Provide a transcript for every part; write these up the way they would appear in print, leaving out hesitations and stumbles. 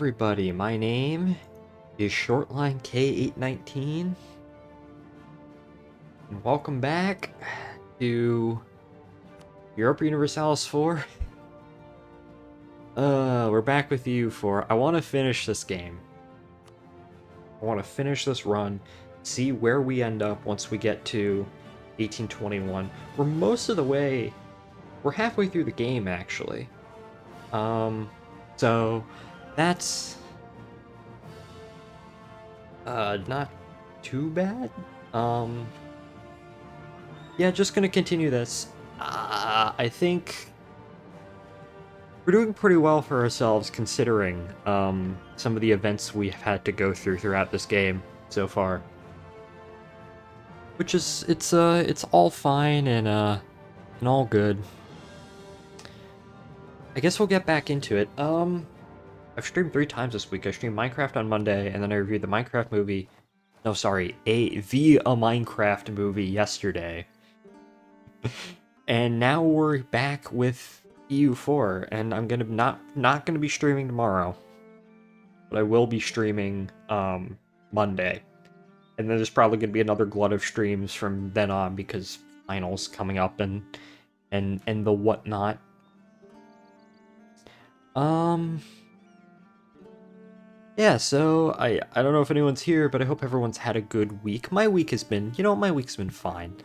everybody, my name is Shortline K819, and welcome back to Europa Universalis IV. We're back with you for, I want to finish this game. I want to finish this run, see where we end up once we get to 1821. We're most of the way, we're halfway through the game, actually. So that's not too bad. Yeah, just gonna continue this. I think we're doing pretty well for ourselves considering some of the events we've had to go through throughout this game so far. Which is it's all fine and all good. I guess we'll get back into it. I've streamed 3 times this week. I streamed Minecraft on Monday, and then I reviewed the Minecraft movie. No, sorry, a Minecraft movie yesterday. And now we're back with EU4, and I'm gonna not gonna be streaming tomorrow, but I will be streaming Monday. And then there's probably gonna be another glut of streams from then on because finals coming up and the whatnot. Yeah, so I don't know if anyone's here, but I hope everyone's had a good week. My week has been, my week's been fine.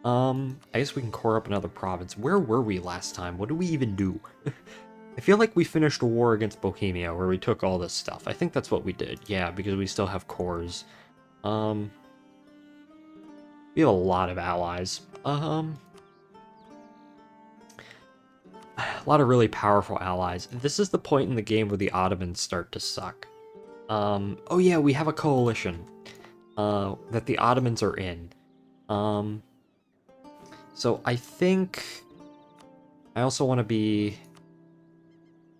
I guess we can core up another province. Where were we last time? What did we even do? I feel like we finished a war against Bohemia where we took all this stuff. I think that's what we did. Yeah, because we still have cores. We have a lot of allies. A lot of really powerful allies. This is the point in the game where the Ottomans start to suck. Oh yeah, we have a coalition that the Ottomans are in. So I think I also want to be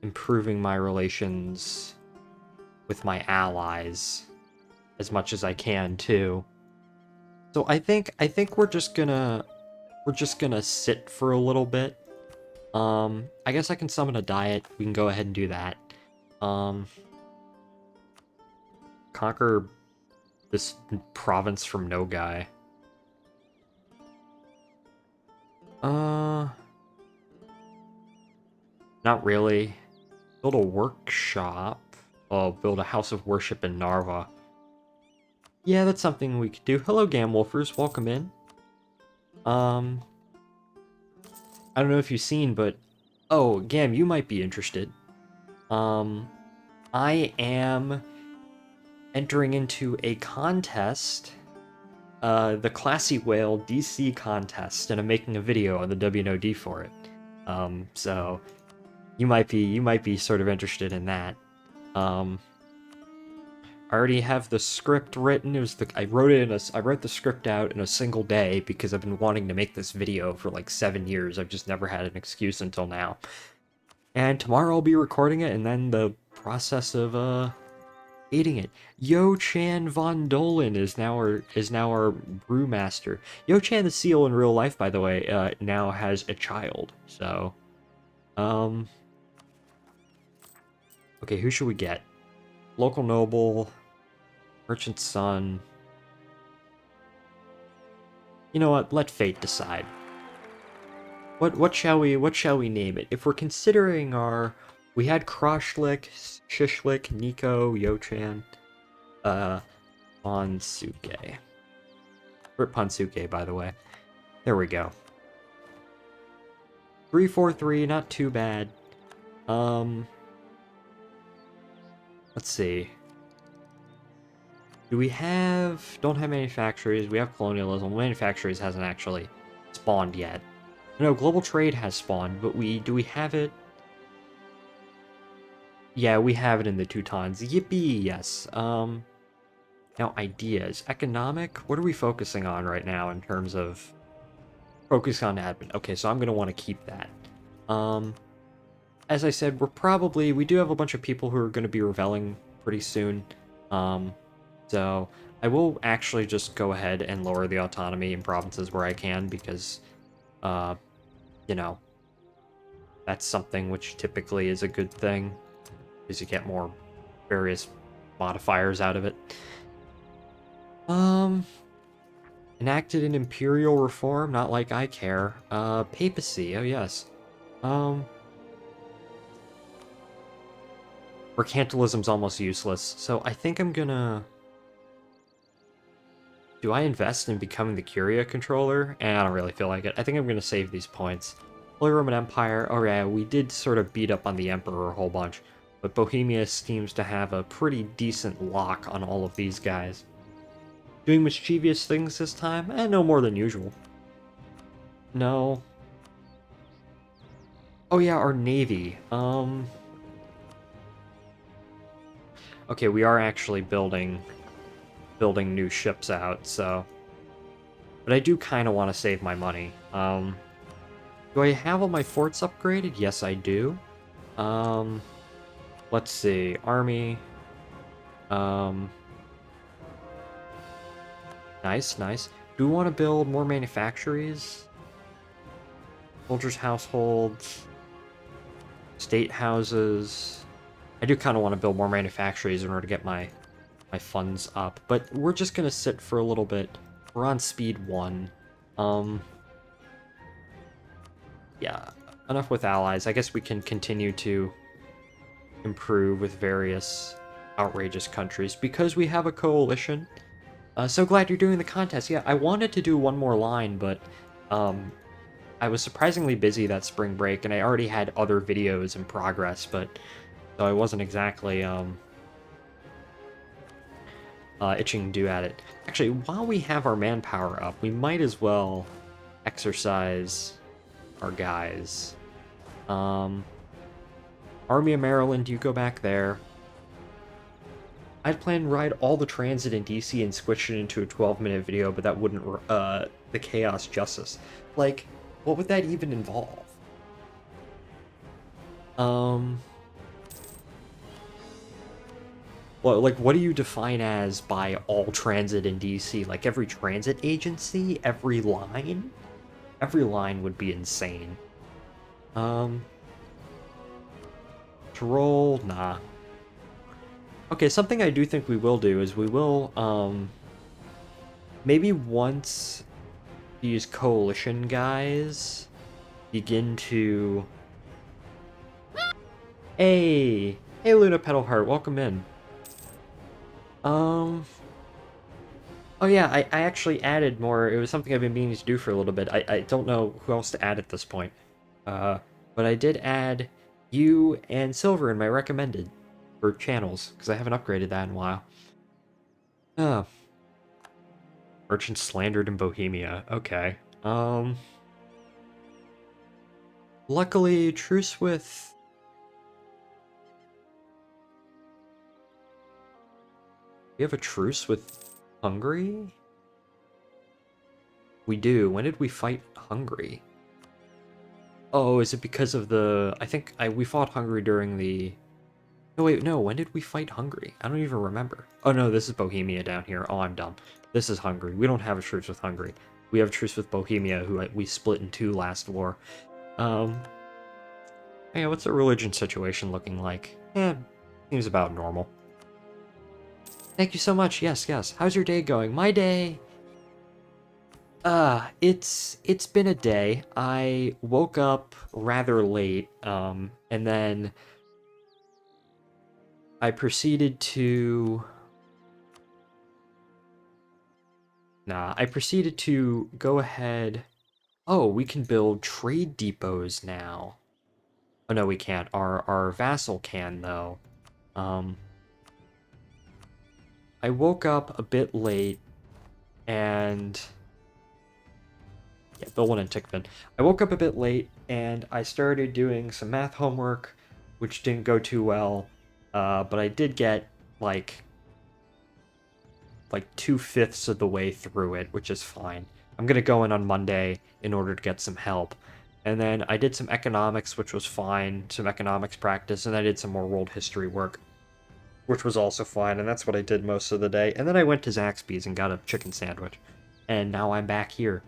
improving my relations with my allies as much as I can too. So I think we're just gonna sit for a little bit. I guess I can summon a diet. We can go ahead and do that. Conquer this province from no guy. Not really. Build a workshop. Oh, build a house of worship in Narva. Yeah, that's something we could do. Hello, Gamwolfers. Welcome in. I don't know if you've seen, but... Oh, Gam, you might be interested. I am entering into a contest, the Classy Whale DC contest, and I'm making a video on the WNOD for it. So you might be sort of interested in that. I already have the script written. I wrote the script out in a single day because I've been wanting to make this video for like 7 years. I've just never had an excuse until now. And tomorrow I'll be recording it, and then the process of eating it. Yo-Chan Von Dolan is now our brewmaster. Yo-Chan the seal in real life, by the way, now has a child. So, okay, who should we get? Local noble, merchant's son. You know what? Let fate decide. What shall we name it? If we're considering we had Kroshlik, Shishlik, Nico, Yo-Chan, Ponsuke. Or Ponsuke, by the way. There we go. 343, not too bad. Let's see. Don't have manufactories. We have colonialism. Manufactories hasn't actually spawned yet. No, global trade has spawned, but do we have it? Yeah, we have it in the Teutons. Yippee, yes. Now, ideas. Economic? What are we focusing on right now in terms of... Focus on admin. Okay, so I'm going to want to keep that. As I said, we do have a bunch of people who are going to be reveling pretty soon. So I will actually just go ahead and lower the autonomy in provinces where I can because, that's something which typically is a good thing. Because you get more various modifiers out of it. Enacted an imperial reform, not like I care. Papacy, oh yes. Mercantilism's almost useless, so I think I'm gonna... Do I invest in becoming the Curia controller? I don't really feel like it. I think I'm gonna save these points. Holy Roman Empire, oh yeah, we did sort of beat up on the Emperor a whole bunch, but Bohemia seems to have a pretty decent lock on all of these guys. Doing mischievous things this time? No more than usual. No. Oh yeah, our navy. Okay, we are actually building new ships out, so... But I do kind of want to save my money. Do I have all my forts upgraded? Yes, I do. Let's see. Army. Nice, nice. Do we want to build more manufactories? Soldiers' households. State houses. I do kind of want to build more manufactories in order to get my funds up. But we're just going to sit for a little bit. We're on speed 1. Yeah, enough with allies. I guess we can continue to improve with various outrageous countries because we have a coalition. So glad you're doing the contest. Yeah, I wanted to do one more line, but I was surprisingly busy that spring break, and I already had other videos in progress, but so I wasn't exactly itching to do at it. Actually, while we have our manpower up, we might as well exercise our guys. Army of Maryland, you go back there. I'd plan to ride all the transit in DC and squish it into a 12-minute video, but that wouldn't, the chaos justice. Like, what would that even involve? Well, like, what do you define as by all transit in DC? Like, every transit agency? Every line? Every line would be insane. Troll? Nah. Okay, something I do think we will do is we will, maybe once these coalition guys begin to... Hey! Hey, Luna Petalheart, welcome in. Oh yeah, I actually added more. It was something I've been meaning to do for a little bit. I don't know who else to add at this point. But I did add you and Silver in my recommended for channels, because I haven't upgraded that in a while. Merchant slandered in Bohemia. Okay. Luckily, truce with... We have a truce with Hungary? We do. When did we fight Hungary? Oh, is it because of the... I think we fought Hungary during the... No, wait, no. When did we fight Hungary? I don't even remember. Oh, no, this is Bohemia down here. Oh, I'm dumb. This is Hungary. We don't have a truce with Hungary. We have a truce with Bohemia, who we split in two last war. Yeah, what's the religion situation looking like? Seems about normal. Thank you so much. Yes, yes. How's your day going? My day... it's been a day. I woke up rather late, and then I proceeded to... I proceeded to go ahead... Oh, we can build trade depots now. Oh, no, we can't. Our vassal can, though. I woke up a bit late, and... Yeah, Bilwin and Tickman. I woke up a bit late, and I started doing some math homework, which didn't go too well, but I did get, like 2/5 of the way through it, which is fine. I'm gonna go in on Monday in order to get some help. And then I did some economics, which was fine, some economics practice, and I did some more world history work, which was also fine, and that's what I did most of the day. And then I went to Zaxby's and got a chicken sandwich, and now I'm back here.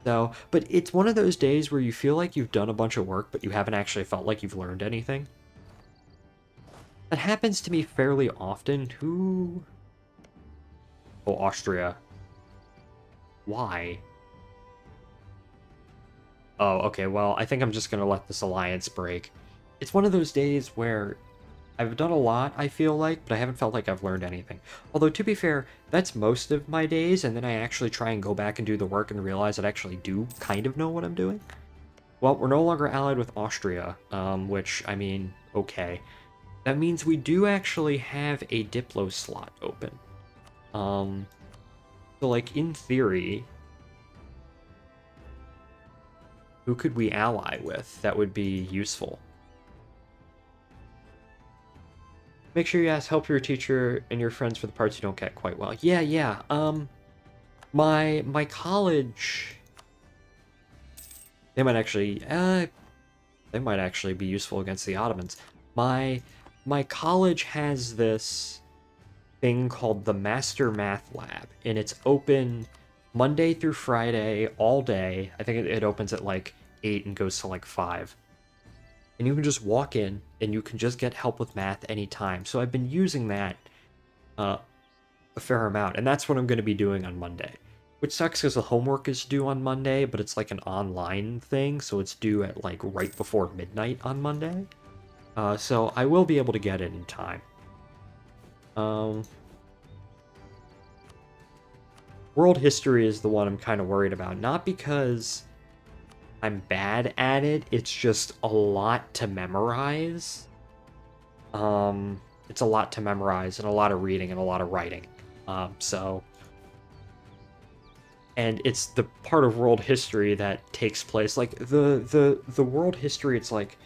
So, but it's one of those days where you feel like you've done a bunch of work, but you haven't actually felt like you've learned anything. That happens to me fairly often. Who? Oh, Austria. Why? Oh, okay, well, I think I'm just gonna let this alliance break. It's one of those days where I've done a lot, I feel like, but I haven't felt like I've learned anything. Although, to be fair, that's most of my days, and then I actually try and go back and do the work and realize I actually do kind of know what I'm doing. Well, we're no longer allied with Austria, which, I mean, okay. That means we do actually have a Diplo slot open. So, like, in theory, who could we ally with that would be useful? Make sure you ask help for your teacher and your friends for the parts you don't get quite well. Yeah, yeah. My college, they might actually be useful against the Ottomans. My college has this thing called the Master Math Lab, and it's open Monday through Friday all day. I think it opens at like 8 and goes to like 5. And you can just walk in and you can just get help with math anytime. So I've been using that uh, a fair amount, and that's what I'm going to be doing on Monday. Which sucks because the homework is due on Monday, but it's like an online thing, so it's due at like right before midnight on Monday. So I will be able to get it in time. Um, World history is the one I'm kind of worried about. Not because I'm bad at it, it's just a lot to memorize. It's a lot to memorize and a lot of reading and a lot of writing. So and it's the part of world history that takes place like the world history, it's like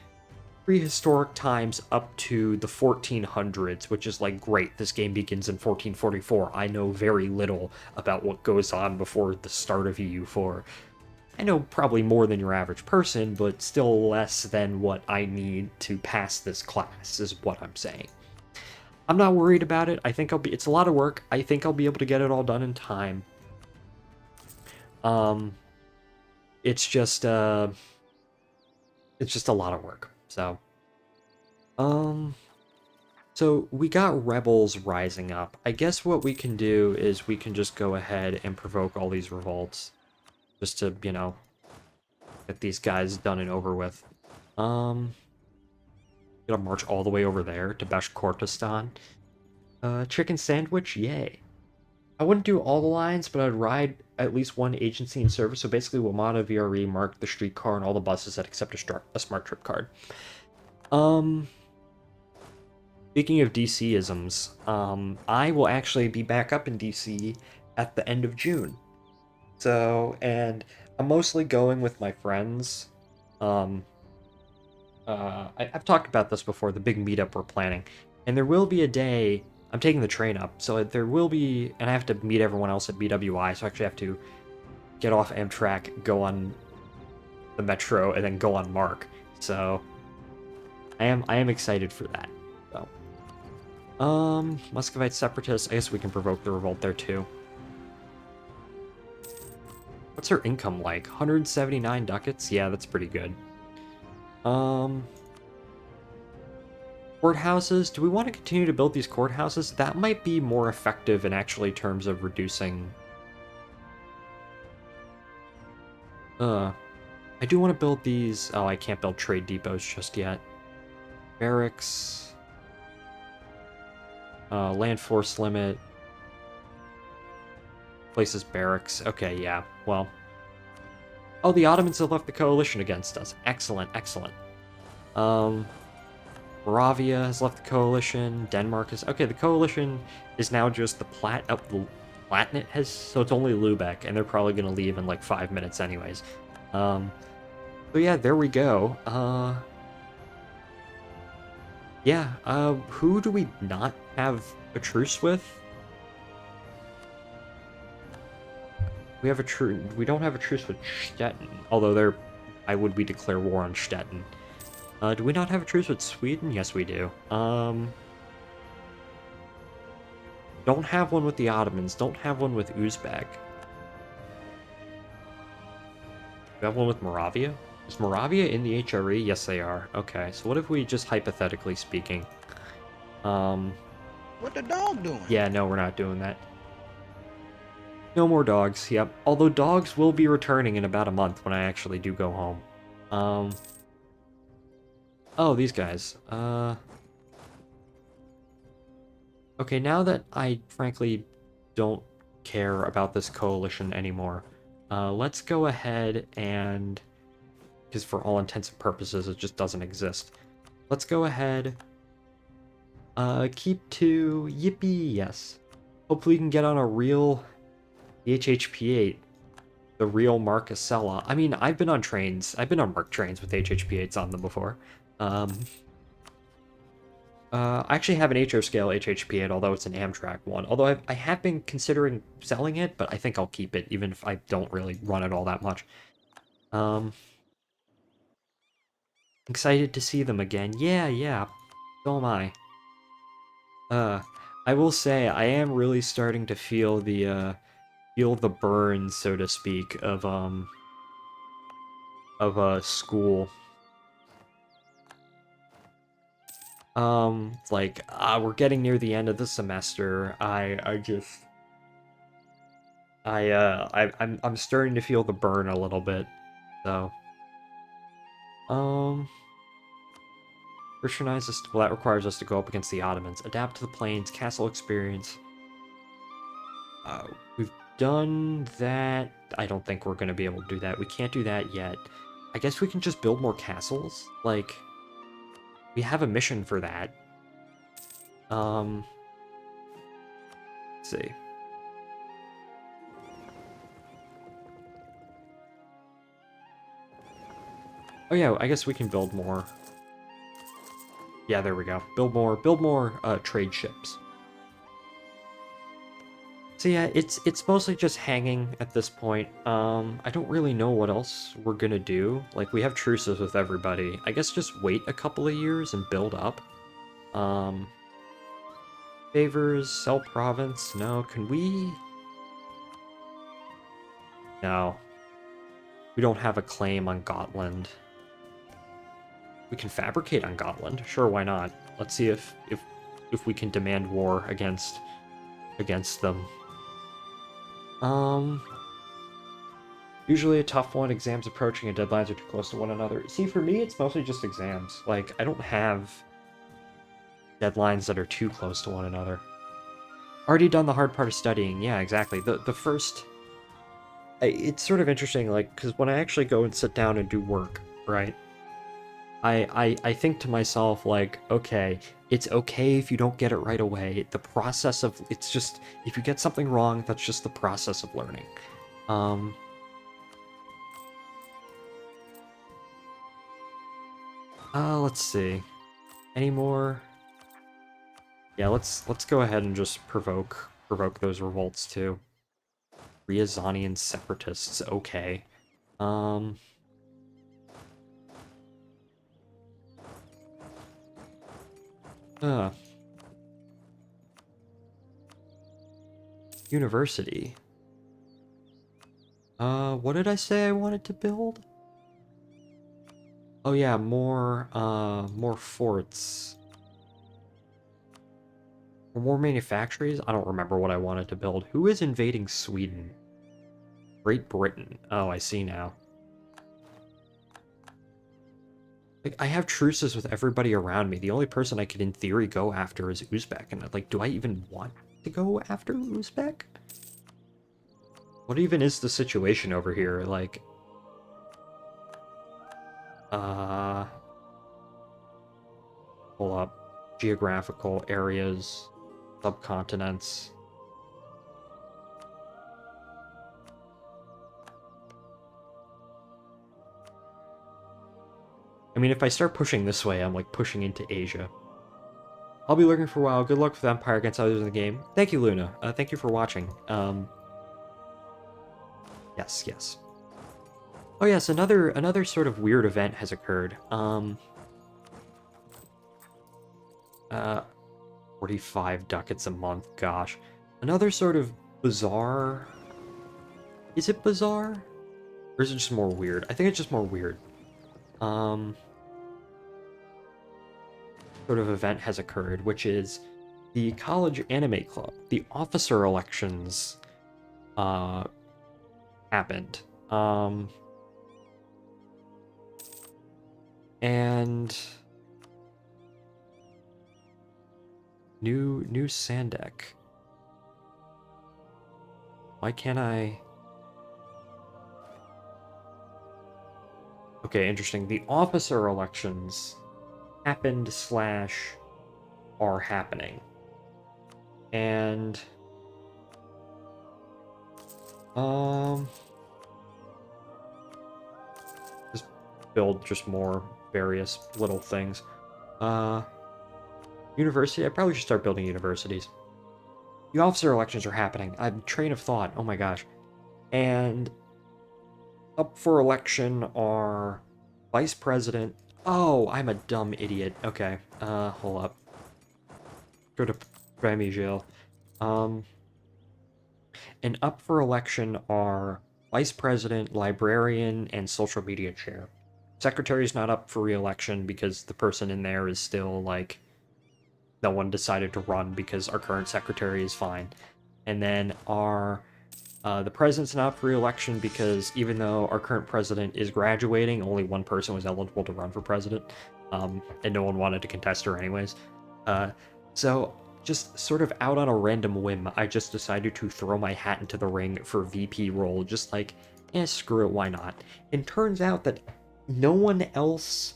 prehistoric times up to the 1400s, which is like great. This game begins in 1444. I know very little about what goes on before the start of EU4. I know probably more than your average person, but still less than what I need to pass this class, is what I'm saying. I'm not worried about it. I think it's a lot of work. I think I'll be able to get it all done in time. Um, it's just a lot of work. Um, so we got rebels rising up. I guess what we can do is we can just go ahead and provoke all these revolts, just to, you know, get these guys done and over with. Um, Gonna march all the way over there to Bashkortostan. Chicken sandwich, yay. I wouldn't do all the lines, but I'd ride at least one agency in service. So basically, Wamata VRE mark the streetcar and all the buses that accept a smart trip card. Speaking of DC-isms, I will actually be back up in DC at the end of June. So, and I'm mostly going with my friends. I've talked about this before, the big meetup we're planning. And there will be a day, I'm taking the train up, so there will be, and I have to meet everyone else at BWI, so I actually have to get off Amtrak, go on the metro, and then go on Mark. So, I am excited for that. So. Muscovite separatists, I guess we can provoke the revolt there too. What's her income like? 179 ducats? Yeah, that's pretty good. Courthouses. Do we want to continue to build these courthouses? That might be more effective in actually terms of reducing... I do want to build these... Oh, I can't build trade depots just yet. Barracks. Land force limit. Places barracks. Okay, yeah, well... Oh, the Ottomans have left the coalition against us. Excellent, excellent. Moravia has left the coalition. Denmark is... Okay, the coalition is now just the Palatinate has... So it's only Lubeck, and they're probably going to leave in like 5 minutes anyways. So yeah, there we go. Yeah, who do we not have a truce with? We don't have a truce with Stettin, although I would declare war on Stettin. Do we not have a truce with Sweden? Yes, we do. Don't have one with the Ottomans. Don't have one with Uzbek. Do we have one with Moravia? Is Moravia in the HRE? Yes, they are. Okay, so what if we just, hypothetically speaking, What the dog doing? Yeah, no, we're not doing that. No more dogs, yep. Although dogs will be returning in about a month when I actually do go home. Oh, these guys. Okay, now that I frankly don't care about this coalition anymore, let's go ahead and, because for all intents and purposes it just doesn't exist. Let's go ahead, keep to Yippee, yes. Hopefully we can get on a real HHP8, the real Marcasella. I mean, I've been on trains, I've been on Mark trains with HHP8s on them before. I actually have an HO scale HHP8, although it's an Amtrak one. Although I have been considering selling it, but I think I'll keep it, even if I don't really run it all that much. Excited to see them again. Yeah, so am I. I will say, I am really starting to feel the burn, so to speak, of school. We're getting near the end of the semester. I'm starting to feel the burn a little bit. So, Christianize us. Well, that requires us to go up against the Ottomans. Adapt to the plains. Castle experience. We've done that. I don't think we're going to be able to do that. We can't do that yet. I guess we can just build more castles. Like, we have a mission for that. Let's see. Oh yeah, I guess we can build more. Yeah, there we go. Build more trade ships. So yeah, it's mostly just hanging at this point. I don't really know what else we're gonna do. Like, we have truces with everybody. I guess just wait a couple of years and build up. Favors, sell province. No, can we? No. We don't have a claim on Gotland. We can fabricate on Gotland. Sure, why not? Let's see if we can demand war against them. Usually a tough one, exams approaching and deadlines are too close to one another. See, for me, it's mostly just exams. Like, I don't have deadlines that are too close to one another. Already done the hard part of studying. Yeah, exactly. The first... It's sort of interesting, like, because when I actually go and sit down and do work, right? I think to myself, like, okay, it's okay if you don't get it right away. The process of... It's just... If you get something wrong, that's just the process of learning. Let's see. Any more? Yeah, let's go ahead and just provoke those revolts too. Ryazanian separatists, okay. University. What did I say I wanted to build? Oh yeah, more forts. Or more manufactories? I don't remember what I wanted to build. Who is invading Sweden? Great Britain. Oh, I see now. Like, I have truces with everybody around me. The only person I could, in theory, go after is Uzbek. And, like, do I even want to go after Uzbek? What even is the situation over here? Like, pull up geographical areas, subcontinents. I mean, if I start pushing this way, I'm like pushing into Asia. I'll be lurking for a while. Good luck with Empire against others in the game. Thank you, Luna. Thank you for watching. Yes. Oh yes, another sort of weird event has occurred. 45 ducats a month, gosh. Another sort of bizarre... Is it bizarre? Or is it just more weird? I think it's just more weird. So sort of event has occurred, which is the college anime club. The officer elections happened. And new sand deck. Why can't I? Okay, interesting. The officer elections happened / are happening. And just build just more various little things. University, I probably should start building universities. The officer elections are happening. Train of thought, oh my gosh. And up for election are vice president. Oh, I'm a dumb idiot. Okay, hold up. Go to Premier jail. And up for election are vice president, librarian, and social media chair. Secretary's not up for re-election because the person in there is still, like, no one decided to run because our current secretary is fine. And then the president's not up for re-election because even though our current president is graduating, only one person was eligible to run for president, and no one wanted to contest her anyways. So just sort of out on a random whim, I just decided to throw my hat into the ring for VP role, just like, screw it, why not? And turns out that no one else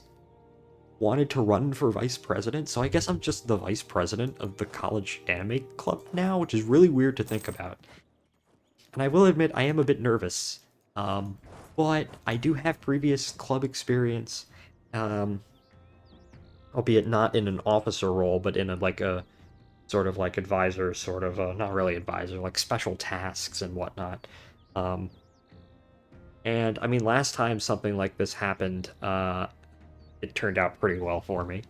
wanted to run for vice president, so I guess I'm just the vice president of the college anime club now, which is really weird to think about. And I will admit, I am a bit nervous, but I do have previous club experience, albeit not in an officer role, but in a sort of like advisor, sort of, not really advisor, like special tasks and whatnot. And I mean, last time something like this happened, it turned out pretty well for me.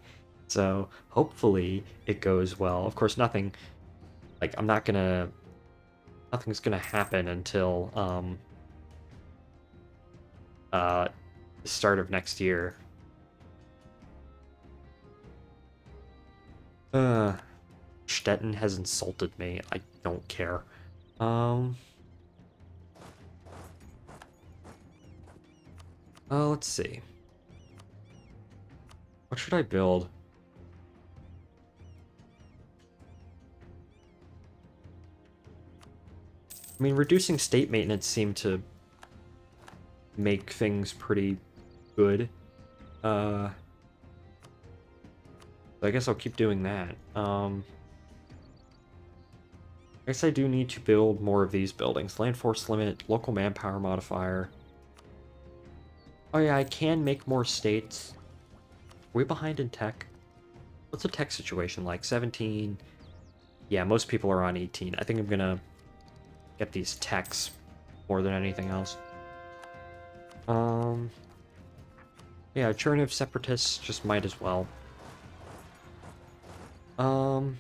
So hopefully it goes well. Of course, nothing's gonna happen until, the start of next year. Stettin has insulted me. I don't care. Let's see. What should I build? I mean, reducing state maintenance seemed to make things pretty good. So I guess I'll keep doing that. I guess I do need to build more of these buildings. Land force limit, local manpower modifier. Oh yeah, I can make more states. Are we behind in tech? What's the tech situation like? 17? Yeah, most people are on 18. I think I'm gonna get these techs more than anything else. Yeah, alternative separatists just might as well. All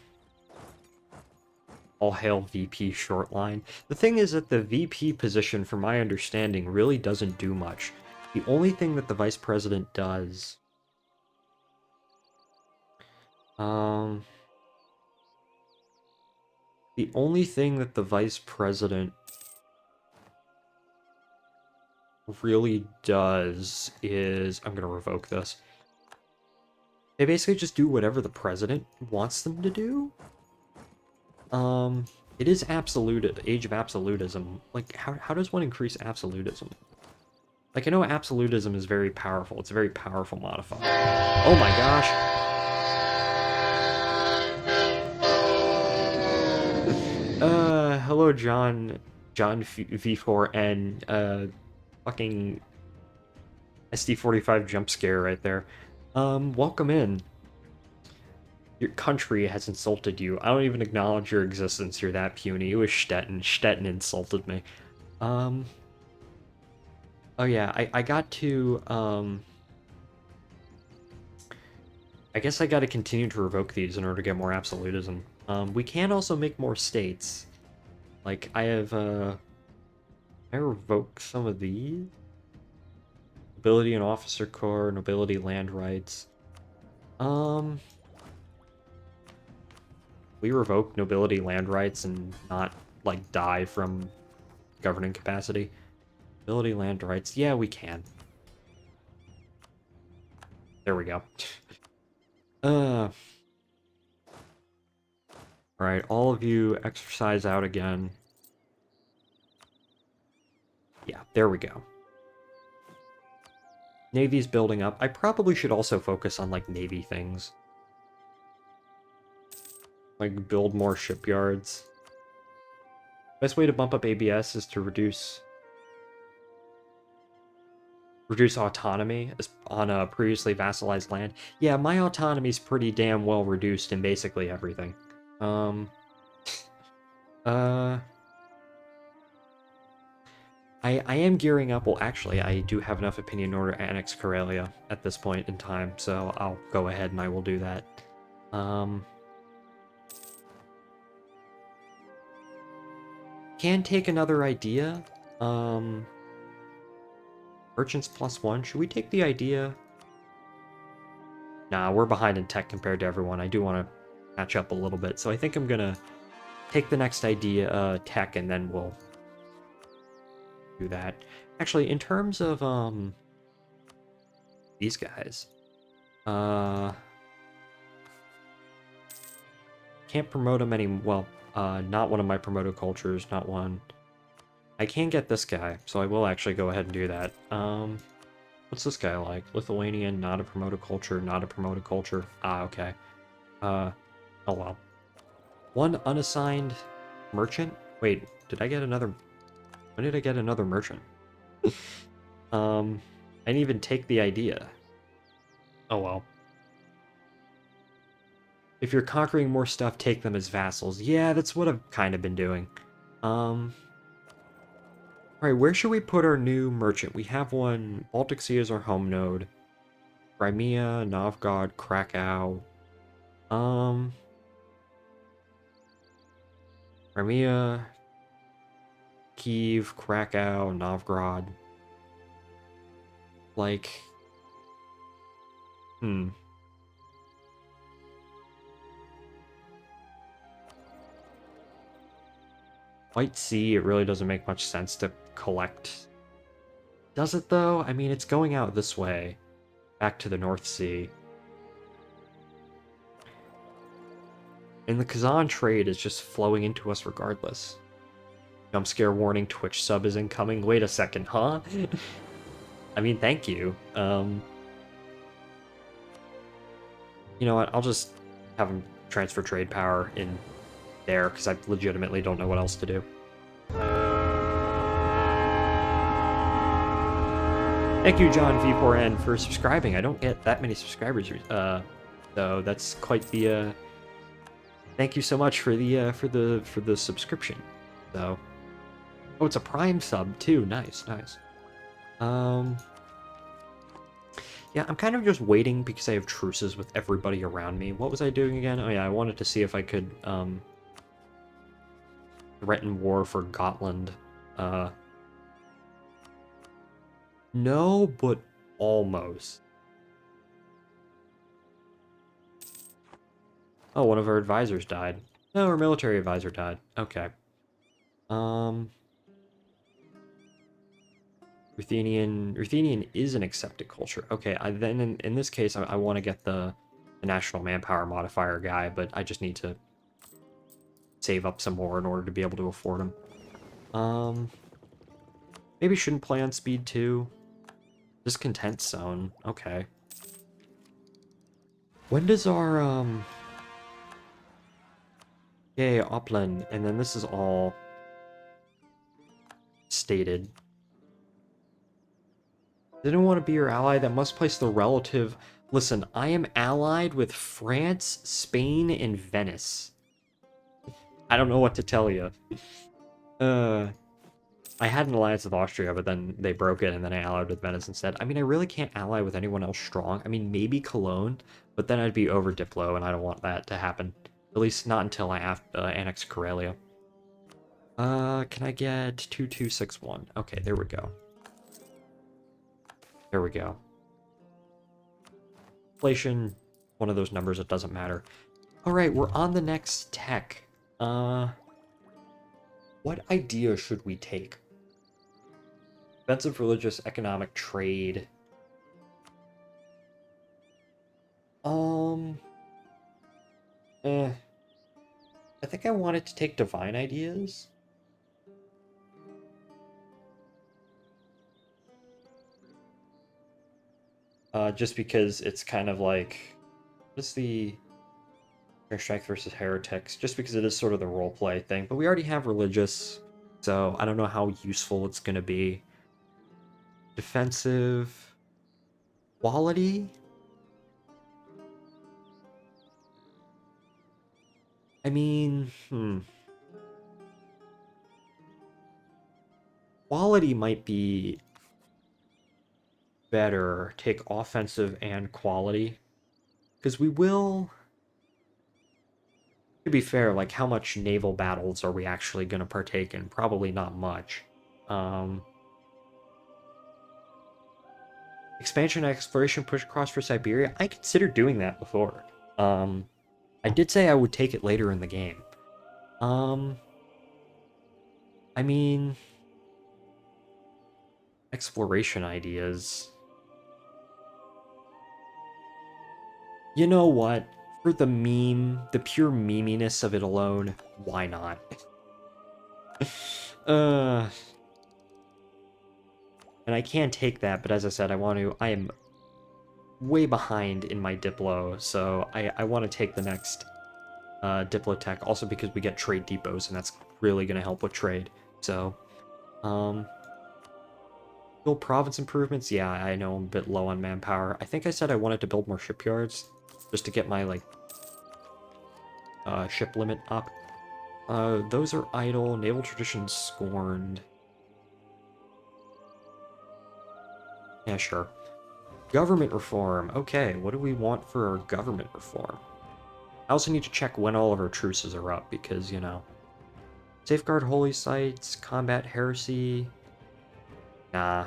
hail VP short line. The thing is that the VP position, from my understanding, really doesn't do much. The only thing that the vice president does... The only thing that the vice president really does is... I'm gonna revoke this. They basically just do whatever the president wants them to do. It is absolute, age of absolutism. Like, how does one increase absolutism? Like, I know absolutism is very powerful. It's a very powerful modifier. Oh my gosh. Hello, John V4N, fucking SD45 jump scare right there. Welcome in. Your country has insulted you. I don't even acknowledge your existence. You're that puny. It was Stettin. Stettin insulted me. Oh yeah, I got to, I guess I gotta continue to revoke these in order to get more absolutism. We can also make more states. Like, I revoke some of these. Nobility and officer corps, nobility land rights. we revoke nobility land rights and not, like, die from governing capacity? Nobility land rights. Yeah, we can. There we go. Alright, all of you exercise out again. Yeah, there we go. Navy's building up. I probably should also focus on, like, Navy things. Like, build more shipyards. Best way to bump up ABS is to reduce autonomy on a previously vassalized land. Yeah, my autonomy's pretty damn well reduced in basically everything. I am gearing up. Well, actually, I do have enough opinion in order to annex Karelia at this point in time, so I'll go ahead and I will do that. Can take another idea. Merchants +1. Should we take the idea? Nah, we're behind in tech compared to everyone. I do want to catch up a little bit, so I think I'm gonna take the next idea, tech, and then we'll do that. Actually, in terms of these guys, can't promote them any. Well, not one of my promoted cultures, not one. I can get this guy, so I will actually go ahead and do that. What's this guy like? Lithuanian, not a promoted culture, not a promoted culture. Ah, okay. Oh well. One unassigned merchant? Wait, did I get another... When did I get another merchant? I didn't even take the idea. Oh well. If you're conquering more stuff, take them as vassals. Yeah, that's what I've kind of been doing. Alright, where should we put our new merchant? We have one. Baltic Sea is our home node. Crimea, Novgorod, Krakow. Crimea, Kiev, Krakow, Novgorod. Like... White Sea, it really doesn't make much sense to collect. Does it, though? I mean, it's going out this way. Back to the North Sea. And the Kazan trade is just flowing into us regardless. Jump scare warning, Twitch sub is incoming. Wait a second, huh? I mean, thank you. You know what? I'll just have him transfer trade power in there, because I legitimately don't know what else to do. Thank you, John V4N, for subscribing. I don't get that many subscribers, so that's quite the. Thank you so much for the subscription. So, oh, it's a Prime sub too. Nice, nice. Yeah, I'm kind of just waiting because I have truces with everybody around me. What was I doing again? Oh yeah, I wanted to see if I could threaten war for Gotland. No, but almost. Oh, one of our advisors died. No, our military advisor died. Okay. Ruthenian is an accepted culture. Okay, then in this case, I want to get the national manpower modifier guy, but I just need to save up some more in order to be able to afford him. Maybe shouldn't play on speed 2. Discontent zone. Okay. When does our yeah, Upland, and then this is all stated. Didn't want to be your ally, that must place the relative. Listen, I am allied with France, Spain, and Venice. I don't know what to tell you. I had an alliance with Austria, but then they broke it, and then I allied with Venice instead. I mean, I really can't ally with anyone else strong. I mean, maybe Cologne, but then I'd be over Diplo, and I don't want that to happen. At least not until I have annex Karelia. Can I get 2261? Okay, there we go. There we go. Inflation, one of those numbers that doesn't matter. Alright, we're on the next tech. What idea should we take? Defensive, religious, economic, trade. Eh. I think I wanted to take divine ideas. Just because it's kind of like, what's the strength versus heretics? Just because it is sort of the roleplay thing. But we already have religious, so I don't know how useful it's gonna be. Defensive quality. I mean, quality might be better. Take offensive and quality, because we will. To be fair, like, how much naval battles are we actually going to partake in? Probably not much. Expansion and exploration push across for Siberia. I considered doing that before. I did say I would take it later in the game. I mean, exploration ideas. You know what? For the meme, the pure meminess of it alone, why not? And I can take that, but as I said, I am way behind in my Diplo, so I want to take the next Diplotech, also because we get trade depots, and that's really going to help with trade. So, build province improvements, yeah, I know I'm a bit low on manpower. I think I said I wanted to build more shipyards, just to get my, like, ship limit up. Those are idle, naval traditions scorned. Yeah, sure. Government reform. Okay, what do we want for our government reform? I also need to check when all of our truces are up, because, you know. Safeguard holy sites, combat heresy. Nah.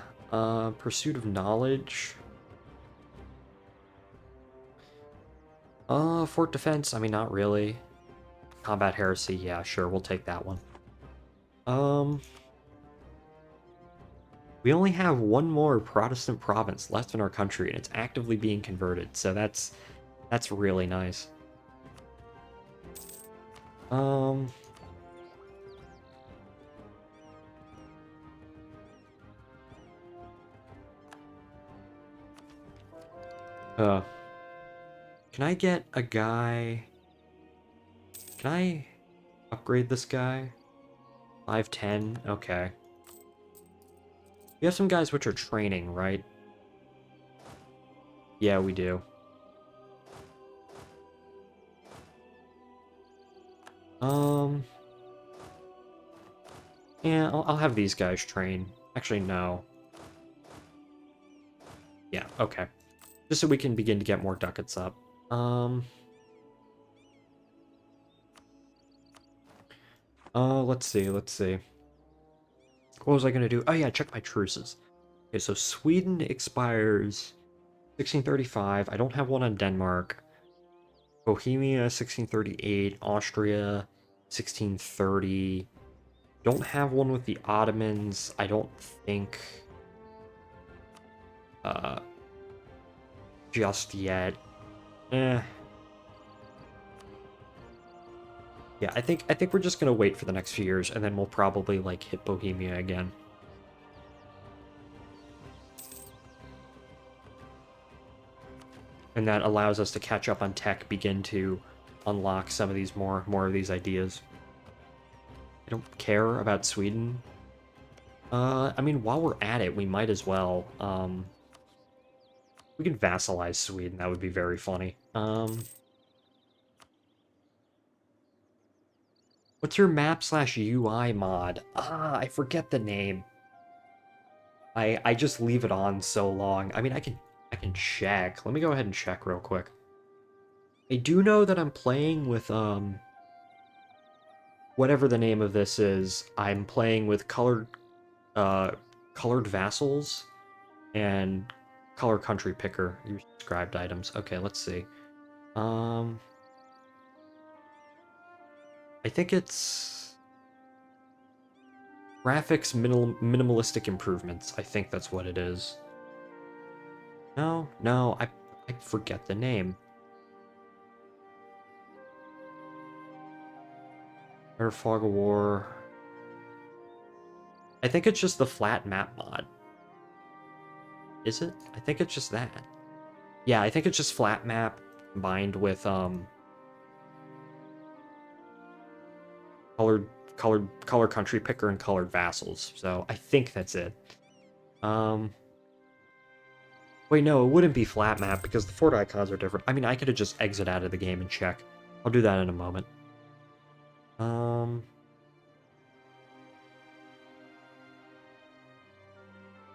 Pursuit of knowledge. Fort defense, I mean, not really. Combat heresy, yeah, sure, we'll take that one. We only have one more Protestant province left in our country, and it's actively being converted, so that's really nice. Can I get a guy? Can I upgrade this guy? 510, okay. We have some guys which are training, right? Yeah, we do. Yeah, I'll have these guys train. Actually, no. Yeah, okay. Just so we can begin to get more ducats up. Let's see. What was I gonna do? Oh yeah, check my truces. Okay, so Sweden expires 1635. I don't have one on Denmark. Bohemia 1638. Austria 1630. Don't have one with the Ottomans. I don't think. Just yet. Eh. Yeah, I think we're just gonna wait for the next few years, and then we'll probably like hit Bohemia again. And that allows us to catch up on tech, begin to unlock some of these more of these ideas. I don't care about Sweden. I mean, while we're at it, we might as well. We can vassalize Sweden. That would be very funny. What's your map/UI mod? Ah, I forget the name. I just leave it on so long. I mean, I can check. Let me go ahead and check real quick. I do know that I'm playing with whatever the name of this is. I'm playing with colored vassals and color country picker. Your subscribed items. Okay, let's see. I think it's graphics minimalistic improvements. I think that's what it is. No, I forget the name. Or Fog of War. I think it's just the flat map mod. Is it? I think it's just that. Yeah, I think it's just flat map combined with color country picker and colored vassals. So I think that's it. Wait, no, it wouldn't be flat map because the fort icons are different. I mean, I could have just exit out of the game and check. I'll do that in a moment.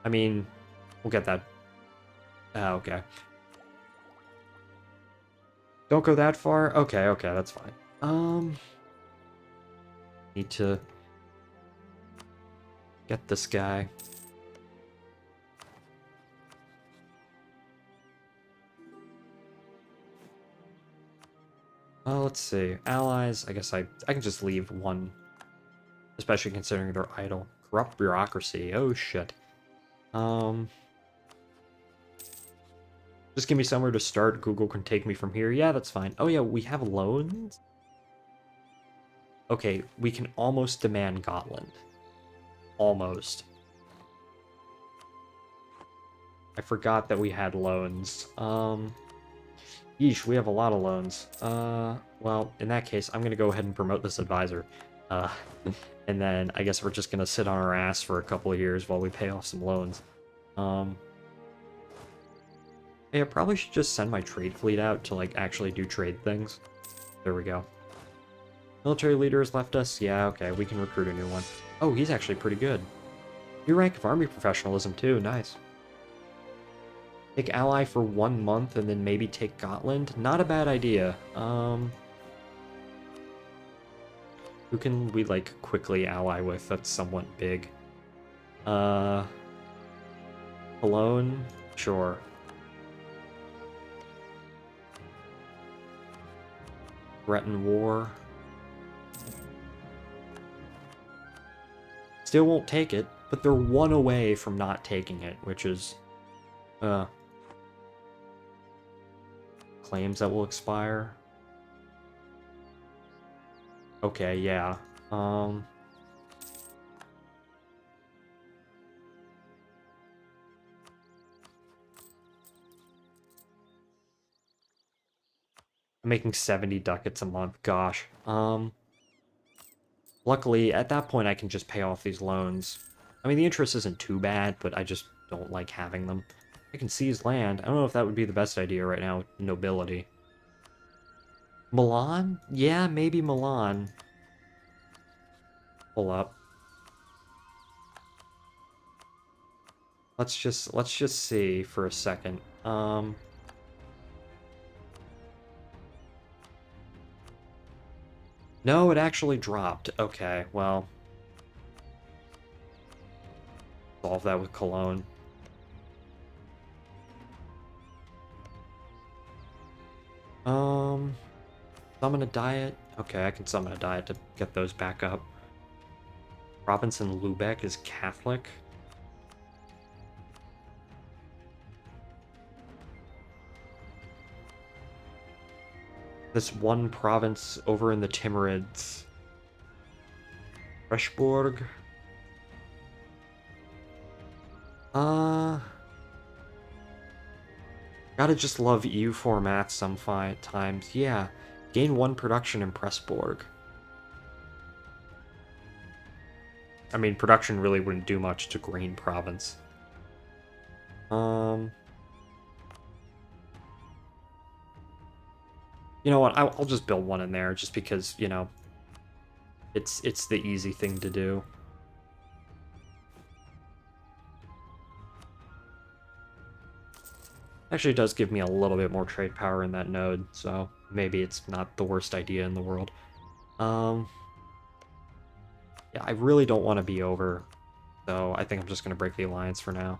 I mean, we'll get that. Okay. Don't go that far? Okay, that's fine. Need to get this guy. Let's see. Allies, I guess I can just leave one. Especially considering they're idle. Corrupt bureaucracy. Oh, shit. Just give me somewhere to start. Google can take me from here. Yeah, that's fine. Oh, yeah, we have loans? Okay, we can almost demand Gotland. Almost. I forgot that we had loans. Yeesh, we have a lot of loans. Well, in that case, I'm gonna go ahead and promote this advisor. And then I guess we're just gonna sit on our ass for a couple of years while we pay off some loans. Hey, I probably should just send my trade fleet out to, like, actually do trade things. There we go. Military leader has left us. Yeah, okay, we can recruit a new one. Oh, he's actually pretty good. New rank of army professionalism, too. Nice. Take ally for 1 month and then maybe take Gotland. Not a bad idea. Who can we, like, quickly ally with that's somewhat big? Cologne? Sure. Threaten war. Still won't take it, but they're 1 away from not taking it, which is... Claims that will expire. Okay, yeah. I'm making 70 ducats a month. Gosh. Luckily, at that point, I can just pay off these loans. I mean, the interest isn't too bad, but I just don't like having them. I can seize land. I don't know if that would be the best idea right now with nobility. Milan? Yeah, maybe Milan. Pull up. Let's just see for a second. No, it actually dropped. Okay, well. Solve that with Cologne. Summon a diet. Okay, I can summon a diet to get those back up. Province in Lubeck is Catholic. This one province over in the Timurids. Freshburg. Gotta just love EU4 math some times. Yeah. Gain 1 production in Pressburg. I mean, production really wouldn't do much to Green Province. You know what? I'll just build one in there just because, you know, it's the easy thing to do. Actually, it does give me a little bit more trade power in that node, so maybe it's not the worst idea in the world. Yeah, I really don't want to be over, so I think I'm just going to break the alliance for now.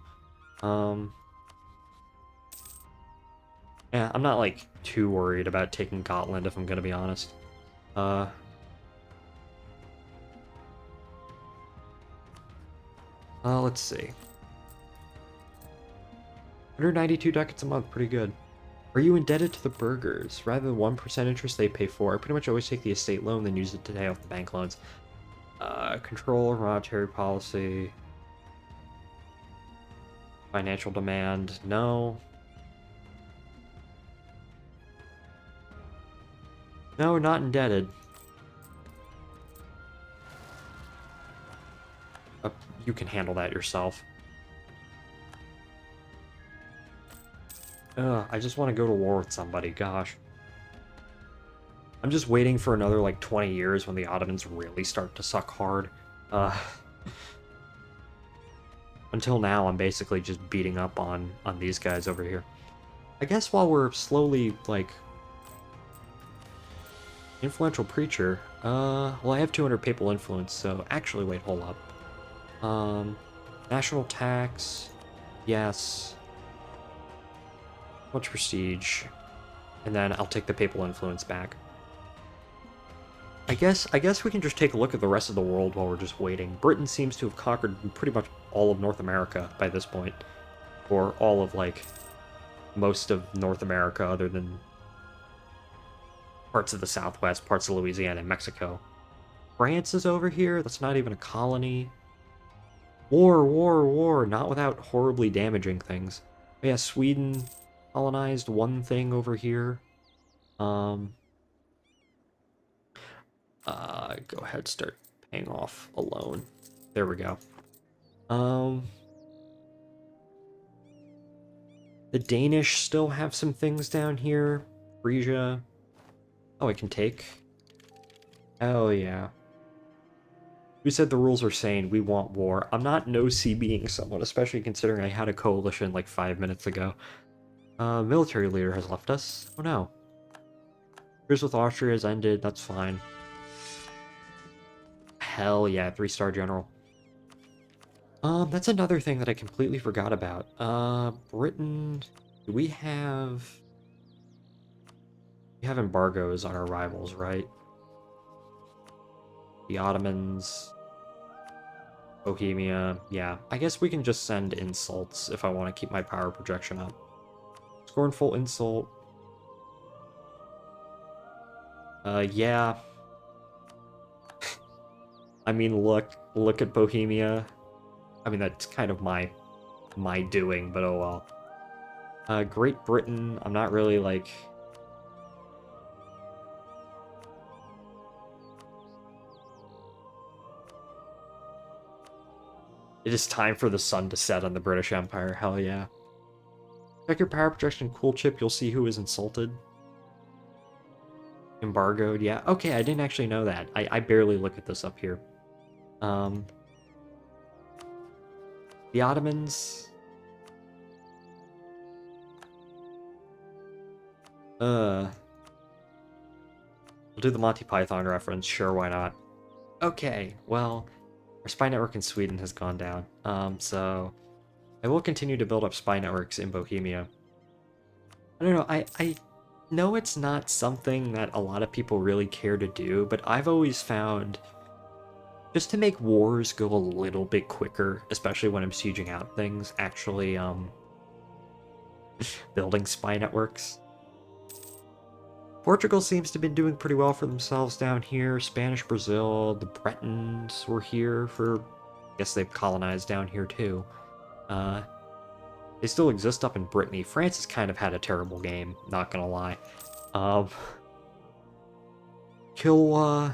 Yeah, I'm not, like, too worried about taking Gotland, if I'm going to be honest. Let's see. 192 ducats a month, pretty good. Are you indebted to the burghers? Rather than 1% interest they pay for, I pretty much always take the estate loan, then use it to pay off the bank loans. Control, monetary policy. Financial demand, no. No, not indebted. You can handle that yourself. I just want to go to war with somebody, gosh. I'm just waiting for another, like, 20 years when the Ottomans really start to suck hard. Until now, I'm basically just beating up on these guys over here. I guess while we're slowly, like... Influential preacher. Well, I have 200 papal influence, so... Actually, wait, hold up. National tax... Yes. Much prestige. And then I'll take the papal influence back. I guess we can just take a look at the rest of the world while we're just waiting. Britain seems to have conquered pretty much all of North America by this point. Or all of, like, most of North America other than parts of the Southwest, parts of Louisiana and Mexico. France is over here. That's not even a colony. War, war, war. Not without horribly damaging things. But yeah, Sweden colonized one thing over here. Go ahead, start paying off a loan. There we go. The Danish still have some things down here. Frisia. Oh, I can take. Oh, yeah. Who said the rules are saying we want war? I'm not no-CBing someone, especially considering I had a coalition like 5 minutes ago. Military leader has left us. Oh, no. Truce with Austria has ended. That's fine. Hell yeah, 3-star general. That's another thing that I completely forgot about. Britain... Do we have... We have embargoes on our rivals, right? The Ottomans... Bohemia... Yeah, I guess we can just send insults if I want to keep my power projection up. Scornful insult... yeah. I mean, look at Bohemia. I mean, that's kind of my doing, but oh well. Great Britain, I'm not really, like... It is time for the sun to set on the British Empire, hell yeah. Check your power projection cool chip, you'll see who is insulted. Embargoed, yeah. Okay, I didn't actually know that. I barely look at this up here. The Ottomans... We'll do the Monty Python reference, sure, why not? Okay, well, our spy network in Sweden has gone down, so I will continue to build up spy networks in Bohemia. I don't know, I know it's not something that a lot of people really care to do, but I've always found just to make wars go a little bit quicker, especially when I'm sieging out things, actually, building spy networks. Portugal seems to have been doing pretty well for themselves down here. Spanish Brazil, the Bretons were here for... I guess they've colonized down here too. They still exist up in Brittany. France has kind of had a terrible game, not gonna lie. Kilwa...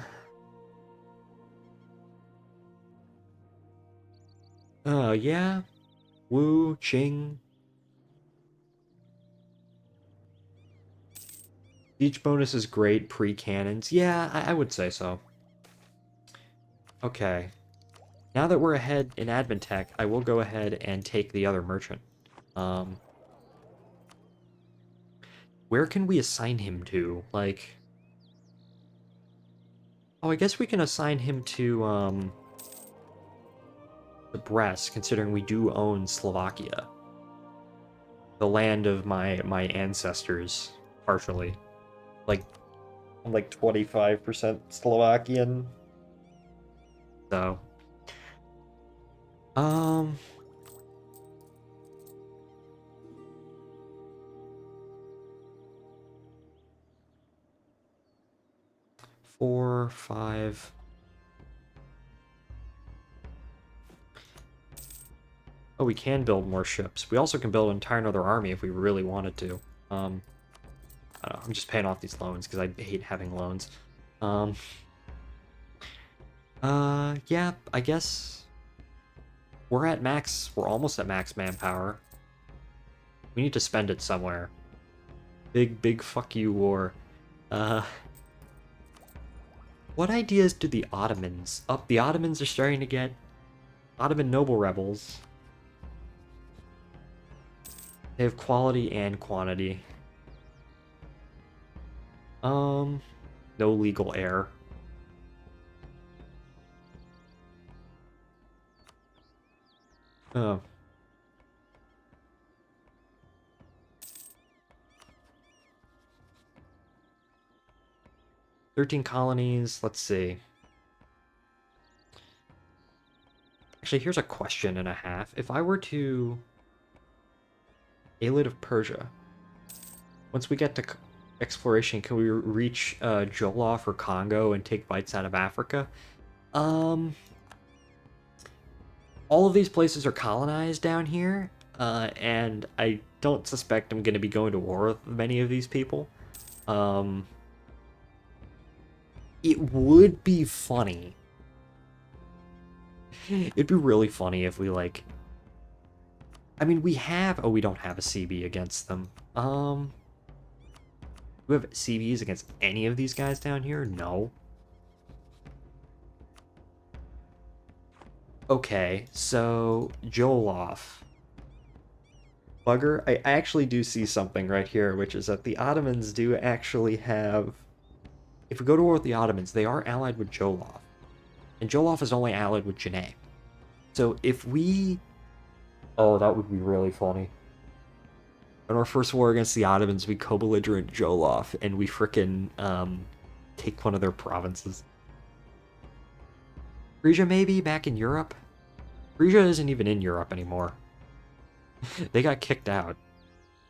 yeah. Wu, Qing. Each bonus is great, pre-cannons. Yeah, I would say so. Okay. Now that we're ahead in admin tech, I will go ahead and take the other merchant. Where can we assign him to? Like... Oh, I guess we can assign him to, Brest, considering we do own Slovakia. The land of my ancestors, partially. Like, I'm like 25% Slovakian. So... Um... 4, 5... Oh, we can build more ships. We also can build an entire another army if we really wanted to. I don't know, I'm just paying off these loans because I hate having loans. Um, yeah, I guess we're at max, we're almost at max manpower. We need to spend it somewhere. Big fuck you war. Uh, what ideas do the Ottomans? Oh, the Ottomans are starting to get Ottoman noble rebels. They have quality and quantity. No legal heir. Oh. 13 colonies, let's see. Actually, here's a question and a half. If I were to... Alid of Persia. Once we get to exploration, can we reach Jolof or Congo and take bites out of Africa? All of these places are colonized down here, and I don't suspect I'm going to be going to war with many of these people. It would be funny. It'd be really funny if we, like... I mean, we have... Oh, we don't have a CB against them. Do we have CBs against any of these guys down here? No. Okay, so... Jolof. Bugger, I actually do see something right here, which is that the Ottomans do actually have... If we go to war with the Ottomans, they are allied with Jolof. And Jolof is only allied with Janae. So if we... Oh, that would be really funny. In our first war against the Ottomans, we co-belligerent Jolof, and we frickin' take one of their provinces. Frisia, maybe, back in Europe? Frisia isn't even in Europe anymore. They got kicked out.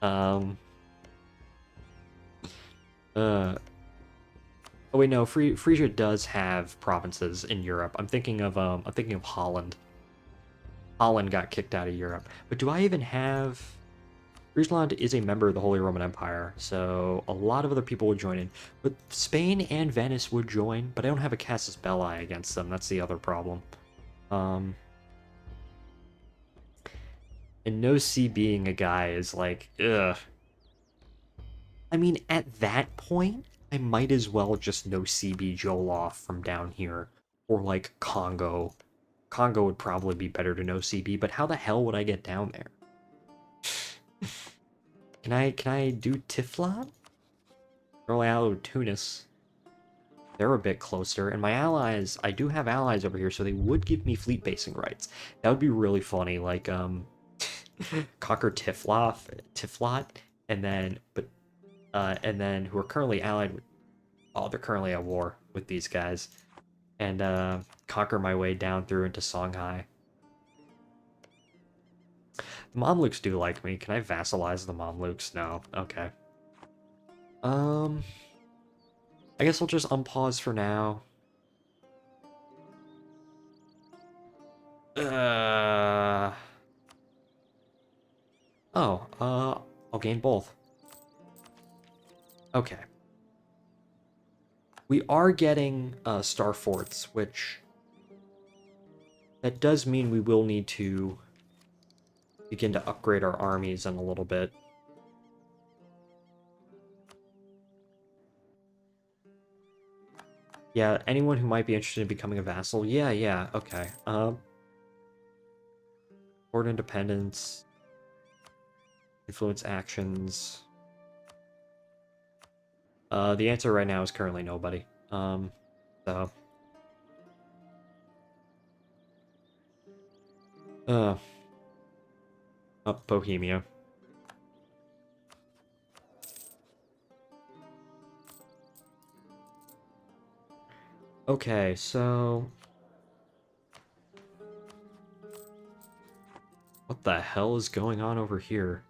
Oh wait, no, Frisia does have provinces in Europe. I'm thinking of Holland. Holland got kicked out of Europe. But do I even have... Friesland is a member of the Holy Roman Empire, so a lot of other people would join in. But Spain and Venice would join, but I don't have a Casus Belli against them. That's the other problem. And no C being a guy is like, ugh. I mean, at that point, I might as well just no CB Jolof from down here. Or like Congo. Congo would probably be better to no CB, but how the hell would I get down there? Can I do Tiflot? Early ally with Tunis. They're a bit closer, and my allies, I do have allies over here, so they would give me fleet basing rights. That would be really funny, like, conquer Tiflot, and then, who are currently allied with, oh, they're currently at war with these guys, and, conquer my way down through into Songhai. The Mamluks do like me. Can I vassalize the Mamluks? No. Okay. I guess I'll just unpause for now. I'll gain both. Okay. We are getting star forts, which that does mean we will need to begin to upgrade our armies in a little bit. Yeah, anyone who might be interested in becoming a vassal. Yeah, okay. Port independence. Influence actions. The answer right now is currently nobody. So. Bohemia. Okay, so... What the hell is going on over here?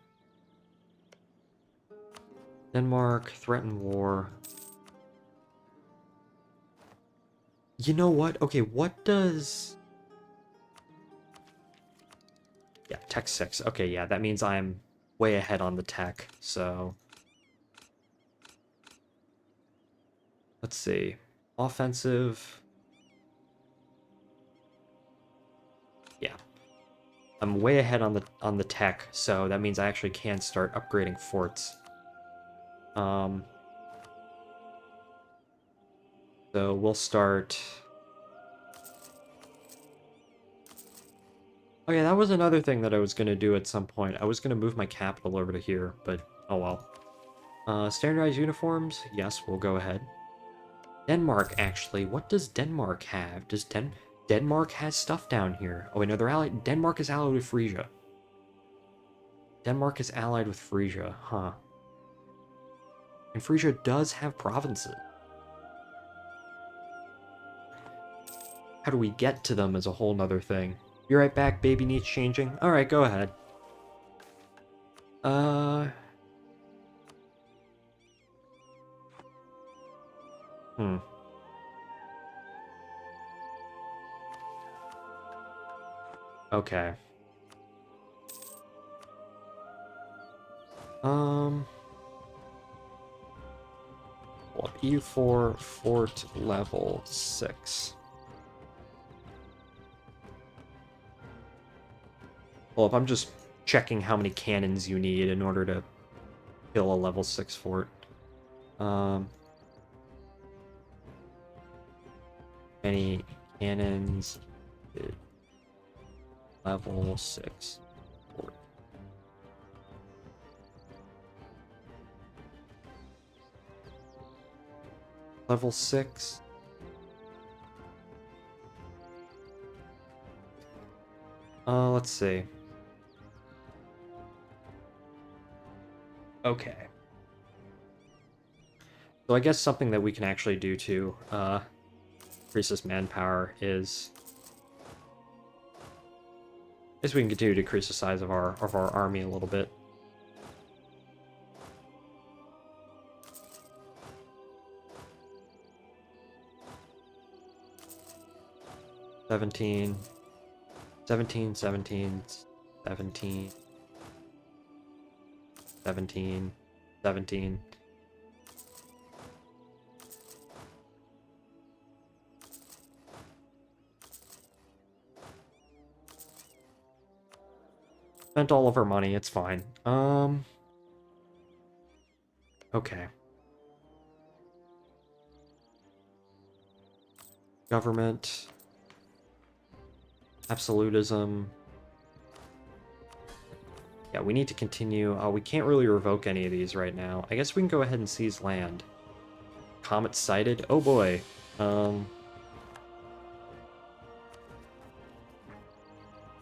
Denmark, threaten war. You know what? Okay, what does... Yeah, tech 6. Okay, yeah, that means I'm way ahead on the tech, so... Let's see. Offensive... Yeah. I'm way ahead on the tech, so that means I actually can start upgrading forts. So we'll start... Oh yeah, that was another thing that I was going to do at some point. I was going to move my capital over to here, but oh well. Standardized uniforms? Yes, we'll go ahead. Denmark, actually. What does Denmark have? Does Denmark has stuff down here? Oh wait, no, they're allied. Denmark is allied with Frisia. Denmark is allied with Frisia, huh. And Frisia does have provinces. How do we get to them is a whole nother thing. Be right back, baby needs changing. Alright, go ahead. Hmm. Okay. Well, EU4 fort level 6. Well, if I'm just checking how many cannons you need in order to kill a level 6 fort. Any cannons level 6 fort. Level 6. Let's see. Okay. So I guess something that we can actually do to increase this manpower is we can continue to decrease the size of our army a little bit. Seventeen, 17, 17, 17, 17, 17. Spent all of our money, it's fine. Okay. Government. Absolutism. Yeah, we need to continue. We can't really revoke any of these right now. I guess we can go ahead and seize land. Comet sighted? Oh boy.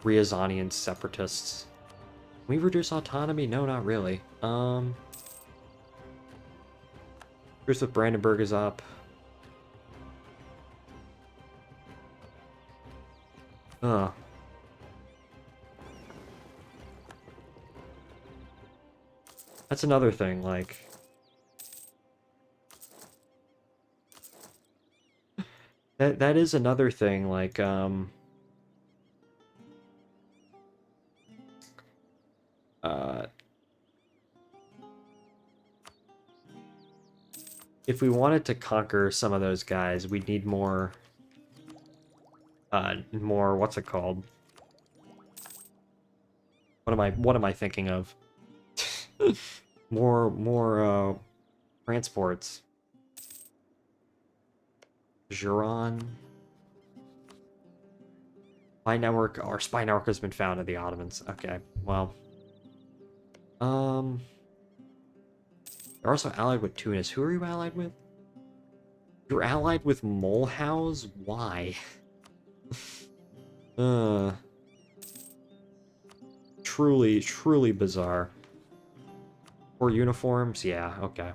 Ryazanian separatists. Can we reduce autonomy? No, not really. Truce with Brandenburg is up. That's another thing, like... That is another thing, like, if we wanted to conquer some of those guys, we'd need more, what's it called? What am I thinking of? more, transports. Giron. Our spy network has been found in the Ottomans. Okay, well. They're also allied with Tunis. Who are you allied with? You're allied with Mulhouse? Why? Truly, truly bizarre. For uniforms? Yeah, okay.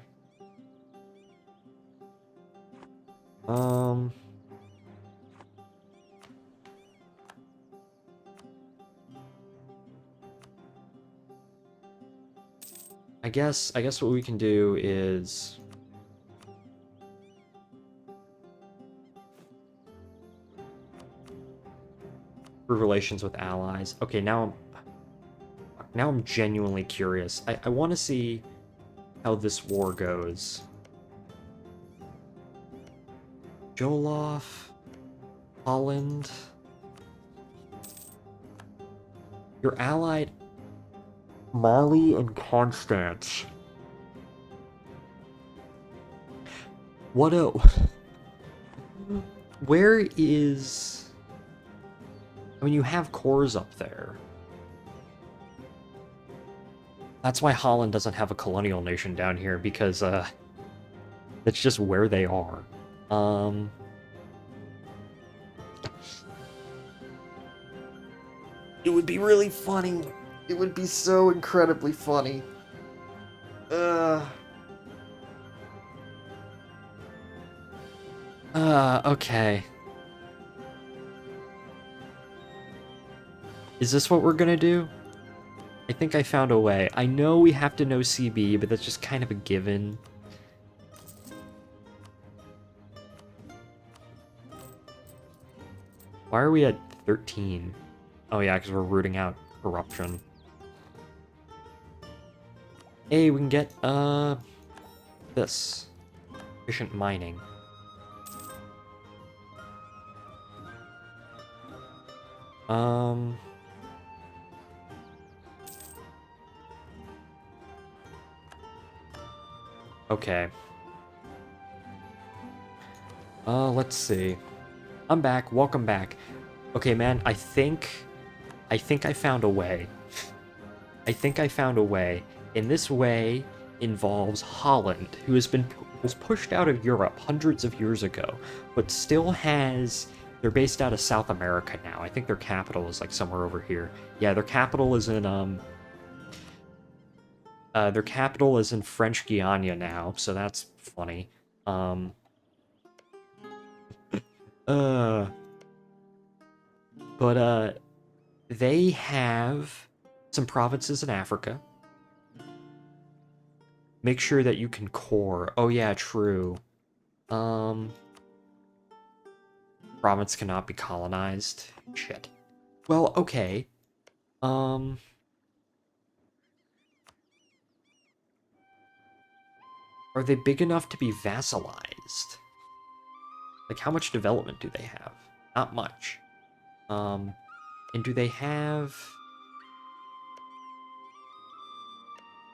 I guess what we can do is improve relations with allies. Okay, now I'm genuinely curious. I want to see how this war goes. Jolof, Holland. You're allied Mali and Constance. What a... Where is... I mean, you have cores up there. That's why Holland doesn't have a colonial nation down here, because, that's just where they are. It would be really funny. It would be so incredibly funny. Okay. Is this what we're gonna do? I think I found a way. I know we have to know CB, but that's just kind of a given. Why are we at 13? Oh yeah, because we're rooting out corruption. Hey, we can get, this. Efficient mining. Okay. Let's see. I'm back. Welcome back. Okay, man, I think I found a way. I think I found a way. And this way involves Holland, who was pushed out of Europe hundreds of years ago, but still has... They're based out of South America now. I think their capital is, like, somewhere over here. Yeah, their capital is in, French Guiana now, so that's funny. But they have some provinces in Africa. Make sure that you can core. Oh yeah, true. Province cannot be colonized. Shit. Well, okay. Are they big enough to be vassalized? Like, how much development do they have? Not much. And do they have...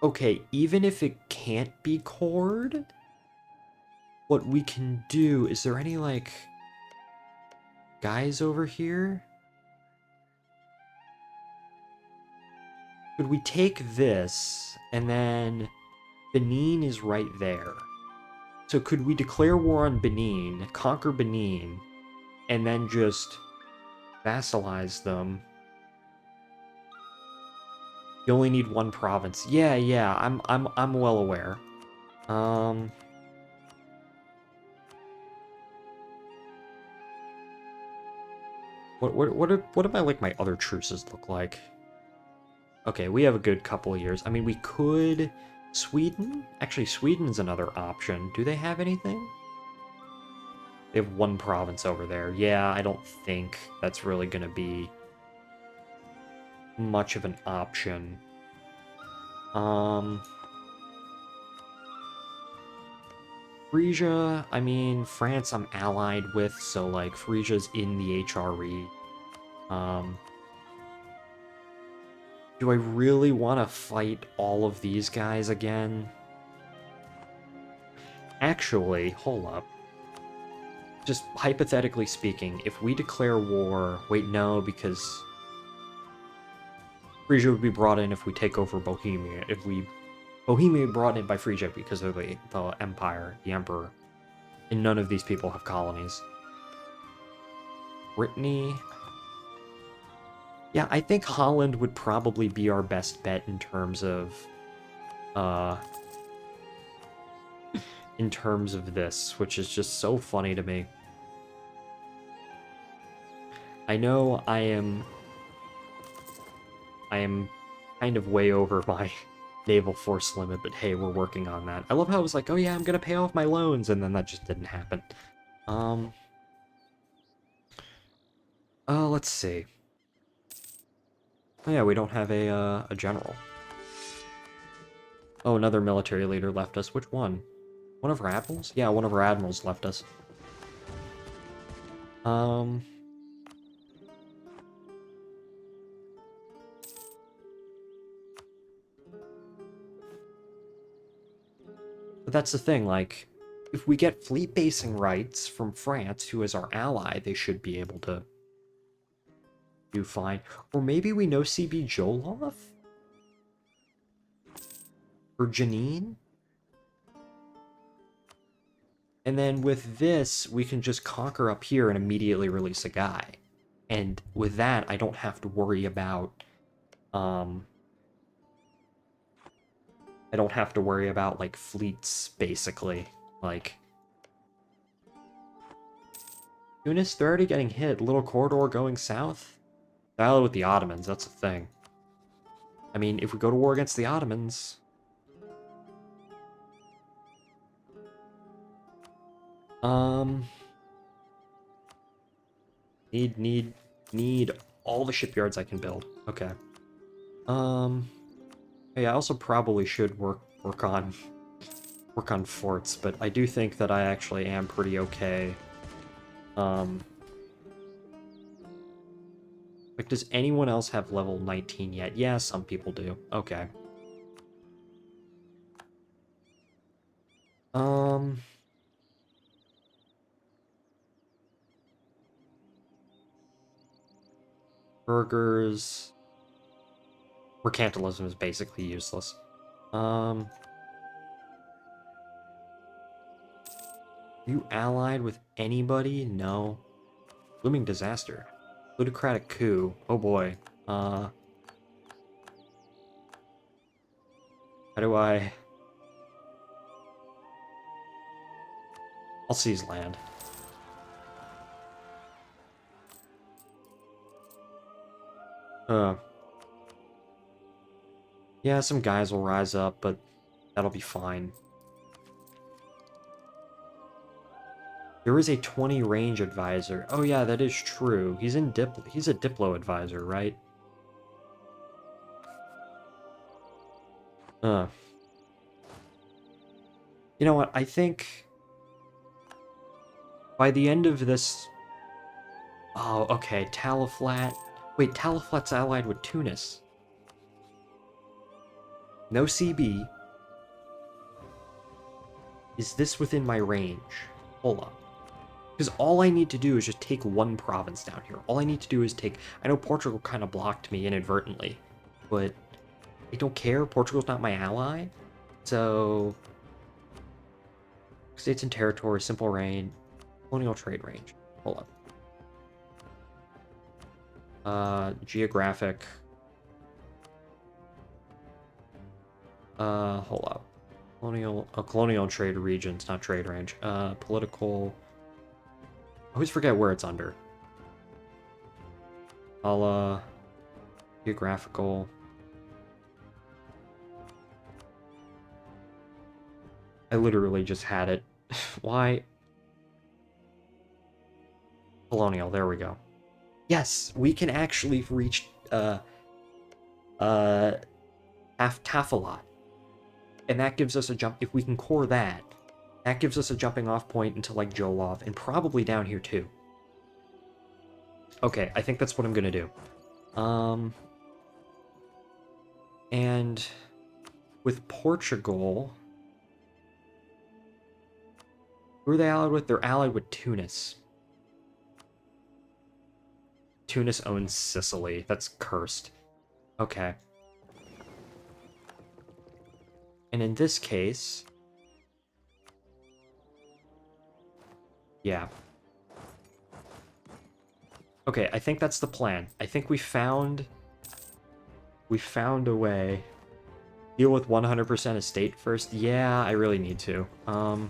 Okay, even if it can't be cored, what we can do... Is there any, like... guys over here? Could we take this, and then... Benin is right there. So could we declare war on Benin, conquer Benin, and then just vassalize them? You only need one province. Yeah, I'm well aware. What about, like, my other truces look like? Okay, we have a good couple of years. I mean, we could... Sweden? Actually, Sweden's another option. Do they have anything? They have one province over there. Yeah, I don't think that's really going to be much of an option. Frisia, I mean, France I'm allied with, so, like, Frisia's in the HRE. Do I really want to fight all of these guys again? Actually, hold up. Just hypothetically speaking, if we declare war... Wait, no, because... Frisia would be brought in if we take over Bohemia. Bohemia brought in by Frisia because of the empire, the emperor. And none of these people have colonies. Brittany... Yeah, I think Holland would probably be our best bet in terms of... in terms of this, which is just so funny to me. I know I am kind of way over naval force limit, but hey, we're working on that. I love how it was like, oh yeah, I'm gonna pay off my loans, and then that just didn't happen. Let's see. Oh yeah, we don't have a general. Oh, another military leader left us. Which one? One of our admirals? Yeah, one of our admirals left us. But that's the thing, like, if we get fleet basing rights from France, who is our ally, they should be able to do fine. Or maybe we know CB Jolov? Or Janine? And then with this, we can just conquer up here and immediately release a guy. And with that, I don't have to worry about, I don't have to worry about, like, fleets, basically. Like, Tunis, they're already getting hit. Little corridor going south? Dial with the Ottomans, that's the thing. I mean, if we go to war against the Ottomans... Need all the shipyards I can build. Okay. Hey, I also probably should work on forts, but I do think that I actually am pretty okay. Like, does anyone else have level 19 yet? Yeah, some people do. Okay. Burgers. Mercantilism is basically useless. You allied with anybody? No. Looming disaster. Plutocratic coup. Oh boy. How do I... I'll seize land. Yeah, some guys will rise up, but that'll be fine. There is a 20 range advisor. Oh yeah, that is true. He's a Diplo advisor, right? You know what? I think by the end of this... Oh, okay, Talaflat. Wait, Talaflat's allied with Tunis. No CB. Is this within my range? Hold up. Because all I need to do is just take one province down here. All I need to do is take... I know Portugal kind of blocked me inadvertently, but I don't care. Portugal's not my ally. So... States and territory, simple reign, colonial trade range. Hold up. Geographic. Hold up. Colonial trade regions, not trade range. Political... I always forget where it's under. Geographical. I literally just had it. Why? Colonial, there we go. Yes, we can actually reach, Tafalat. And that gives us a jump, if we can core that, that gives us a jumping off point into, like, Jolov, and probably down here, too. Okay, I think that's what I'm gonna do. And with Portugal... Who are they allied with? They're allied with Tunis. Tunis owns Sicily. That's cursed. Okay. And in this case... Yeah. Okay, I think that's the plan. I think we found a way. Deal with 100% estate first? Yeah, I really need to. Hold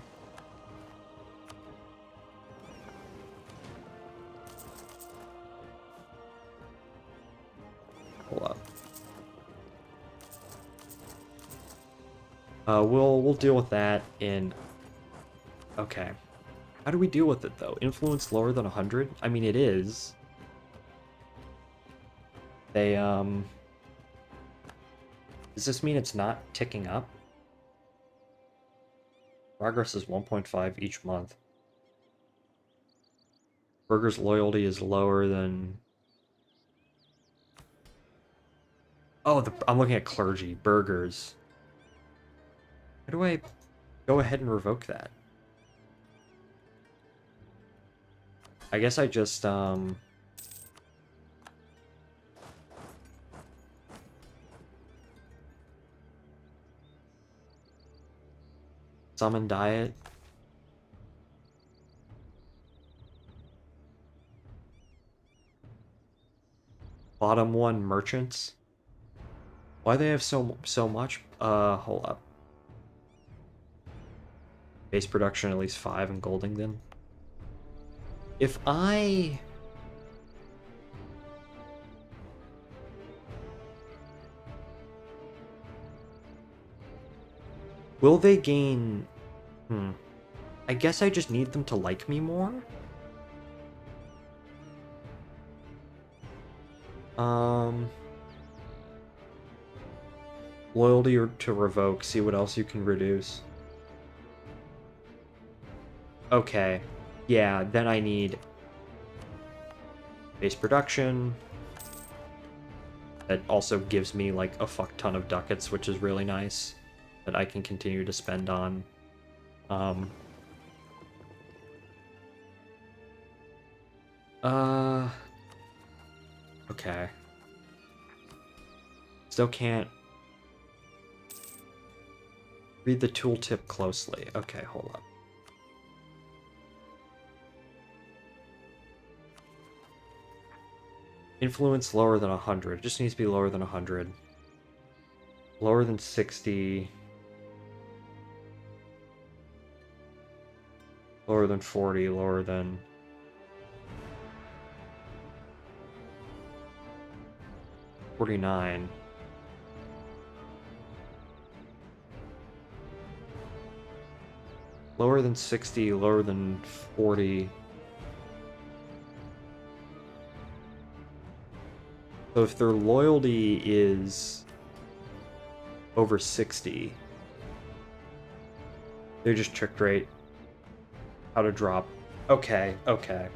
up. We'll deal with that in... Okay. How do we deal with it, though? Influence lower than 100? I mean, it is. They, Does this mean it's not ticking up? Progress is 1.5 each month. Burger's loyalty is lower than... Oh, I'm looking at clergy. Burgers. How do I go ahead and revoke that? I guess I just, summon diet. Bottom one, merchants. Why they have so much? Hold up. Base production at least 5 in Goldington. If I... Will they gain... I guess I just need them to like me more? Loyalty or to revoke, see what else you can reduce. Okay. Yeah, then I need base production. That also gives me like a fuck ton of ducats, which is really nice. That I can continue to spend on. Okay. Still can't read the tooltip closely. Okay, hold up. Influence lower than 100. It just needs to be lower than 100. Lower than 60. Lower than 40. Lower than... 49. Lower than 60, lower than 40. So if their loyalty is over 60, they're just tricked rate. How to drop. Okay, okay.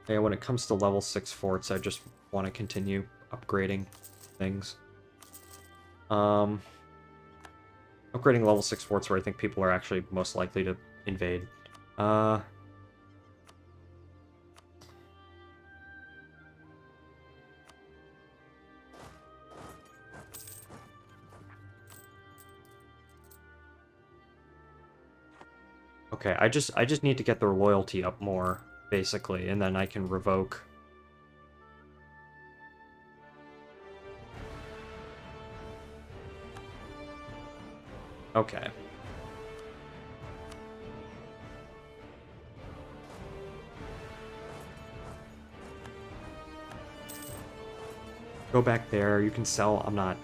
Yeah, when it comes to level 6 forts, I just want to continue upgrading things. Upgrading level 6 forts where I think people are actually most likely to invade. Okay, I just need to get their loyalty up more, basically, and then I can revoke. Okay. Go back there, you can sell, I'm not...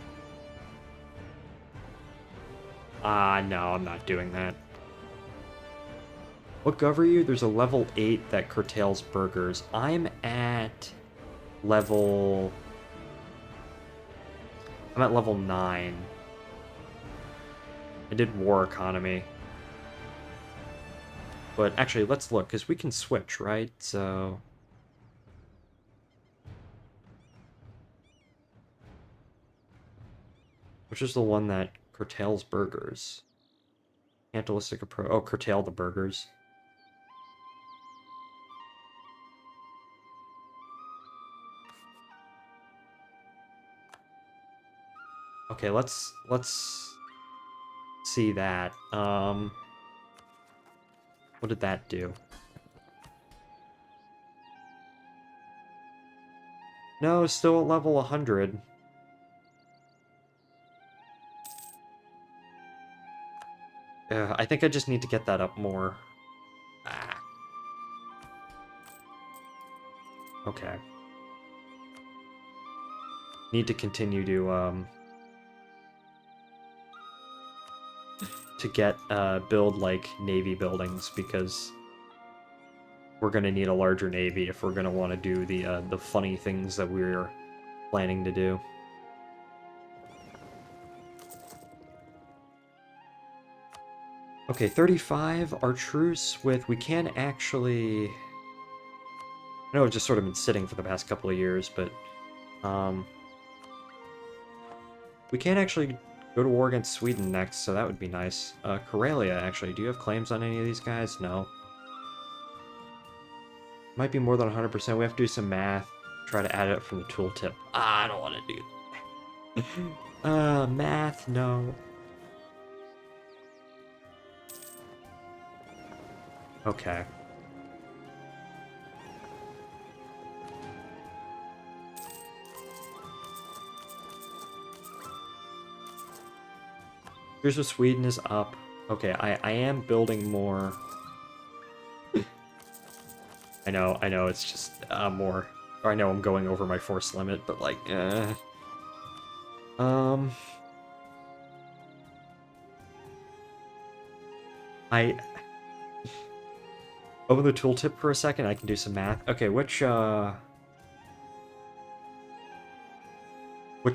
no, I'm not doing that. What cover you? There's a level 8 that curtails burgers. I'm at level 9. I did war economy. But actually, let's look, because we can switch, right? So... Which is the one that curtails burgers? Antilistic approach. Oh, curtail the burgers. Okay, let's see that. What did that do? No, still at level 100. I think I just need to get that up more. Okay. Need to continue to get build like navy buildings, because we're gonna need a larger navy if we're gonna want to do the funny things that we're planning to do. Okay, 35. Our truce with, we can actually. I know it's just sort of been sitting for the past couple of years, but we can actually go to war against Sweden next, so that would be nice. Karelia, actually, do you have claims on any of these guys? No. Might be more than 100%. We have to do some math. Try to add it up from the tooltip. I don't want to do that. Math, no. Okay. Here's what Sweden is up. Okay, I am building more. I know, it's just more. I know I'm going over my force limit, but like, I open the tooltip for a second. I can do some math. Okay, which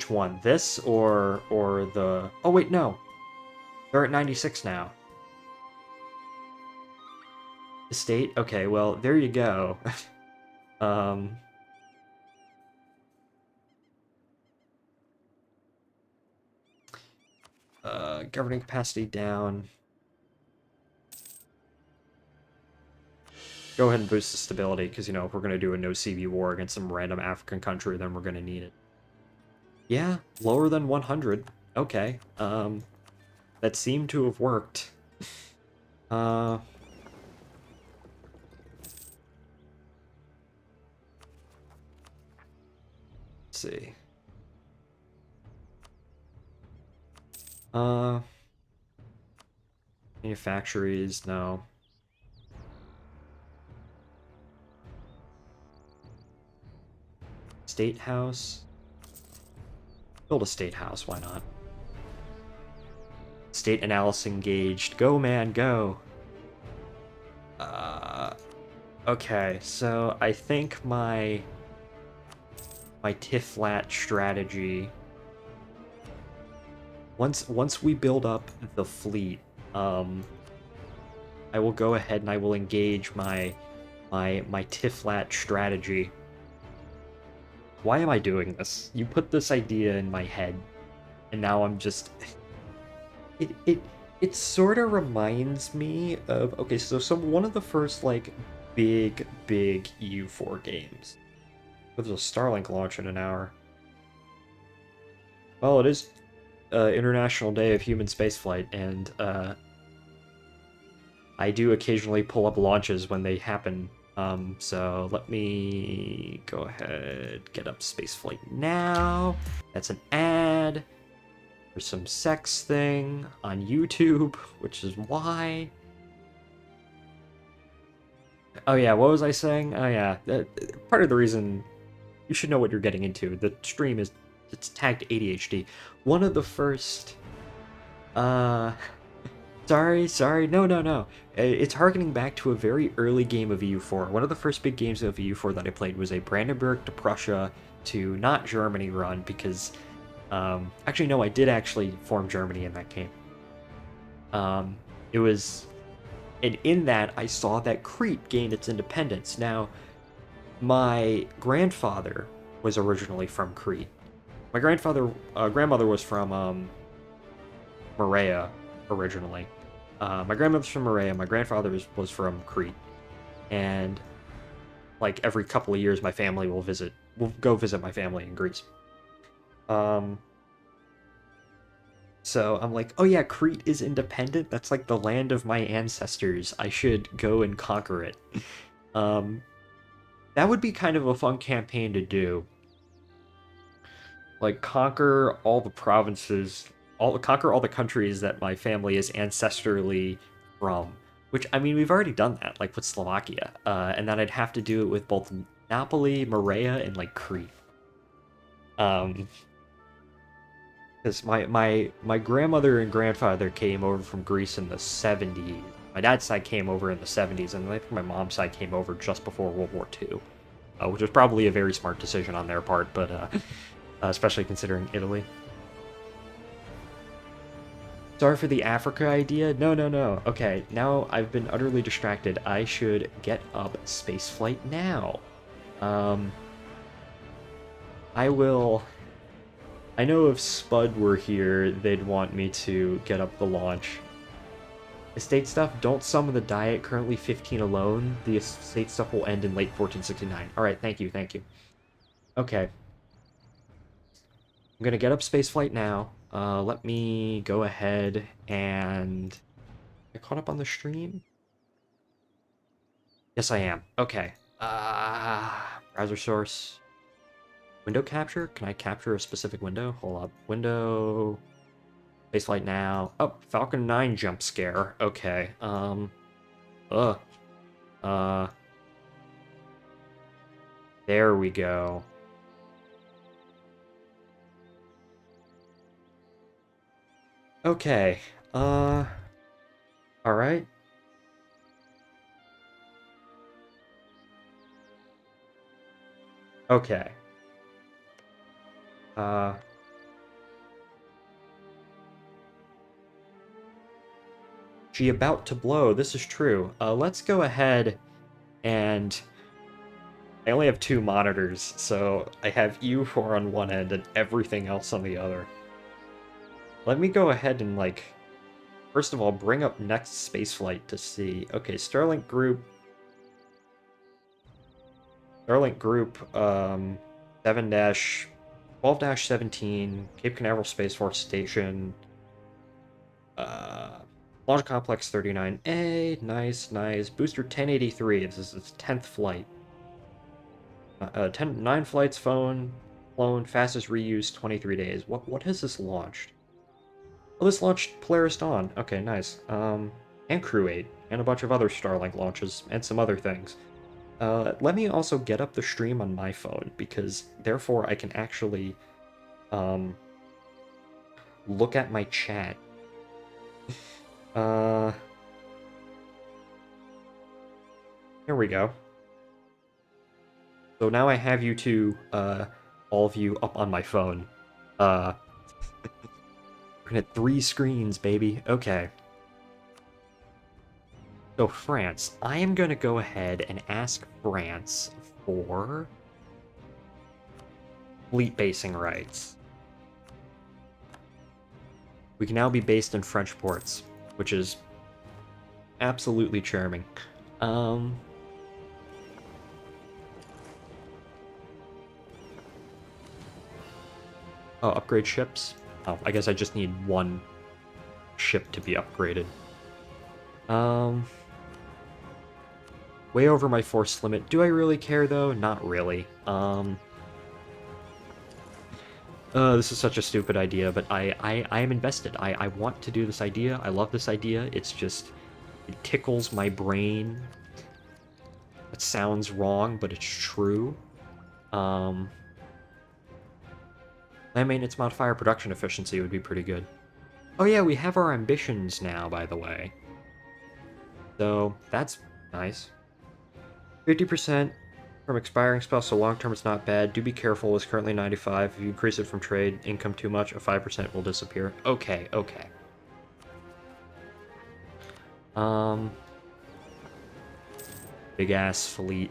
one? This or the? Oh wait, no. They're at 96 now. Estate? Okay, well, there you go. Governing capacity down. Go ahead and boost the stability, because, you know, if we're going to do a no-CV war against some random African country, then we're going to need it. Yeah, lower than 100. Okay. That seemed to have worked. Let's see. Manufactories, no. State house? Build a state house, why not? State analysis engaged. Go, man, go! Okay, so I think my TIF-lat strategy... Once we build up the fleet, I will go ahead and I will engage my TIF-lat strategy. Why am I doing this? You put this idea in my head, and now I'm just... It sort of reminds me of... Okay, so one of the first, like, big EU4 games. There's a Starlink launch in an hour. Well, it is International Day of Human Spaceflight, and I do occasionally pull up launches when they happen. So let me go ahead, get up spaceflight now. That's an ad for some sex thing on YouTube, which is why. Oh yeah, what was I saying? Oh yeah, part of the reason you should know what you're getting into. The stream it's tagged ADHD. One of the first Sorry. No. It's harkening back to a very early game of EU4. One of the first big games of EU4 that I played was a Brandenburg to Prussia to not Germany run, because actually no, I did actually form Germany in that game. It was, and in that I saw that Crete gained its independence. Now, my grandfather was originally from Crete. My grandmother was from Morea originally. My grandmother's from Morea, my grandfather was from Crete. And, like, every couple of years my family will go visit my family in Greece. So I'm like, oh yeah, Crete is independent? That's like the land of my ancestors. I should go and conquer it. That would be kind of a fun campaign to do. Like, conquer all the provinces, conquer all the countries that my family is ancestrally from. Which, I mean, we've already done that, like with Slovakia. And then I'd have to do it with both Napoli, Morea, and like Crete. Because my grandmother and grandfather came over from Greece in the 70s. My dad's side came over in the 70s, and I think my mom's side came over just before World War II, which was probably a very smart decision on their part, but especially considering Italy. Sorry for the Africa idea. No, no, no. Okay, now I've been utterly distracted. I should get up spaceflight now. I will... I know if Spud were here, they'd want me to get up the launch. Estate stuff, don't summon the diet, currently 15 alone. The estate stuff will end in late 1469. Alright, thank you, thank you. Okay. I'm gonna get up spaceflight now. Let me go ahead and... I caught up on the stream? Yes, I am. Okay. Browser source. Window capture? Can I capture a specific window? Hold up. Window... Spaceflight now. Oh, Falcon 9 jump scare. Okay. There we go. Okay. Alright. Okay. She about to blow. This is true. Let's go ahead and... I only have 2 monitors, so I have EU4 on one end and everything else on the other. Let me go ahead and, like... First of all, bring up next spaceflight to see. Okay, Starlink Group... Starlink Group, 12-17, Cape Canaveral Space Force Station... Launch Complex 39A, nice, nice. Booster 1083, this is its 10th flight. 9 flights flown, fastest reuse 23 days. What has this launched? Oh, this launched Polaris Dawn. Okay, nice. And Crew 8, and a bunch of other Starlink launches, and some other things. Let me also get up the stream on my phone, because therefore I can actually look at my chat. Here we go. So now I have you two, all of you up on my phone. We're gonna 3 screens, baby. Okay. So France, I am gonna go ahead and ask France for fleet basing rights. We can now be based in French ports, which is absolutely charming. Oh, upgrade ships? Oh, I guess I just need 1 ship to be upgraded. Way over my force limit. Do I really care, though? Not really. This is such a stupid idea, but I am invested. I want to do this idea. I love this idea. It's just... It tickles my brain. It sounds wrong, but it's true. Land maintenance modifier production efficiency would be pretty good. Oh yeah, we have our ambitions now, by the way. So, that's nice. 50% from expiring spell, so long term it's not bad. Do be careful, it's currently 95. If you increase it from trade income too much, a 5% will disappear. Okay, okay. Big ass fleet.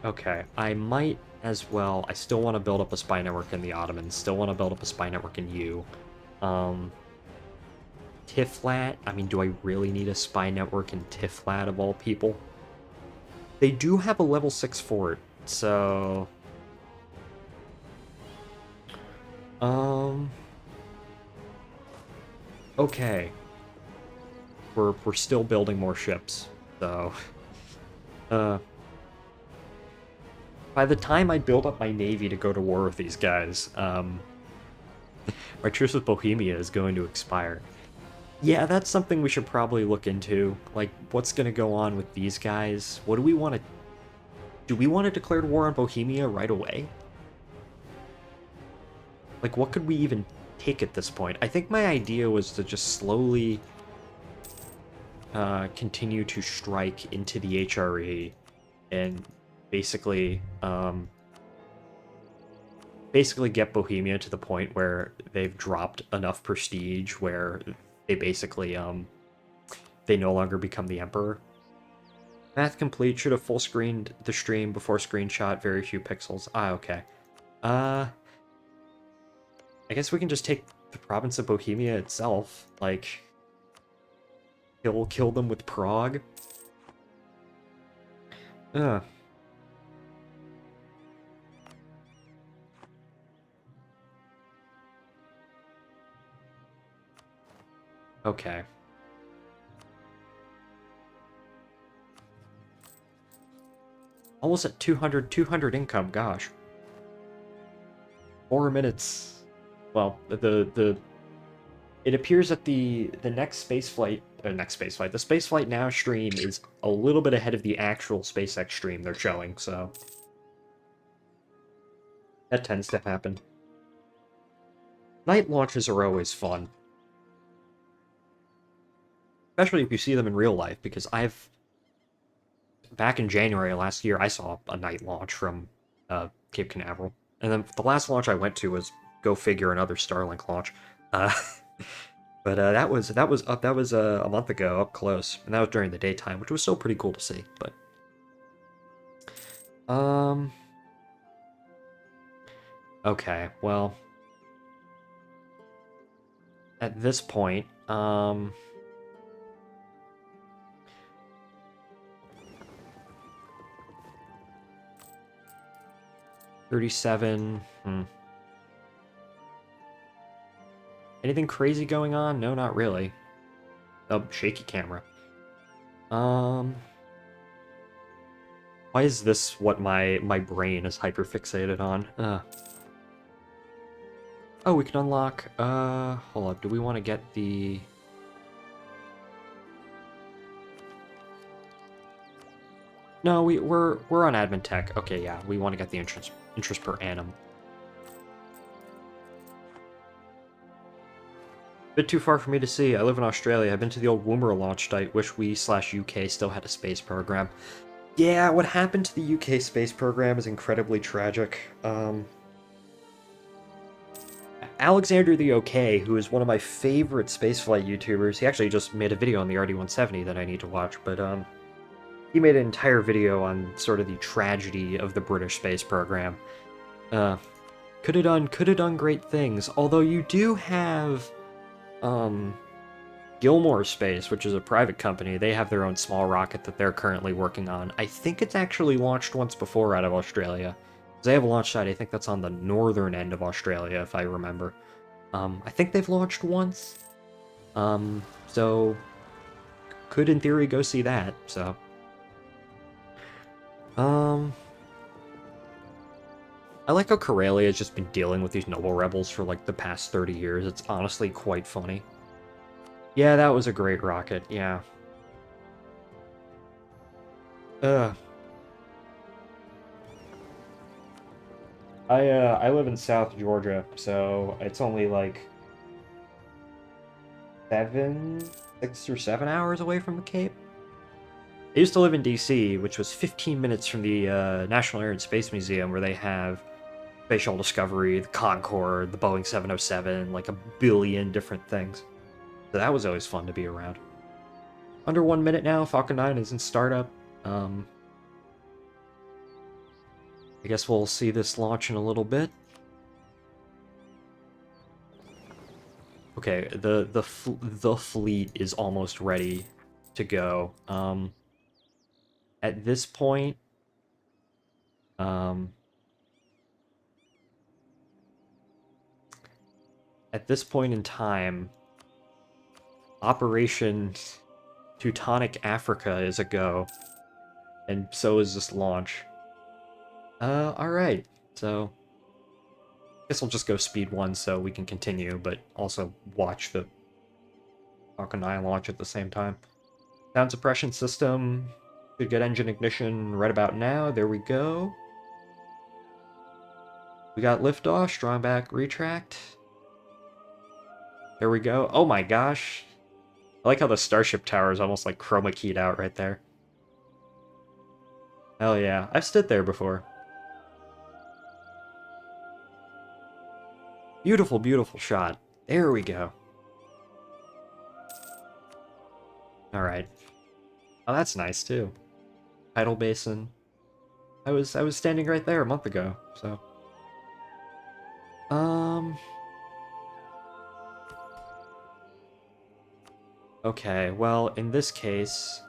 Okay, I might as well... I still want to build up a spy network in the Ottomans. Still want to build up a spy network in you. Tiflat? I mean, do I really need a spy network in Tiflat of all people? They do have a level 6 fort, so... Okay. We're still building more ships, so... By the time I build up my navy to go to war with these guys, my truce with Bohemia is going to expire. Yeah, that's something we should probably look into. Like, what's gonna go on with these guys? What do we want to... Do we want to declare war on Bohemia right away? Like, what could we even take at this point? I think my idea was to just slowly continue to strike into the HRE and basically basically get Bohemia to the point where they've dropped enough prestige where they basically they no longer become the emperor. Math complete. Should have full screened the stream before screenshot. Very few pixels. Ah, okay. I guess we can just take the province of Bohemia itself. Like, kill them with Prague. Ugh. Okay. Almost at 200 income, gosh. 4 minutes. Well, it appears that the next spaceflight, the Spaceflight Now stream is a little bit ahead of the actual SpaceX stream they're showing, so that tends to happen. Night launches are always fun. Especially if you see them in real life, because back in January last year, I saw a night launch from Cape Canaveral. And then the last launch I went to was, go figure, another Starlink launch. Uh, but that was a month ago, up close, and that was during the daytime, which was still pretty cool to see. But okay, well, at this point, 37. Anything crazy going on? No, not really. Oh, shaky camera. Why is this what my brain is hyperfixated on? Oh, we can unlock, hold up, do we want to get the... No, we're on admin tech. Okay, yeah, we want to get the interest per annum. Bit too far for me to see. I live in Australia. I've been to the old Woomer launch site. Wish we/UK still had a space program. Yeah, what happened to the UK space program is incredibly tragic. Alexander the OK, who is one of my favorite spaceflight YouTubers, he actually just made a video on the RD-170 that I need to watch, but he made an entire video on sort of the tragedy of the British space program. Could have done great things. Although you do have Gilmore Space, which is a private company. They have their own small rocket that they're currently working on. I think it's actually launched once before out of Australia. They have a launch site, I think that's on the northern end of Australia, if I remember. I think they've launched once. So could in theory go see that, so. I like how Karelia has just been dealing with these noble rebels for like the past 30 years. It's honestly quite funny. Yeah, that was a great rocket, yeah. I live in South Georgia, so it's only like 6 or 7 hours away from the Cape. I used to live in DC, which was 15 minutes from the National Air and Space Museum, where they have Space Shuttle Discovery, the Concorde, the Boeing 707, like a billion different things. So that was always fun to be around. Under 1 minute now, Falcon 9 is in startup. I guess we'll see this launch in a little bit. Okay, the fleet is almost ready to go. At this point, in time, Operation Teutonic Africa is a go, and so is this launch. Alright, so I guess we'll just go speed 1 so we can continue, but also watch the Falcon 9 launch at the same time. Sound suppression system should get engine ignition right about now. There we go. We got liftoff, strong back retract. There we go. Oh my gosh. I like how the Starship Tower is almost like chroma keyed out right there. Hell yeah. I've stood there before. Beautiful, beautiful shot. There we go. Alright. Oh, that's nice too. Tidal basin. I was standing right there a month ago, so. Okay, well, in this case,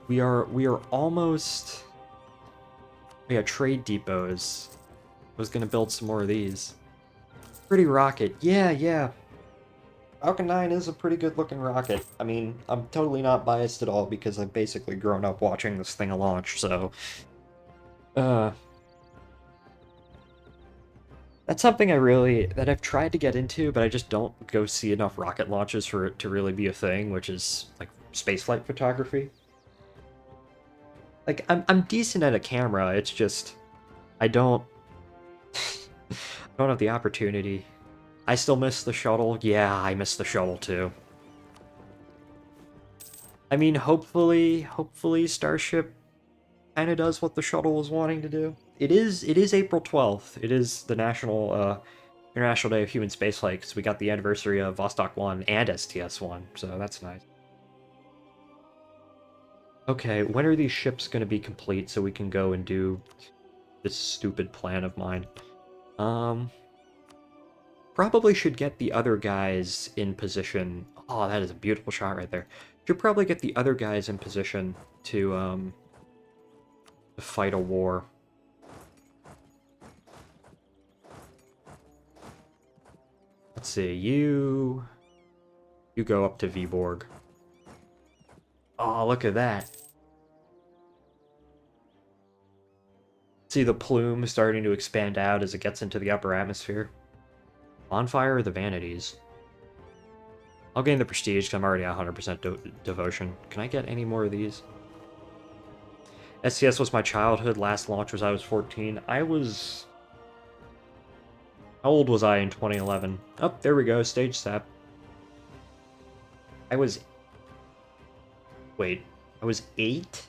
we are almost. We got trade depots. I was gonna build some more of these. Pretty rocket. Yeah, yeah. Falcon 9 is a pretty good looking rocket. I mean, I'm totally not biased at all because I've basically grown up watching this thing launch, so. That's something that I've tried to get into, but I just don't go see enough rocket launches for it to really be a thing, which is, like, spaceflight photography. Like, I'm decent at a camera, it's just, I don't, I don't have the opportunity. I still miss the shuttle. Yeah, I miss the shuttle too. I mean, hopefully Starship kind of does what the shuttle was wanting to do. It is April 12th. It is the International Day of Human Spaceflight, because we got the anniversary of Vostok 1 and STS-1, so that's nice. Okay, when are these ships going to be complete so we can go and do this stupid plan of mine? Probably should get the other guys in position. Oh, that is a beautiful shot right there. Should probably get the other guys in position to fight a war. Let's see, you go up to Viborg. Oh, look at that. See the plume starting to expand out as it gets into the upper atmosphere. Bonfire or the Vanities? I'll gain the prestige because I'm already at 100% devotion. Can I get any more of these? STS was my childhood. Last launch was I was 14. I was... How old was I in 2011? Oh, there we go. Stage sap. I was... Wait. I was 8?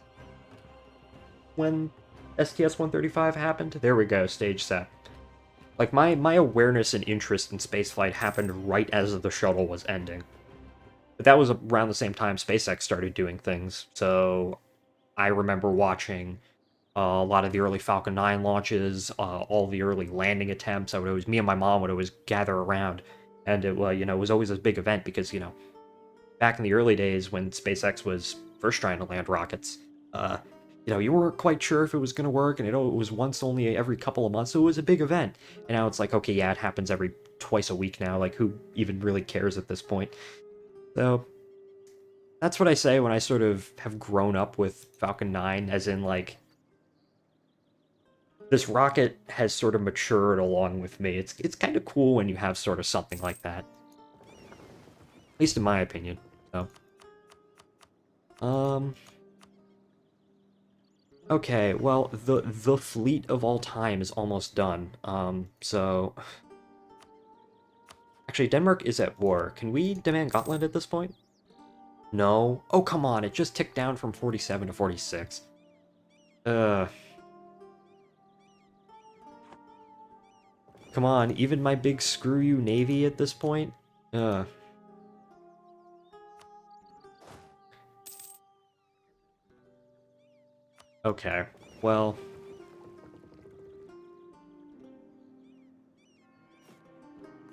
When STS-135 happened? There we go. Stage sap. Like, my awareness and interest in spaceflight happened right as the shuttle was ending. But that was around the same time SpaceX started doing things, so I remember watching a lot of the early Falcon 9 launches, all the early landing attempts. Me and my mom would always gather around, and it was always a big event because, back in the early days when SpaceX was first trying to land rockets, you weren't quite sure if it was going to work, and it was once only every couple of months, so it was a big event. And now it's like, okay, yeah, it happens twice a week now, like, who even really cares at this point? So, that's what I say when I sort of have grown up with Falcon 9, as in, like, this rocket has sort of matured along with me. It's kind of cool when you have sort of something like that. At least in my opinion, so. Okay, well, the fleet of all time is almost done. So... Actually, Denmark is at war. Can we demand Gotland at this point? No. Oh, come on, it just ticked down from 47 to 46. Come on, even my big screw you navy at this point? Okay, well...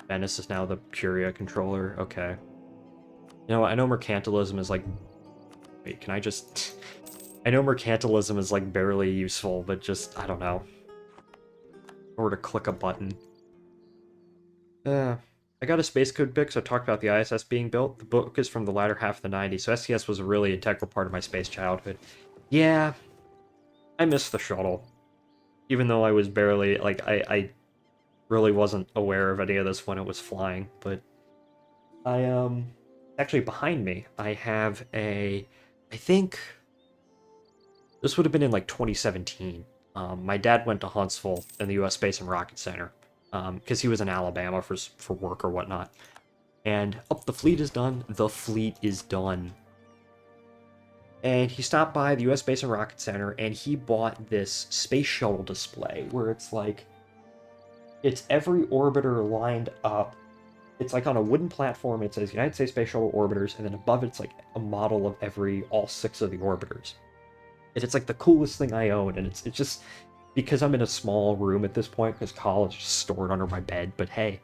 Venice is now the Curia controller, okay. I know mercantilism is like... Wait, can I just... I know mercantilism is like barely useful, but just, I don't know. Or to click a button. I got a space code book, so I talked about the ISS being built. The book is from the latter half of the 90s, so STS was a really integral part of my space childhood. Yeah, I miss the shuttle. Even though I was barely, like, I really wasn't aware of any of this when it was flying, but actually behind me, I have I think this would have been in like 2017. My dad went to Huntsville in the U.S. Space and Rocket Center because he was in Alabama for work or whatnot. And the fleet is done. The fleet is done. And he stopped by the U.S. Space and Rocket Center, and he bought this space shuttle display where it's every orbiter lined up. It's like on a wooden platform. It says United States Space Shuttle Orbiters, and then above it's like a model of all 6 of the orbiters. And it's like the coolest thing I own, and it's just because I'm in a small room at this point because college is stored under my bed. But hey,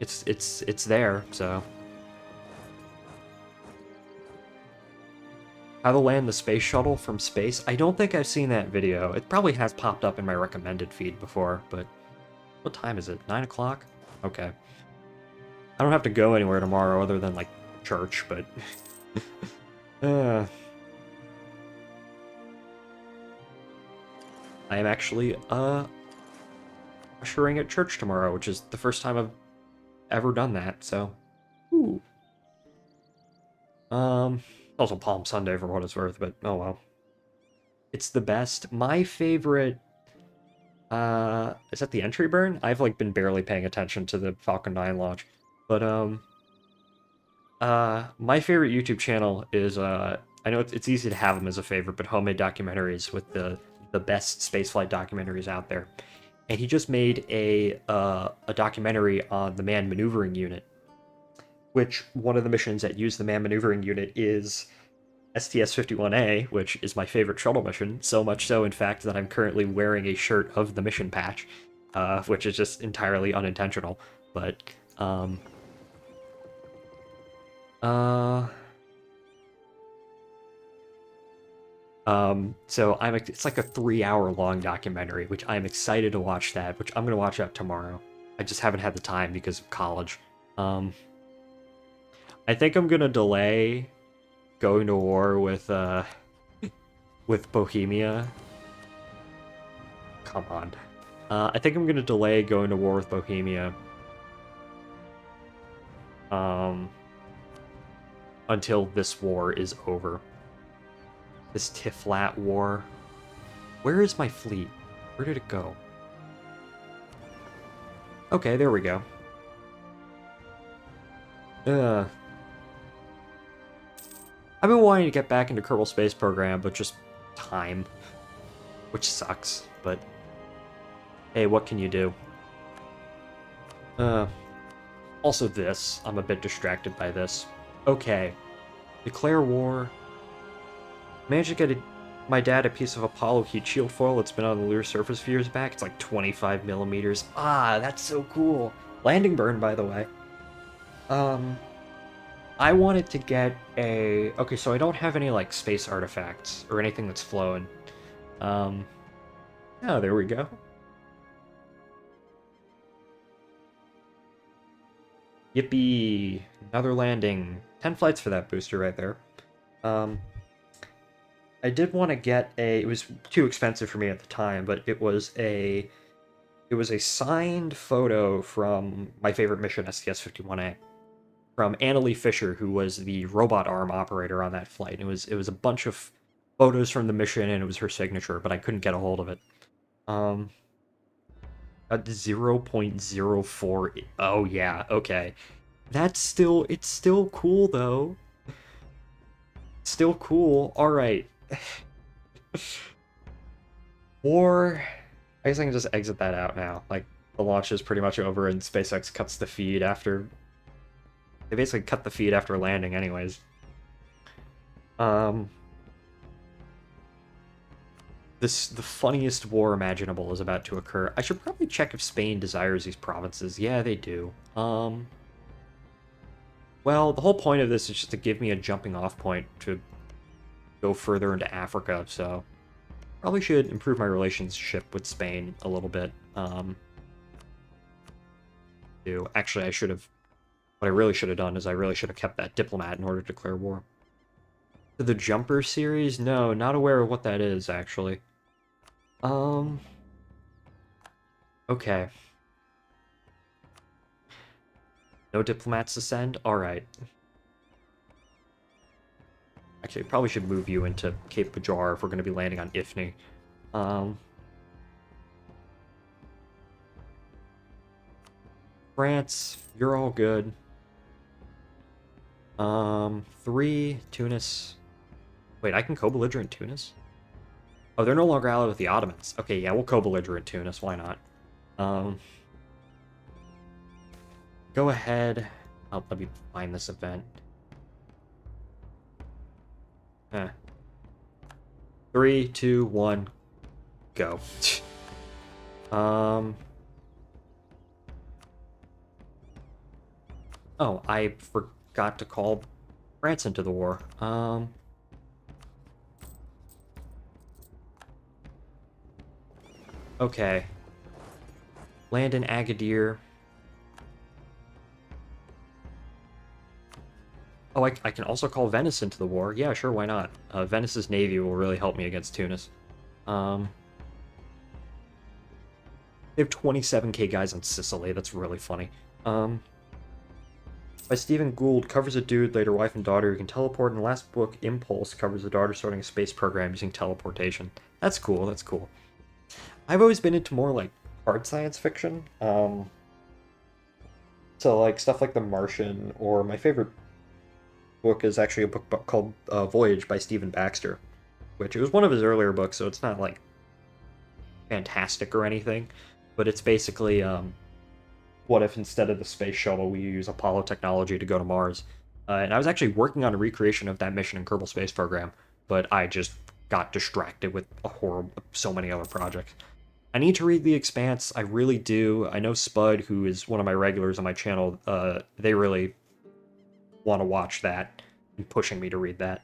it's there. So how to land the space shuttle from space? I don't think I've seen that video. It probably has popped up in my recommended feed before, but what time is it? 9 o'clock? Okay. I don't have to go anywhere tomorrow other than like church, but I am actually ushering at church tomorrow, which is the first time I've ever done that, so ooh. Also Palm Sunday for what it's worth, but oh well. It's the best. My favorite is that the entry burn? I've like been barely paying attention to the Falcon 9 launch. But my favorite YouTube channel is I know it's easy to have them as a favorite, but Homemade Documentaries with the best spaceflight documentaries out there. And he just made a documentary on the Manned Maneuvering Unit, which one of the missions that use the Manned Maneuvering Unit is STS-51A, which is my favorite shuttle mission, so much so, in fact, that I'm currently wearing a shirt of the mission patch, which is just entirely unintentional, but, so it's like a 3-hour long documentary, which I'm excited to watch that, which I'm gonna watch that tomorrow. I just haven't had the time because of college. I think I'm gonna delay going to war with Bohemia. Come on. I think I'm gonna delay going to war with Bohemia. Until this war is over. This Tiflat war. Where is my fleet? Where did it go? Okay, there we go. I've been wanting to get back into Kerbal Space Program, but just time. Which sucks, but hey, what can you do? Also this. I'm a bit distracted by this. Okay. Declare war. Managed to get my dad a piece of Apollo heat shield foil that's been on the lunar surface a few years back. It's like 25 millimeters. Ah, that's so cool. Landing burn, by the way. I wanted to get a... Okay, so I don't have any, like, space artifacts or anything that's flown. Oh, there we go. Yippee! Another landing. 10 flights for that booster right there. I did want to get a... It was too expensive for me at the time, but it was a signed photo from my favorite mission, STS-51A. From Annalie Fisher, who was the robot arm operator on that flight. It was a bunch of photos from the mission, and it was her signature, but I couldn't get a hold of it. At 0.04. Oh yeah, okay. It's still cool though. Still cool. All right. War. I guess I can just exit that out now. Like the launch is pretty much over, and SpaceX cuts the feed after. They basically cut the feed after landing anyways. The funniest war imaginable is about to occur. I should probably check if Spain desires these provinces. Yeah, they do. Well, the whole point of this is just to give me a jumping off point to go further into Africa, so probably should improve my relationship with Spain a little bit. Actually, I should have... What I really should have done is I really should have kept that diplomat in order to declare war. To the Jumper series? No, not aware of what that is, actually. Okay. No diplomats to send? Alright. Actually, probably should move you into Cape Bajar if we're going to be landing on Ifni. France, you're all good. 3, Tunis. Wait, I can co-belligerent Tunis? Oh, they're no longer allied with the Ottomans. Okay, yeah, we'll co-belligerent Tunis. Why not? Go ahead. Oh, let me find this event. 3, 2, 1, go. Oh, I forgot to call France into the war. Okay. Land in Agadir. Oh, I can also call Venice into the war. Yeah, sure, why not? Venice's navy will really help me against Tunis. They have 27k guys on Sicily. That's really funny. By Stephen Gould, covers a dude, later wife and daughter who can teleport, and the last book, Impulse, covers a daughter starting a space program using teleportation. That's cool, that's cool. I've always been into more, like, hard science fiction. So, like, stuff like The Martian, or my favorite book is actually a book called Voyage by Stephen Baxter, which it was one of his earlier books, so it's not, like, fantastic or anything, but it's basically, what if instead of the space shuttle we use Apollo technology to go to Mars? And I was actually working on a recreation of that mission in Kerbal Space Program, but I just got distracted with so many other projects. I need to read The Expanse. I really do. I know Spud, who is one of my regulars on my channel, they really want to watch that and pushing me to read that.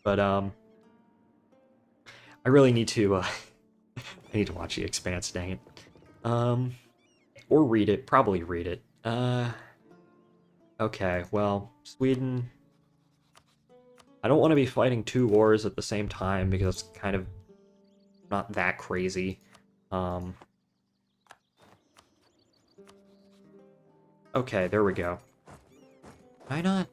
But I really need to. I need to watch The Expanse. Dang it. Or read it. Probably read it. Okay. Well, Sweden. I don't want to be fighting 2 wars at the same time because it's kind of not that crazy. Okay, there we go. Why not?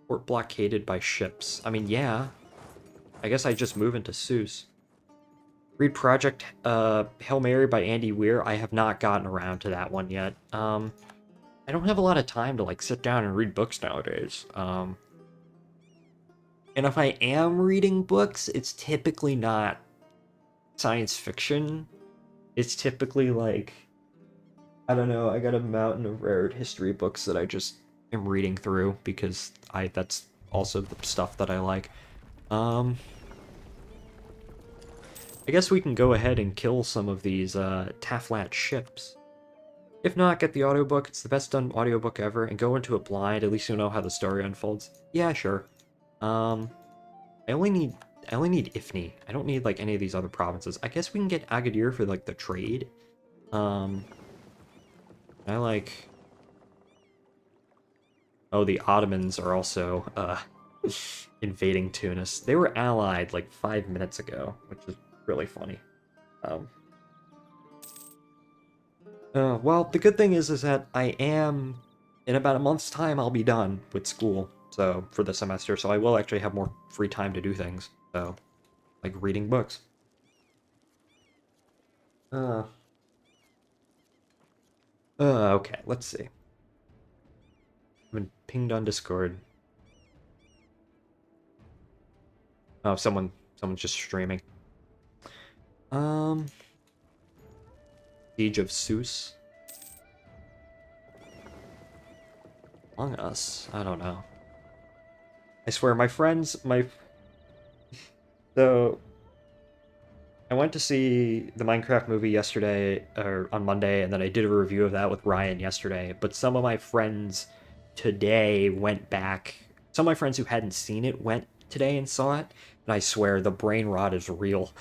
Port blockaded by ships. I mean, yeah. I guess I just move into Seuss. Read Project Hail Mary by Andy Weir. I have not gotten around to that one yet. I don't have a lot of time to like sit down and read books nowadays. And if I am reading books, it's typically not science fiction. It's typically like, I don't know, I got a mountain of rare history books that I just am reading through because that's also the stuff that I like. I guess we can go ahead and kill some of these Taflat ships. If not, get the audiobook. It's the best done audiobook ever, and go into it blind. At least you'll know how the story unfolds. Yeah, sure. I only need Ifni. I don't need like any of these other provinces. I guess we can get Agadir for like the trade. I like. Oh, the Ottomans are also invading Tunis. They were allied like 5 minutes ago, which is really funny. Well, the good thing is that I am, in about a month's time, I'll be done with school, so, for the semester, so I will actually have more free time to do things, so, like reading books. Uh, okay, let's see. I've been pinged on Discord. Oh, someone's just streaming. Siege of Seuss. Among Us? I don't know. I swear, so, I went to see the Minecraft movie yesterday, or on Monday, and then I did a review of that with Ryan yesterday, but some of my friends today went back. Some of my friends who hadn't seen it went today and saw it, and I swear, the brain rot is real.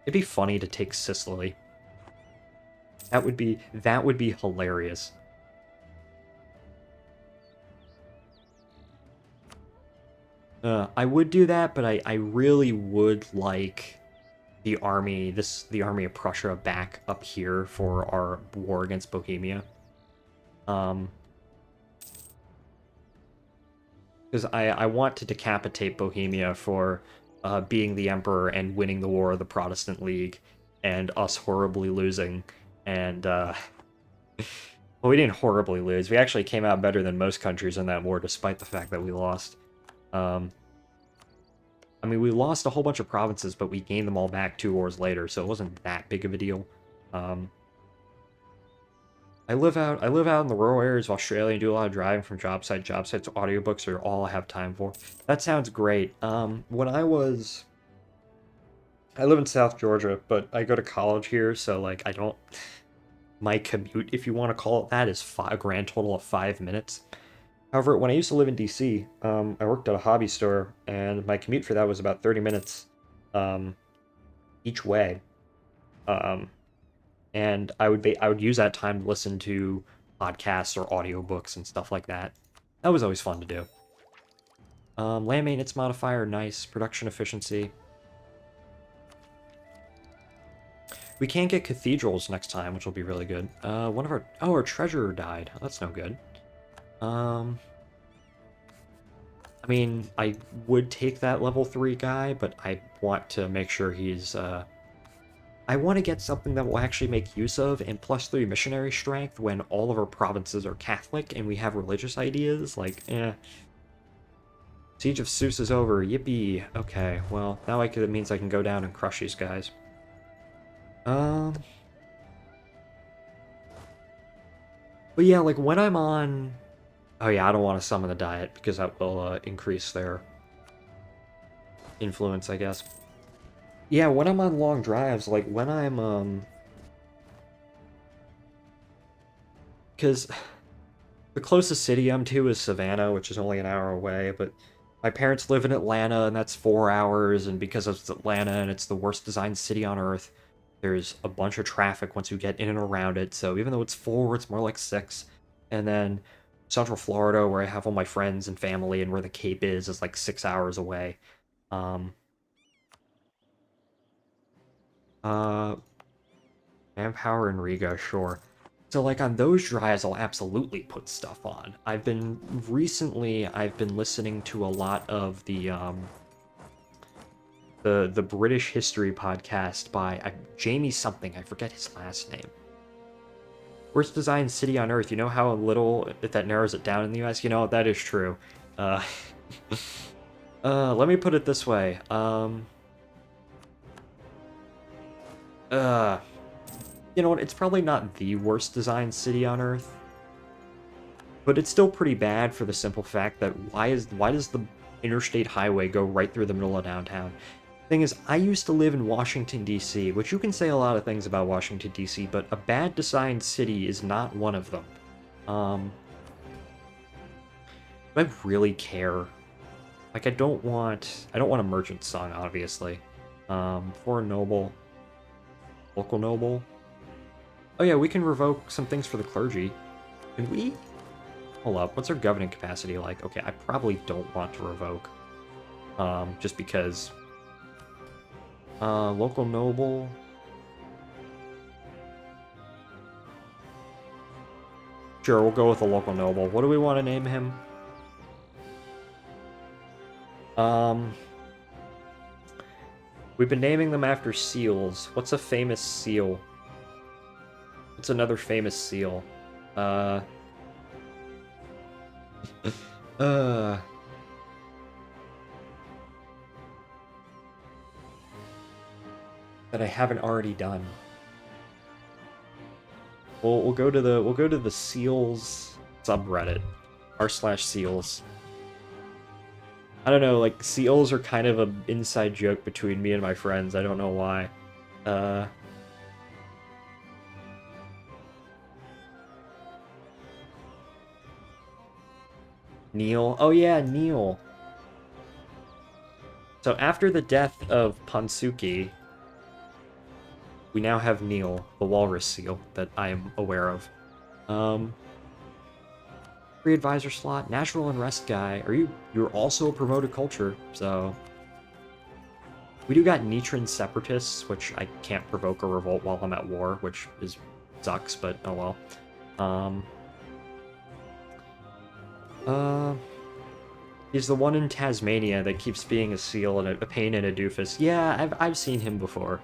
It'd be funny to take Sicily. That would be hilarious. I would do that, but I really would like the army of Prussia back up here for our war against Bohemia. Because I want to decapitate Bohemia for being the emperor and winning the war of the Protestant League, and us horribly losing. And well, we didn't horribly lose. We actually came out better than most countries in that war, despite the fact that we lost. I mean, we lost a whole bunch of provinces, but we gained them all back 2 wars later, so it wasn't that big of a deal. I live out in the rural areas of Australia and do a lot of driving from job site to job site, so audiobooks are all I have time for. That sounds great. When I live in South Georgia, but I go to college here, so like I don't my commute, if you want to call it that, is a grand total of 5 minutes. However, when I used to live in DC, I worked at a hobby store, and my commute for that was about 30 minutes each way. And I would use that time to listen to podcasts or audiobooks and stuff like that. That was always fun to do. Land maintenance modifier, nice. Production efficiency. We can get cathedrals next time, which will be really good. Our treasurer died. Oh, that's no good. I mean, I would take that level 3 guy, but I want to make sure he's, I want to get something that will actually make use of in +3 missionary strength when all of our provinces are Catholic and we have religious ideas, like, Siege of Seuss is over, yippee. Okay, well, now it means I can go down and crush these guys. But yeah, like, when I'm on... Oh yeah, I don't want to summon the Diet, because that will increase their influence, I guess. Yeah, when I'm on long drives, like, when I'm, because the closest city I'm to is Savannah, which is only an hour away, but my parents live in Atlanta, and that's 4 hours, and because it's Atlanta and it's the worst designed city on Earth, there's a bunch of traffic once you get in and around it, so even though it's 4, it's more like 6. And then Central Florida, where I have all my friends and family, and where the Cape is like 6 hours away. Manpower and Riga, sure. So, like, on those drives, I'll absolutely put stuff on. Recently, I've been listening to a lot of the British history podcast by Jamie something, I forget his last name. Worst designed city on Earth. You know how little that narrows it down in the US? You know, that is true. Let me put it this way. You know what, it's probably not the worst designed city on Earth, but it's still pretty bad for the simple fact that why does the interstate highway go right through the middle of downtown? Thing is, I used to live in Washington, D.C., which you can say a lot of things about Washington, D.C., but a bad designed city is not one of them. Do I really care? Like, I don't want a merchant song, obviously. Foreign noble. Local noble. Oh yeah, we can revoke some things for the clergy. Can we? Hold up, what's our governing capacity like? Okay, I probably don't want to revoke. Just because... local noble... Sure, we'll go with a local noble. What do we want to name him? We've been naming them after seals. What's a famous seal? What's another famous seal? That I haven't already done. We'll go to the seals subreddit, r/seals. I don't know, like, seals are kind of an inside joke between me and my friends. I don't know why. Neil. Oh yeah, Neil. So after the death of Pansuki, we now have Neil, the walrus seal, that I am aware of. Free advisor slot, natural unrest guy. You're also a promoted culture, so we do got Nitran separatists, which I can't provoke a revolt while I'm at war, which sucks, but oh well. He's the one in Tasmania that keeps being a seal and a pain and a doofus. Yeah, I've seen him before.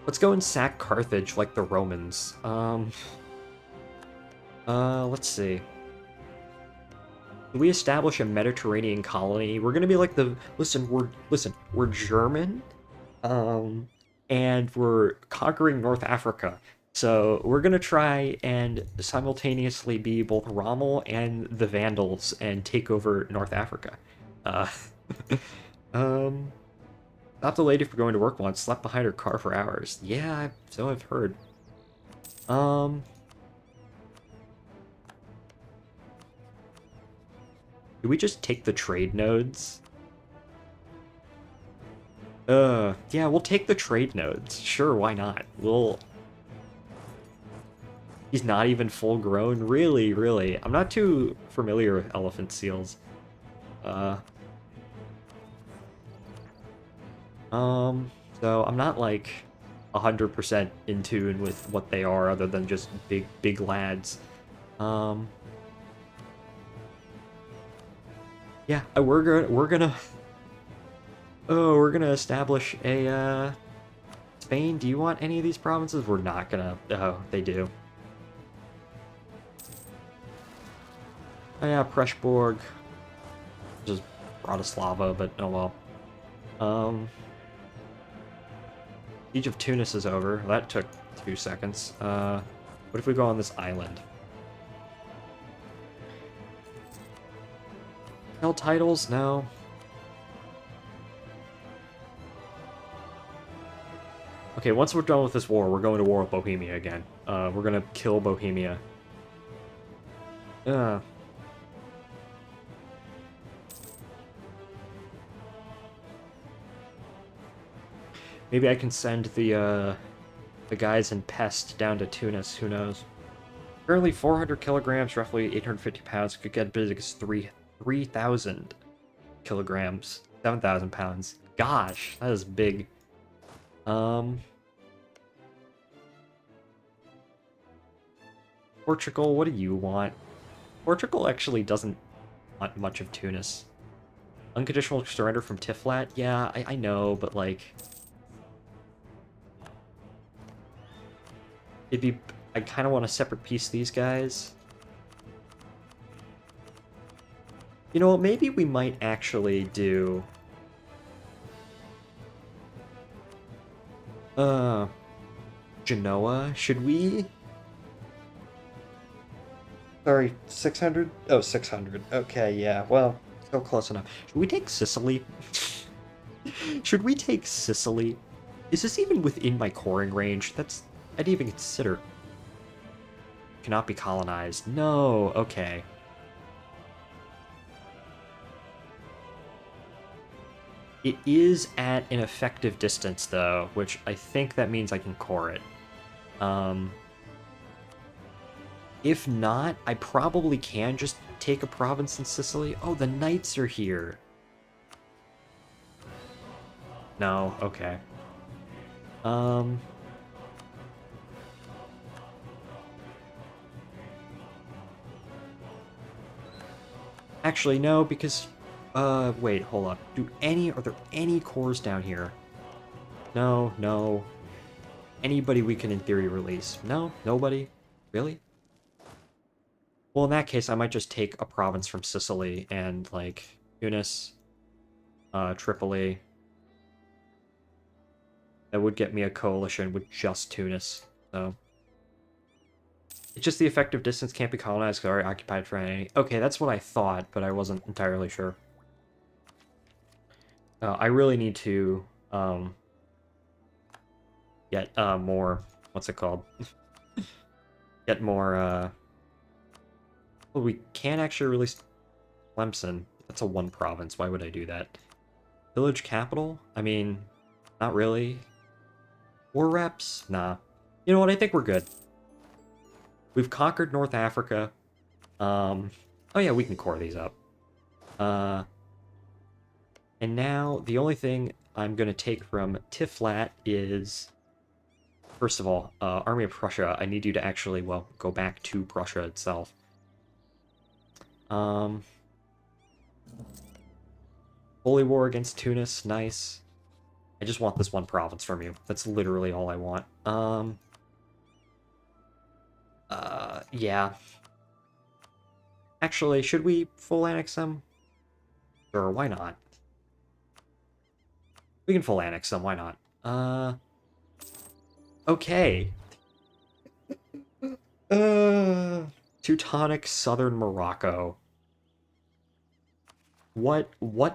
Let's go and sack Carthage like the Romans. Let's see. We establish a Mediterranean colony. We're gonna be like the we're German, and we're conquering North Africa. So we're gonna try and simultaneously be both Rommel and the Vandals and take over North Africa. Not the lady for going to work once, slept behind her car for hours. Yeah, so I've heard. Do we just take the trade nodes? Yeah, we'll take the trade nodes. Sure, why not? He's not even full grown? Really, really. I'm not too familiar with elephant seals. So I'm not like 100% in tune with what they are other than just big lads. Yeah, we're gonna establish a Spain. Do you want any of these provinces? We're not gonna. Oh, they do. Oh yeah, Pressburg. Just Bratislava, but oh well. Siege of Tunis is over. That took 2 seconds. What if we go on this island? No titles? No. Okay, once we're done with this war, we're going to war with Bohemia again. We're gonna kill Bohemia. Maybe I can send the guys in Pest down to Tunis, who knows. Currently 400 kilograms, roughly 850 pounds, could get big as 3,000 kilograms, 7,000 pounds. Gosh, that is big. Portugal, what do you want? Portugal actually doesn't want much of Tunis. Unconditional surrender from Tiflat? Yeah, I know, but like... I kind of want to separate piece these guys. You know what, maybe we might actually do... Genoa? Should we? Sorry, 600? Oh, 600. Okay, yeah, well, still close enough. Should we take Sicily? Should we take Sicily? Is this even within my coring range? I didn't even consider. Cannot be colonized. No, okay. It is at an effective distance, though, which I think that means I can core it. If not, I probably can just take a province in Sicily. Oh, the knights are here. No, okay. Actually, no, because... wait, hold up. Are there any cores down here? No, no. Anybody we can, in theory, release? No? Nobody? Really? Well, in that case, I might just take a province from Sicily and, like, Tunis, Tripoli. That would get me a coalition with just Tunis, so... It's just the effective distance can't be colonized because already occupied for any... Okay, that's what I thought, but I wasn't entirely sure. I really need to, get, more... What's it called? Get more, Well, we can actually release Tlemcen. That's a 1 province. Why would I do that? Village capital? I mean, not really. War reps? Nah. You know what? I think we're good. we've conquered North Africa. Oh yeah, we can core these up. And now the only thing I'm going to take from Tiflat is, first of all, Army of Prussia. I need you to actually, well, go back to Prussia itself. Holy War against Tunis, nice. I just want this one province from you. That's literally all I want. Yeah. Actually, should we full annex them? Sure, why not? We can full annex them, why not? Okay. Teutonic Southern Morocco. What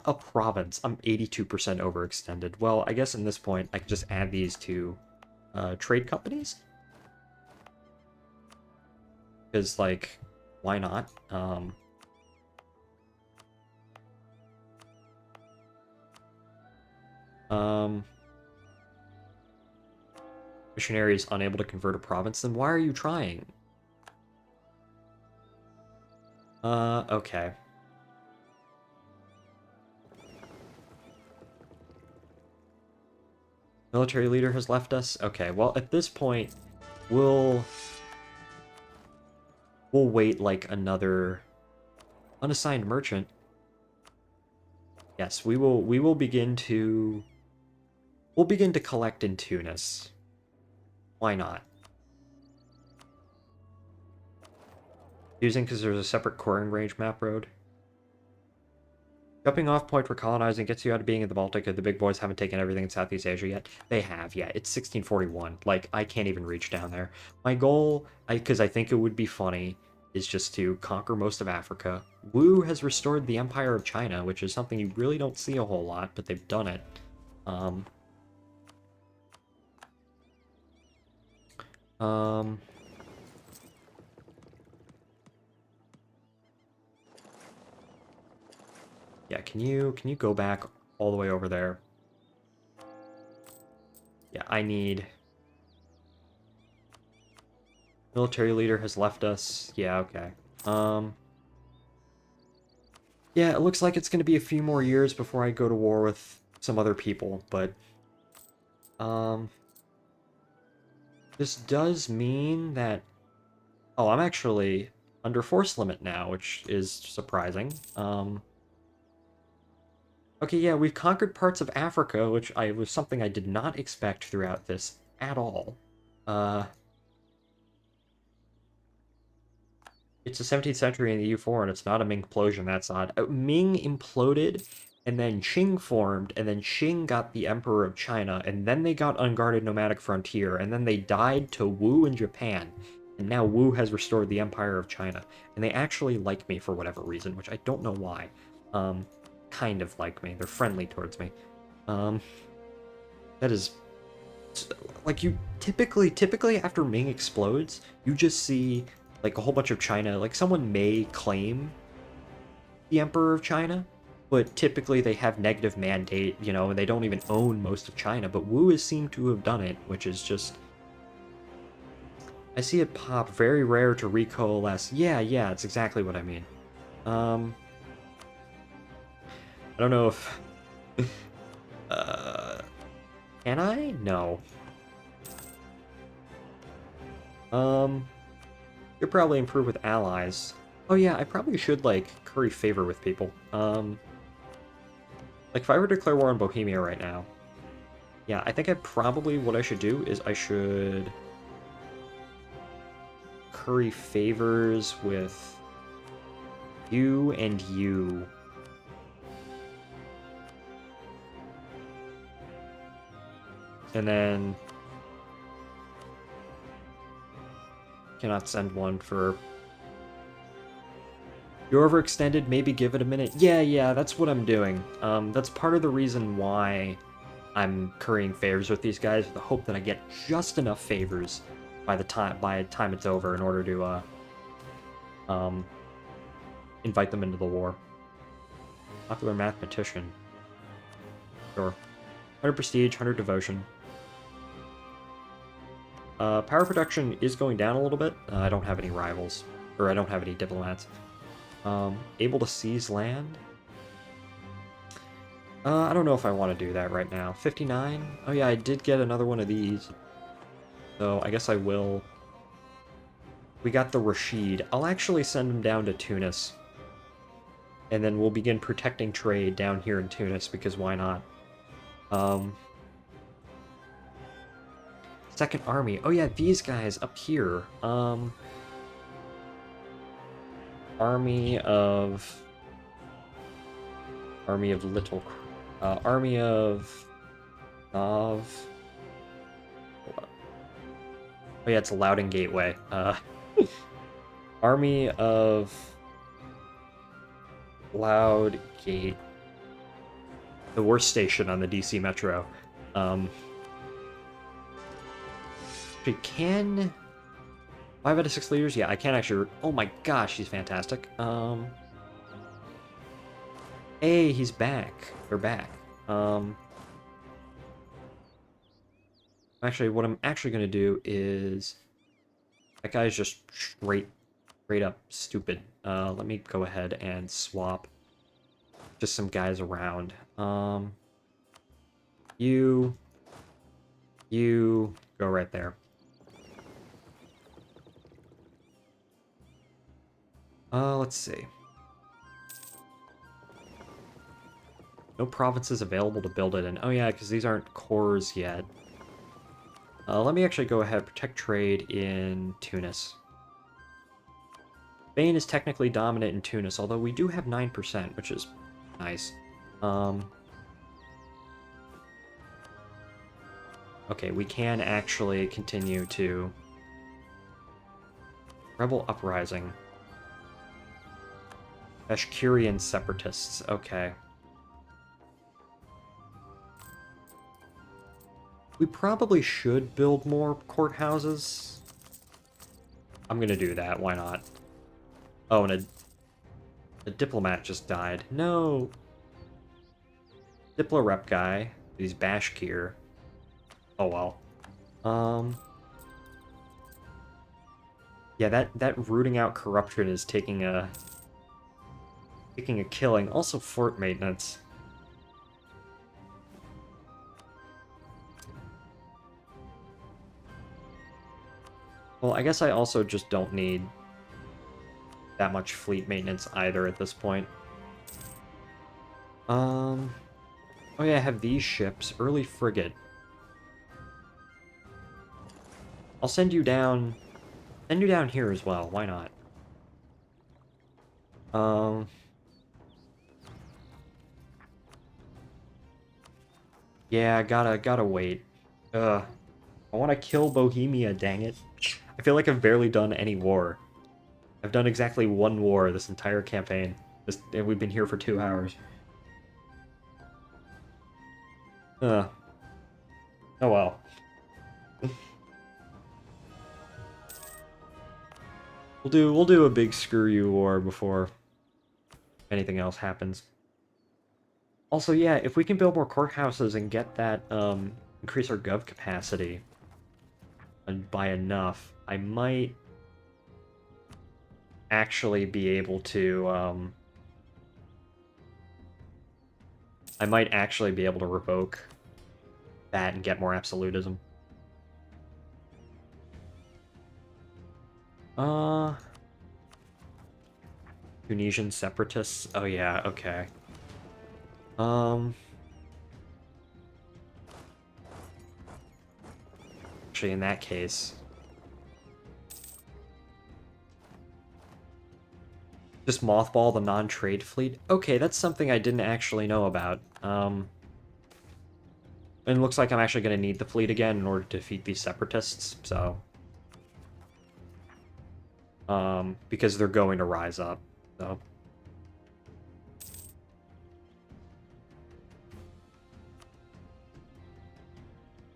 a province. I'm 82% overextended. Well, I guess in this point, I can just add these to trade companies. Because, like, why not? Missionary is unable to convert a province, then why are you trying? Okay. Military leader has left us? Okay, well, at this point, we'll wait, like, another unassigned merchant. Yes, we will begin to... We'll begin to collect in Tunis. Why not? Using because there's a separate coring range map road. Jumping off point for colonizing gets you out of being in the Baltic, and the big boys haven't taken everything in Southeast Asia yet. They have, yeah. It's 1641. Like, I can't even reach down there. My goal, because I think it would be funny, is just to conquer most of Africa. Wu has restored the Empire of China, which is something you really don't see a whole lot, but they've done it. Yeah, can you go back all the way over there? Yeah, I need... Military leader has left us. Yeah, okay. Yeah, it looks like it's going to be a few more years before I go to war with some other people, but... This does mean that... Oh, I'm actually under force limit now, which is surprising. Okay, yeah, we've conquered parts of Africa, which was something I did not expect throughout this at all. It's the 17th century in the EU4, and it's not a Ming implosion, that's odd. Ming imploded, and then Qing formed, and then Qing got the Emperor of China, and then they got Unguarded Nomadic Frontier, and then they died to Wu in Japan, and now Wu has restored the Empire of China. And they actually like me for whatever reason, which I don't know why. Kind of like me. They're friendly towards me. That is... Like, you typically after Ming explodes, you just see, like, a whole bunch of China. Like, someone may claim the Emperor of China, but typically they have negative mandate, you know, and they don't even own most of China. But Wu is seen to have done it, which is just... I see it pop. Very rare to recoalesce. Yeah, it's exactly what I mean. I don't know if... Can I? No. You're probably improve with allies. Oh yeah, I probably should, like, curry favor with people. Like, if I were to declare war on Bohemia right now... Yeah, I think what I should do is I should... curry favors with... you and you. And then... Cannot send one for... You're overextended, maybe give it a minute. Yeah, that's what I'm doing. That's part of the reason why I'm currying favors with these guys, with the hope that I get just enough favors by the time it's over in order to invite them into the war. Popular mathematician. Sure. 100 prestige, 100 devotion. Power production is going down a little bit. I don't have any rivals, or I don't have any diplomats. Able to seize land? I don't know if I want to do that right now. 59? Oh yeah, I did get another one of these. So I guess I will. We got the Rashid. I'll actually send him down to Tunis. And then we'll begin protecting trade down here in Tunis, because why not? Second Army. Oh yeah, these guys up here. Army of Little... Army of... Oh yeah, it's Loudon Gateway. Army of... Loud Gate. The worst station on the DC Metro. We can... 5 out of 6 leaders? Yeah, I can actually... Oh my gosh, he's fantastic. Hey, he's back. They're back. Actually, what I'm actually going to do is... That guy's just straight up stupid. Let me go ahead and swap just some guys around. You go right there. Let's see. No provinces available to build it in. Oh yeah, because these aren't cores yet. Let me actually go ahead and protect trade in Tunis. Spain is technically dominant in Tunis, although we do have 9%, which is nice. Okay, we can actually continue to... Rebel Uprising. Bashkirian separatists, okay. We probably should build more courthouses. I'm gonna do that, why not? Oh, and a diplomat just died. No! Diplo-rep guy. He's Bashkir. Oh well. Yeah, that rooting out corruption is taking a killing. Also fort maintenance. Well, I guess I also just don't need that much fleet maintenance either at this point. Oh yeah, I have these ships. Early frigate. I'll send you down here as well. Why not? Yeah, gotta wait. I want to kill Bohemia, dang it. I feel like I've barely done any war. I've done exactly one war this entire campaign. And we've been here for 2 hours. Oh well. We'll do a big screw you war before anything else happens. Also, yeah, if we can build more courthouses and get that, increase our gov capacity by enough, I might actually be able to, revoke that and get more absolutism. Tunisian separatists? Oh yeah, okay. Actually, in that case... Just mothball the non-trade fleet? Okay, that's something I didn't actually know about. And it looks like I'm actually going to need the fleet again in order to defeat these separatists, so... because they're going to rise up, so...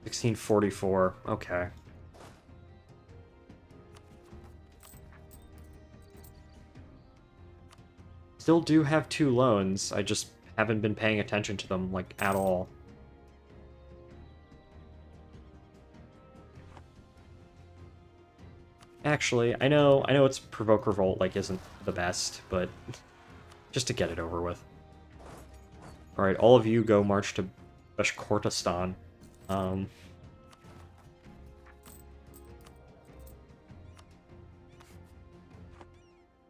1644, okay. Still do have 2 loans, I just haven't been paying attention to them, like, at all. Actually, I know it's Provoke Revolt, like, isn't the best, but just to get it over with. Alright, all of you go march to Bashkortostan.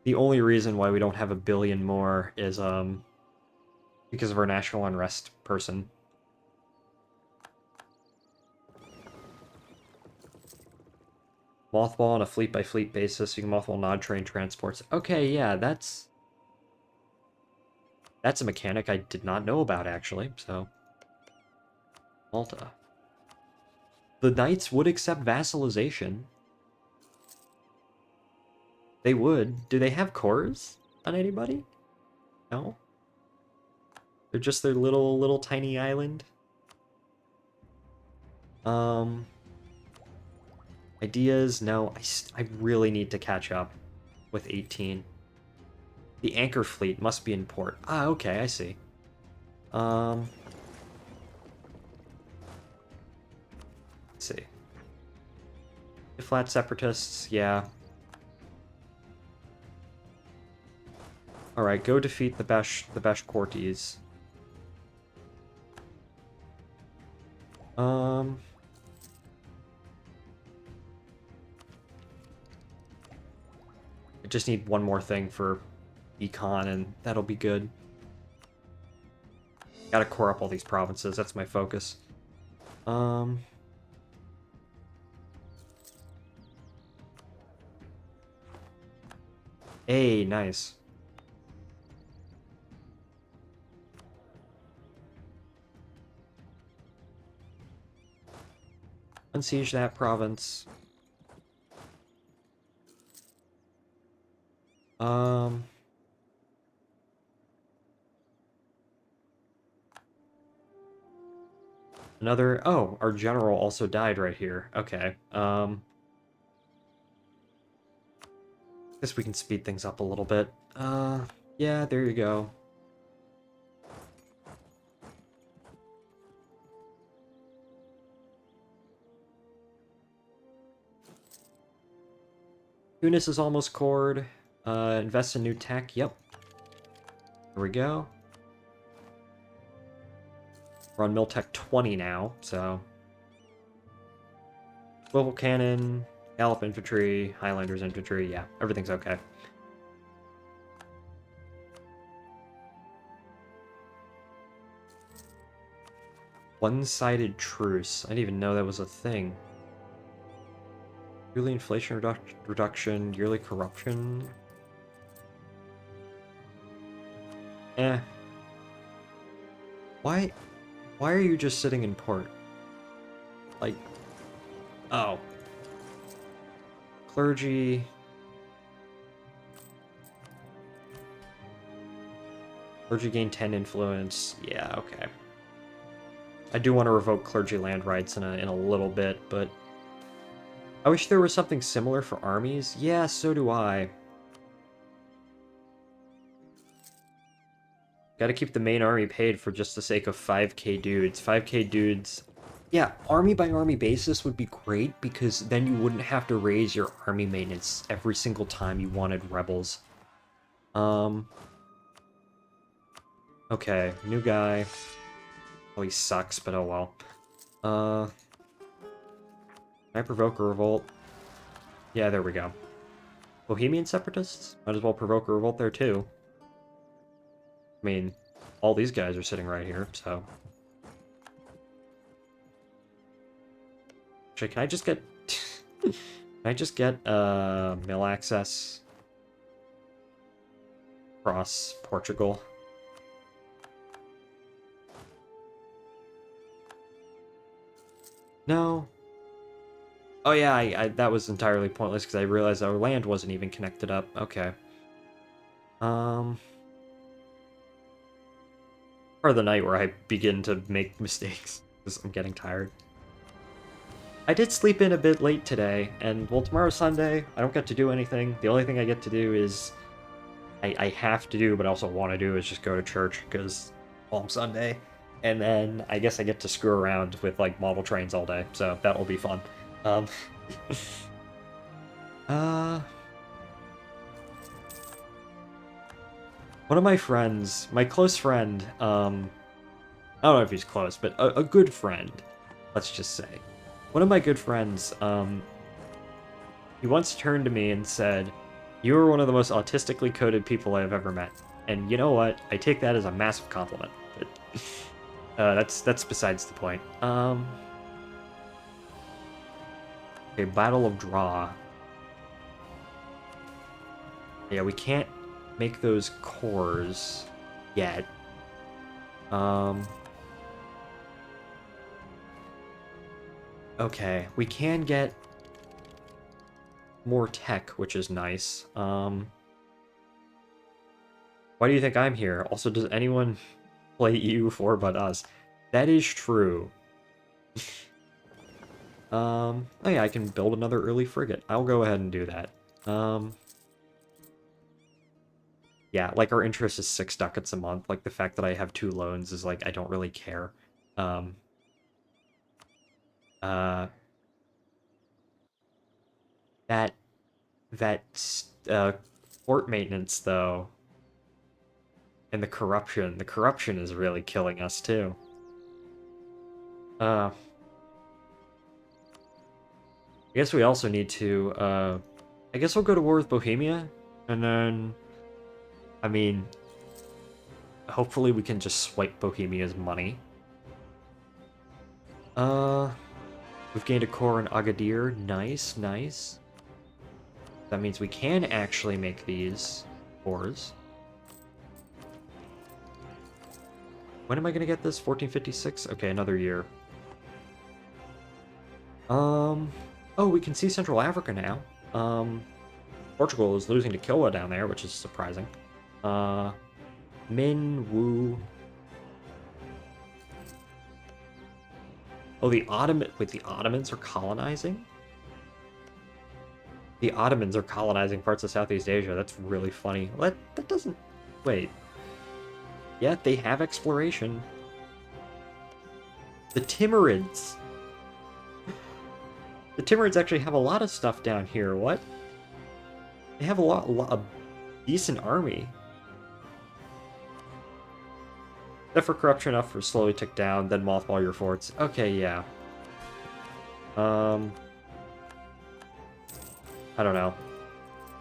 The only reason why we don't have a billion more is, because of our national unrest person. Mothball on a fleet-by-fleet basis. You can mothball nod train transports. Okay, yeah, that's a mechanic I did not know about, actually, so... Malta. The Knights would accept vassalization. They would. Do they have cores on anybody? No? They're just their little tiny island? Ideas? No, I really need to catch up with 18. The anchor fleet must be in port. Ah, okay, I see. Let's see. The flat separatists, yeah. Alright, go defeat the Bashkortis. I just need one more thing for econ, and that'll be good. Gotta core up all these provinces, that's my focus. Hey, nice. Unsiege that province. Another... Oh, our general also died right here. Okay. Guess we can speed things up a little bit. Yeah, there you go. Tunis is almost cored. Invest in new tech. Yep. There we go. We're on Miltech 20 now, so... Swivel cannon, Gallop infantry, Highlanders infantry, yeah, everything's okay. One-sided truce. I didn't even know that was a thing. Yearly inflation reduction, yearly corruption. Eh. Why are you just sitting in port? Like, oh. Clergy. Clergy gain 10 influence. Yeah, okay. I do want to revoke clergy land rights in a little bit, but I wish there was something similar for armies. Yeah, so do I. Gotta keep the main army paid for just the sake of 5k dudes. 5k dudes... Yeah, army by army basis would be great, because then you wouldn't have to raise your army maintenance every single time you wanted rebels. Okay, new guy. Oh, he sucks, but oh well. Can I provoke a revolt? Yeah, there we go. Bohemian separatists? Might as well provoke a revolt there too. I mean, all these guys are sitting right here, so... Actually, can I just get... can I just get, mill access? Across Portugal? No. Oh yeah, I that was entirely pointless because I realized our land wasn't even connected up. Okay. Part of the night where I begin to make mistakes because I'm getting tired. I did sleep in a bit late today, and well, tomorrow's Sunday. I don't get to do anything. The only thing I get to do is I have to do, but I also want to do, is just go to church because Palm Sunday, and then I guess I get to screw around with like model trains all day, so that will be fun. Uh... One of my friends, my close friend, I don't know if he's close, but a good friend, let's just say. One of my good friends, he once turned to me and said, "You are one of the most autistically coded people I have ever met." And you know what? I take that as a massive compliment. But that's besides the point. Okay, Battle of Draw. Yeah, we can't make those cores yet. Okay, we can get more tech, which is nice. Why do you think I'm here? Also, does anyone play EU4 but us? That is true. Oh yeah, I can build another early frigate. I'll go ahead and do that. Yeah, like our interest is 6 ducats a month. Like the fact that I have 2 loans is like I don't really care. Um, uh, that port maintenance though, and the corruption is really killing us too. I guess we also need to. I guess we'll go to war with Bohemia, and then, I mean, hopefully we can just swipe Bohemia's money. We've gained a core in Agadir. Nice, nice. That means we can actually make these cores. When am I gonna get this? 1456? Okay, another year. Oh, we can see Central Africa now. Portugal is losing to Kilwa down there, which is surprising. Min, Wu. Oh, the Ottomans are colonizing? The Ottomans are colonizing parts of Southeast Asia. That's really funny. That doesn't... Wait. Yeah, they have exploration. The Timurids. The Timurids actually have a lot of stuff down here. What? They have a decent army. Except for corruption enough for slowly tick down, then mothball your forts. Okay, yeah. I don't know.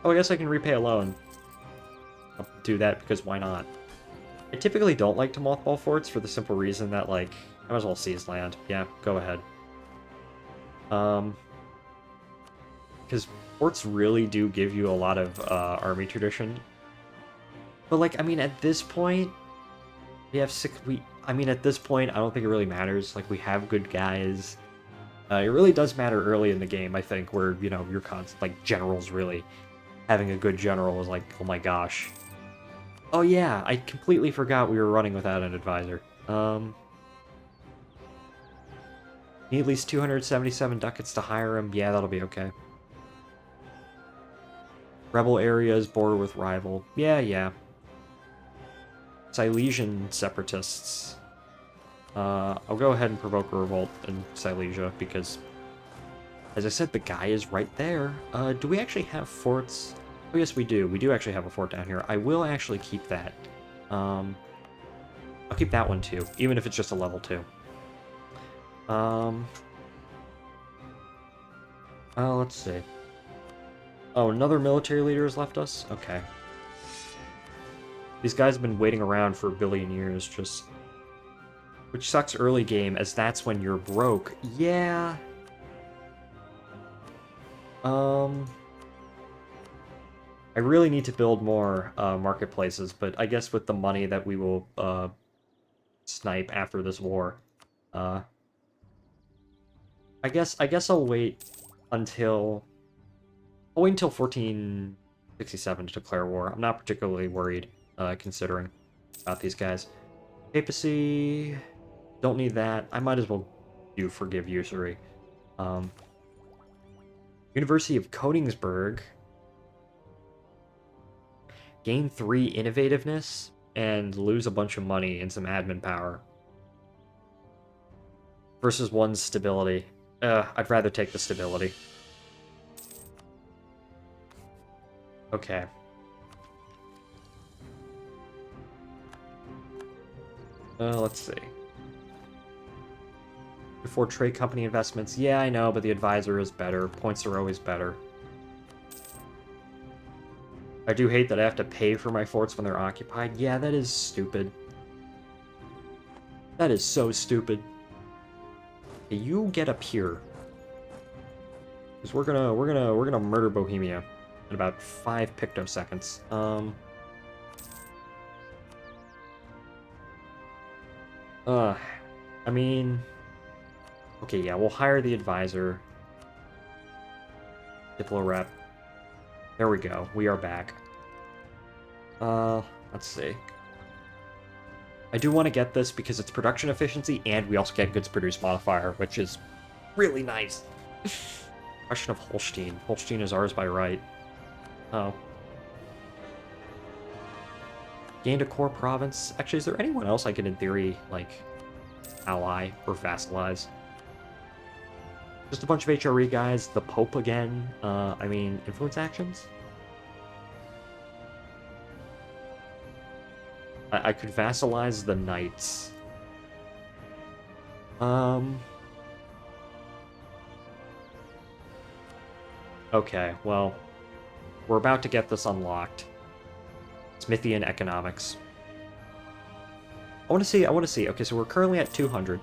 Oh, I guess I can repay a loan. I'll do that because why not? I typically don't like to mothball forts for the simple reason that, like, I might as well seize land. Yeah, go ahead. Because forts really do give you a lot of army tradition. But, like, I mean, at this point, we have I mean, at this point, I don't think it really matters. Like, we have good guys. It really does matter early in the game, I think, where, you know, your like, generals really... Having a good general is like, oh my gosh. Oh yeah, I completely forgot we were running without an advisor. Need at least 277 ducats to hire him. Yeah, that'll be okay. Rebel areas border with rival. Yeah, yeah. Silesian separatists. I'll go ahead and provoke a revolt in Silesia because, as I said, the guy is right there. Do we actually have forts? Oh, yes, we do. We do actually have a fort down here. I will actually keep that. I'll keep that one too, even if it's just a level 2. Let's see. Oh, another military leader has left us? Okay. These guys have been waiting around for a billion years, just... Which sucks early game, as that's when you're broke. Yeah. I really need to build more marketplaces, but I guess with the money that we will snipe after this war, I guess I'll wait until 1467 to declare war. I'm not particularly worried, considering about these guys. Papacy, don't need that. I might as well do forgive usury. University of Königsberg. Gain 3 innovativeness and lose a bunch of money and some admin power. Versus 1 stability. I'd rather take the stability. Okay. Let's see. Before trade company investments. Yeah, I know, but the advisor is better. Points are always better. I do hate that I have to pay for my forts when they're occupied. Yeah, that is stupid. That is so stupid. Okay, you get up here. Because we're gonna murder Bohemia in about 5 pictoseconds. I mean, okay, yeah, we'll hire the advisor. Diplo rep. There we go. We are back. Let's see. I do want to get this because it's production efficiency, and we also get goods produced modifier, which is really nice. Question of Holstein. Holstein is ours by right. Oh. Gained a core province. Actually, is there anyone else I could, in theory, like, ally or vassalize? Just a bunch of HRE guys. The Pope again. I mean, influence actions? I could vassalize the knights. Okay, well, we're about to get this unlocked. Smithian economics. I want to see. Okay, so we're currently at 200.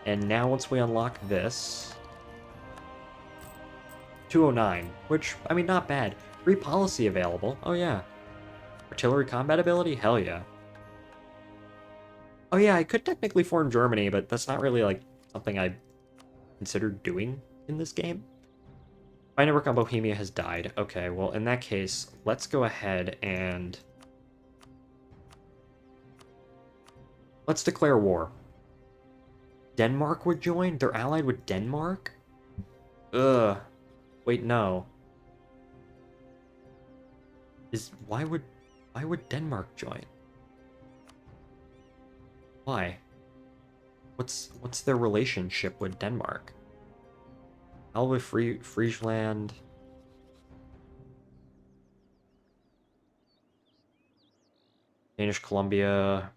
And now once we unlock this... 209, which, I mean, not bad. Free policy available. Oh, yeah. Artillery combat ability? Hell yeah. Oh, yeah, I could technically form Germany, but that's not really, like, something I considered doing in this game. My network on Bohemia has died. Okay, well, in that case, let's go ahead and... let's declare war. Denmark would join? They're allied with Denmark? Ugh. Wait, no. Why would Denmark join? Why? What's their relationship with Denmark? Alva Friesland. Danish Columbia.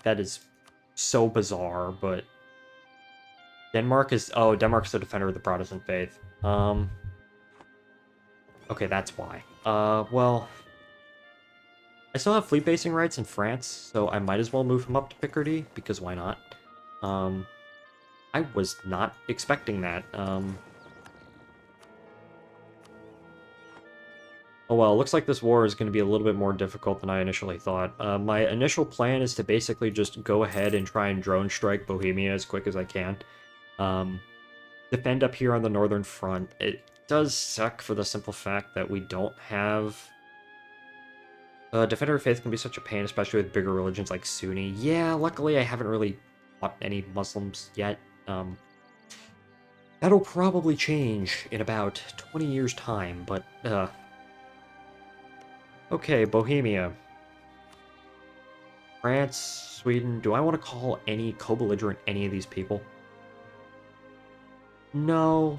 That is so bizarre, but Denmark's the defender of the Protestant faith. Okay, that's why. Well, I still have fleet basing rights in France, so I might as well move him up to Picardy, because why not? I was not expecting that. Oh well, looks like this war is going to be a little bit more difficult than I initially thought. My initial plan is to basically just go ahead and try and drone strike Bohemia as quick as I can. Defend up here on the northern front. It does suck for the simple fact that we don't have... Defender of Faith can be such a pain, especially with bigger religions like Sunni. Yeah, luckily I haven't really fought any Muslims yet. That'll probably change in about 20 years' time, but, okay, Bohemia. France, Sweden. Do I want to call any co-belligerent any of these people? No.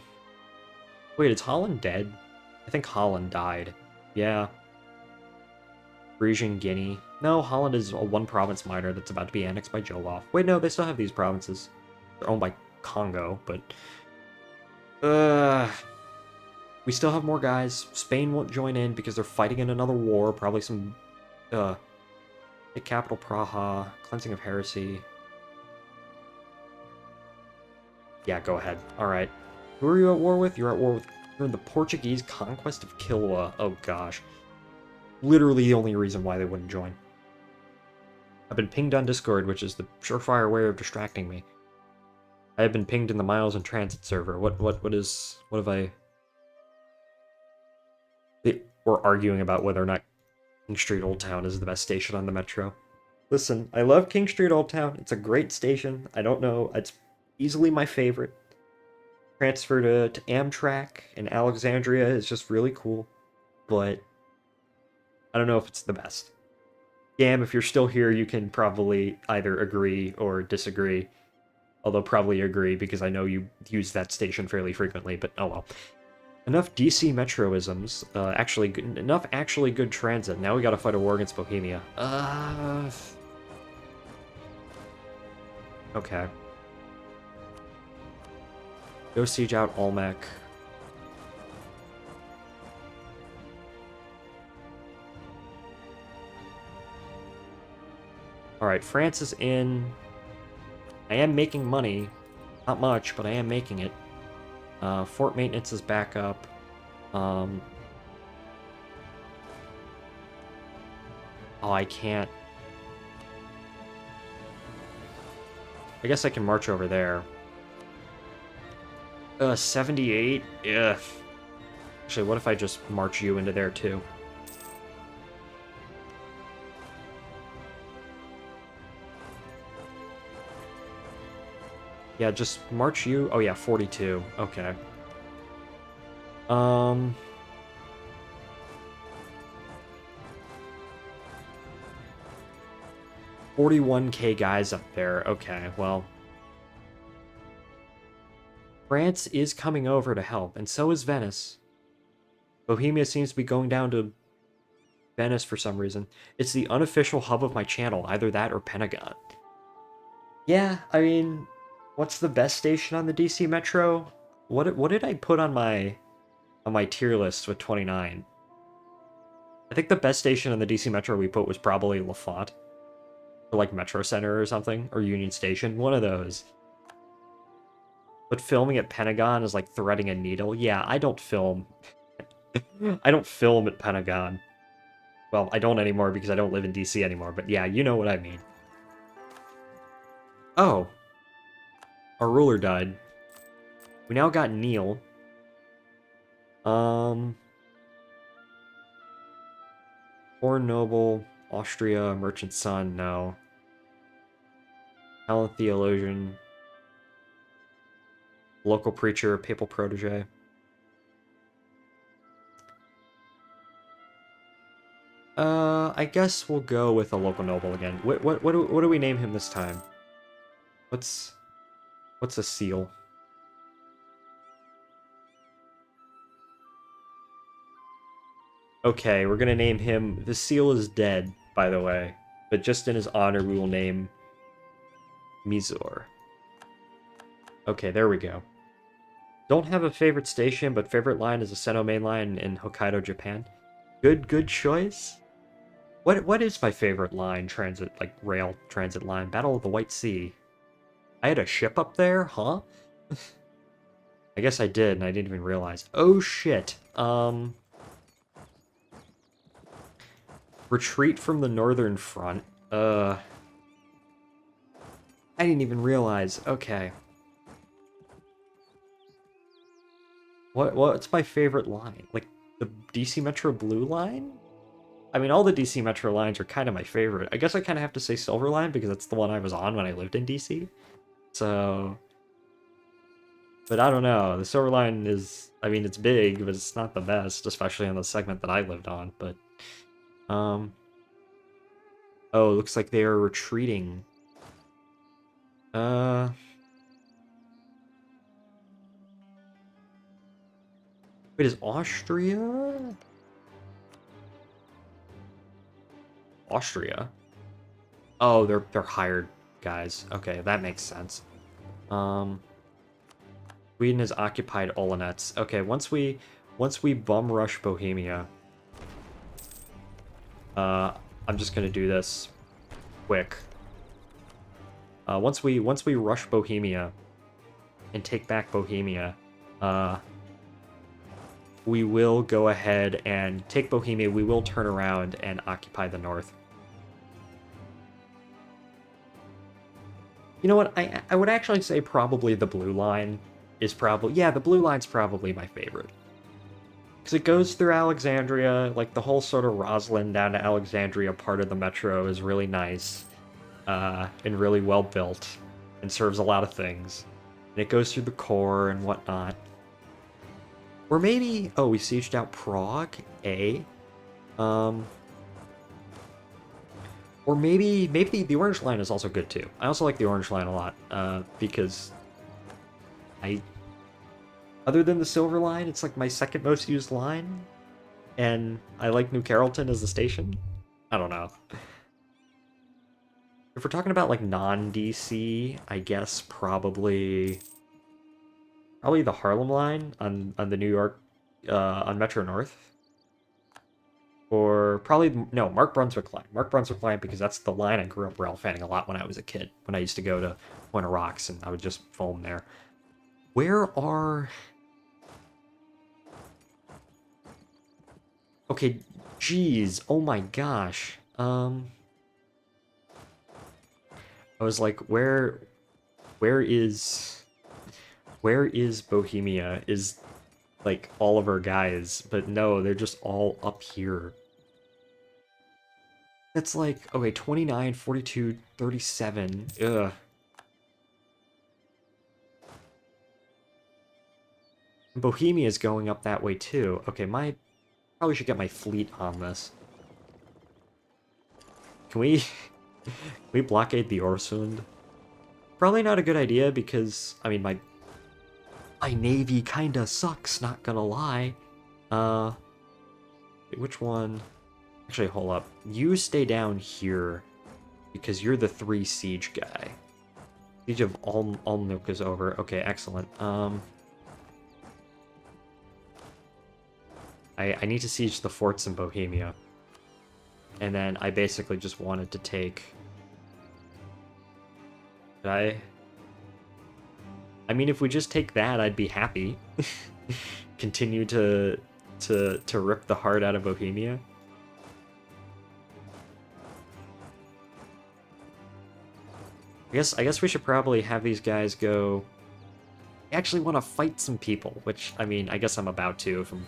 Wait, is Holland dead? I think Holland died. Yeah. Frisian Guinea. No, Holland is a one-province minor that's about to be annexed by Joloff. Wait, no, they still have these provinces. They're owned by Congo, but... we still have more guys. Spain won't join in because they're fighting in another war. Probably some... the capital Praha. Cleansing of heresy. Yeah, go ahead. Alright. Who are you at war with? You're at war with... You're in the Portuguese conquest of Kilwa. Oh, gosh. Literally the only reason why they wouldn't join. I've been pinged on Discord, which is the surefire way of distracting me. I have been pinged in the Miles in Transit server. What have I... We're arguing about whether or not King Street Old Town is the best station on the Metro. Listen, I love King Street Old Town. It's a great station. I don't know. It's easily my favorite. Transfer to Amtrak in Alexandria is just really cool. But I don't know if it's the best. Gam, if you're still here, you can probably either agree or disagree. Although probably agree, because I know you use that station fairly frequently, but oh well. Enough DC Metroisms. Enough actually good transit. Now we gotta fight a war against Bohemia. Okay. Go siege out Olmec. Alright, France is in. I am making money. Not much, but I am making it. Fort maintenance is back up. Oh, I can't. I guess I can march over there. 78? Ugh. Actually, what if I just march you into there, too? Yeah, just march you. Oh, yeah, 42. Okay. 41k guys up there. Okay, well. France is coming over to help, and so is Venice. Bohemia seems to be going down to Venice for some reason. It's the unofficial hub of my channel, either that or Pentagon. Yeah, I mean, what's the best station on the DC Metro? What did I put on my tier list with 29? I think the best station on the DC Metro we put was probably Lafont. Or like Metro Center or something, or Union Station, one of those. But filming at Pentagon is like threading a needle. Yeah, I don't film. I don't film at Pentagon. Well, I don't anymore because I don't live in DC anymore, but yeah, you know what I mean. Oh. Our ruler died. We now got Neil. Foreign noble, Austria, merchant son, no. Talent theologian. Local preacher, papal protege. I guess we'll go with a local noble again. What do we name him this time? What's a seal? Okay, we're gonna name him. The seal is dead, by the way, but just in his honor, we will name Mizor. Okay, there we go. Don't have a favorite station, but favorite line is the Seno main line in Hokkaido, Japan. Good choice. What is my favorite line transit, like rail transit line? Battle of the White Sea. I had a ship up there, huh? I guess I did, and I didn't even realize. Oh shit. Retreat from the northern front. I didn't even realize. Okay. What's my favorite line? Like the DC Metro Blue line? I mean, all the DC Metro lines are kind of my favorite. I guess I kind of have to say Silver Line because that's the one I was on when I lived in DC. So, but I don't know. The Silver Line is, I mean, it's big, but it's not the best, especially on the segment that I lived on. But, oh, looks like they are retreating. Wait, is Austria? Austria? Oh, they're hired guys. Okay, that makes sense. Sweden has occupied Olonets. Okay, once we bum rush Bohemia, I'm just gonna do this quick. Once we rush Bohemia and take back Bohemia, we will go ahead and take Bohemia. We will turn around and occupy the north. You know what? I would actually say probably the blue line is probably... Yeah, the blue line's probably my favorite. Because it goes through Alexandria, like the whole sort of Roslyn down to Alexandria part of the metro is really nice. And really well built. And serves a lot of things. And it goes through the core and whatnot. Or maybe... Oh, we sieged out Prague? Or maybe the orange line is also good too. I also like the orange line a lot, because I, other than the silver line, it's like my second most used line, and I like New Carrollton as a station. I don't know. If we're talking about like non-DC, I guess probably the Harlem line on the New York on Metro North. Or probably, no, Mark Brunswick line. Mark Brunswick line, because that's the line I grew up railfanning a lot when I was a kid. When I used to go to Point of Rocks and I would just foam there. Where are... Okay, geez, oh my gosh. I was like, where is Bohemia? Is like all of our guys, but no, they're just all up here. That's like, okay, 29, 42, 37. Ugh. Bohemia is going up that way too. Okay, probably should get my fleet on this. Can we we blockade the Orsund? Probably not a good idea because I mean my navy kinda sucks, not gonna lie. Which one? Actually, hold up. You stay down here because you're the 3 siege guy. Siege of Alnuk is over. Okay, excellent. I need to siege the forts in Bohemia. And then I basically just wanted to take... I mean, if we just take that, I'd be happy. Continue to rip the heart out of Bohemia. I guess we should probably have these guys go... I actually want to fight some people, which, I mean, I guess I'm about to if I'm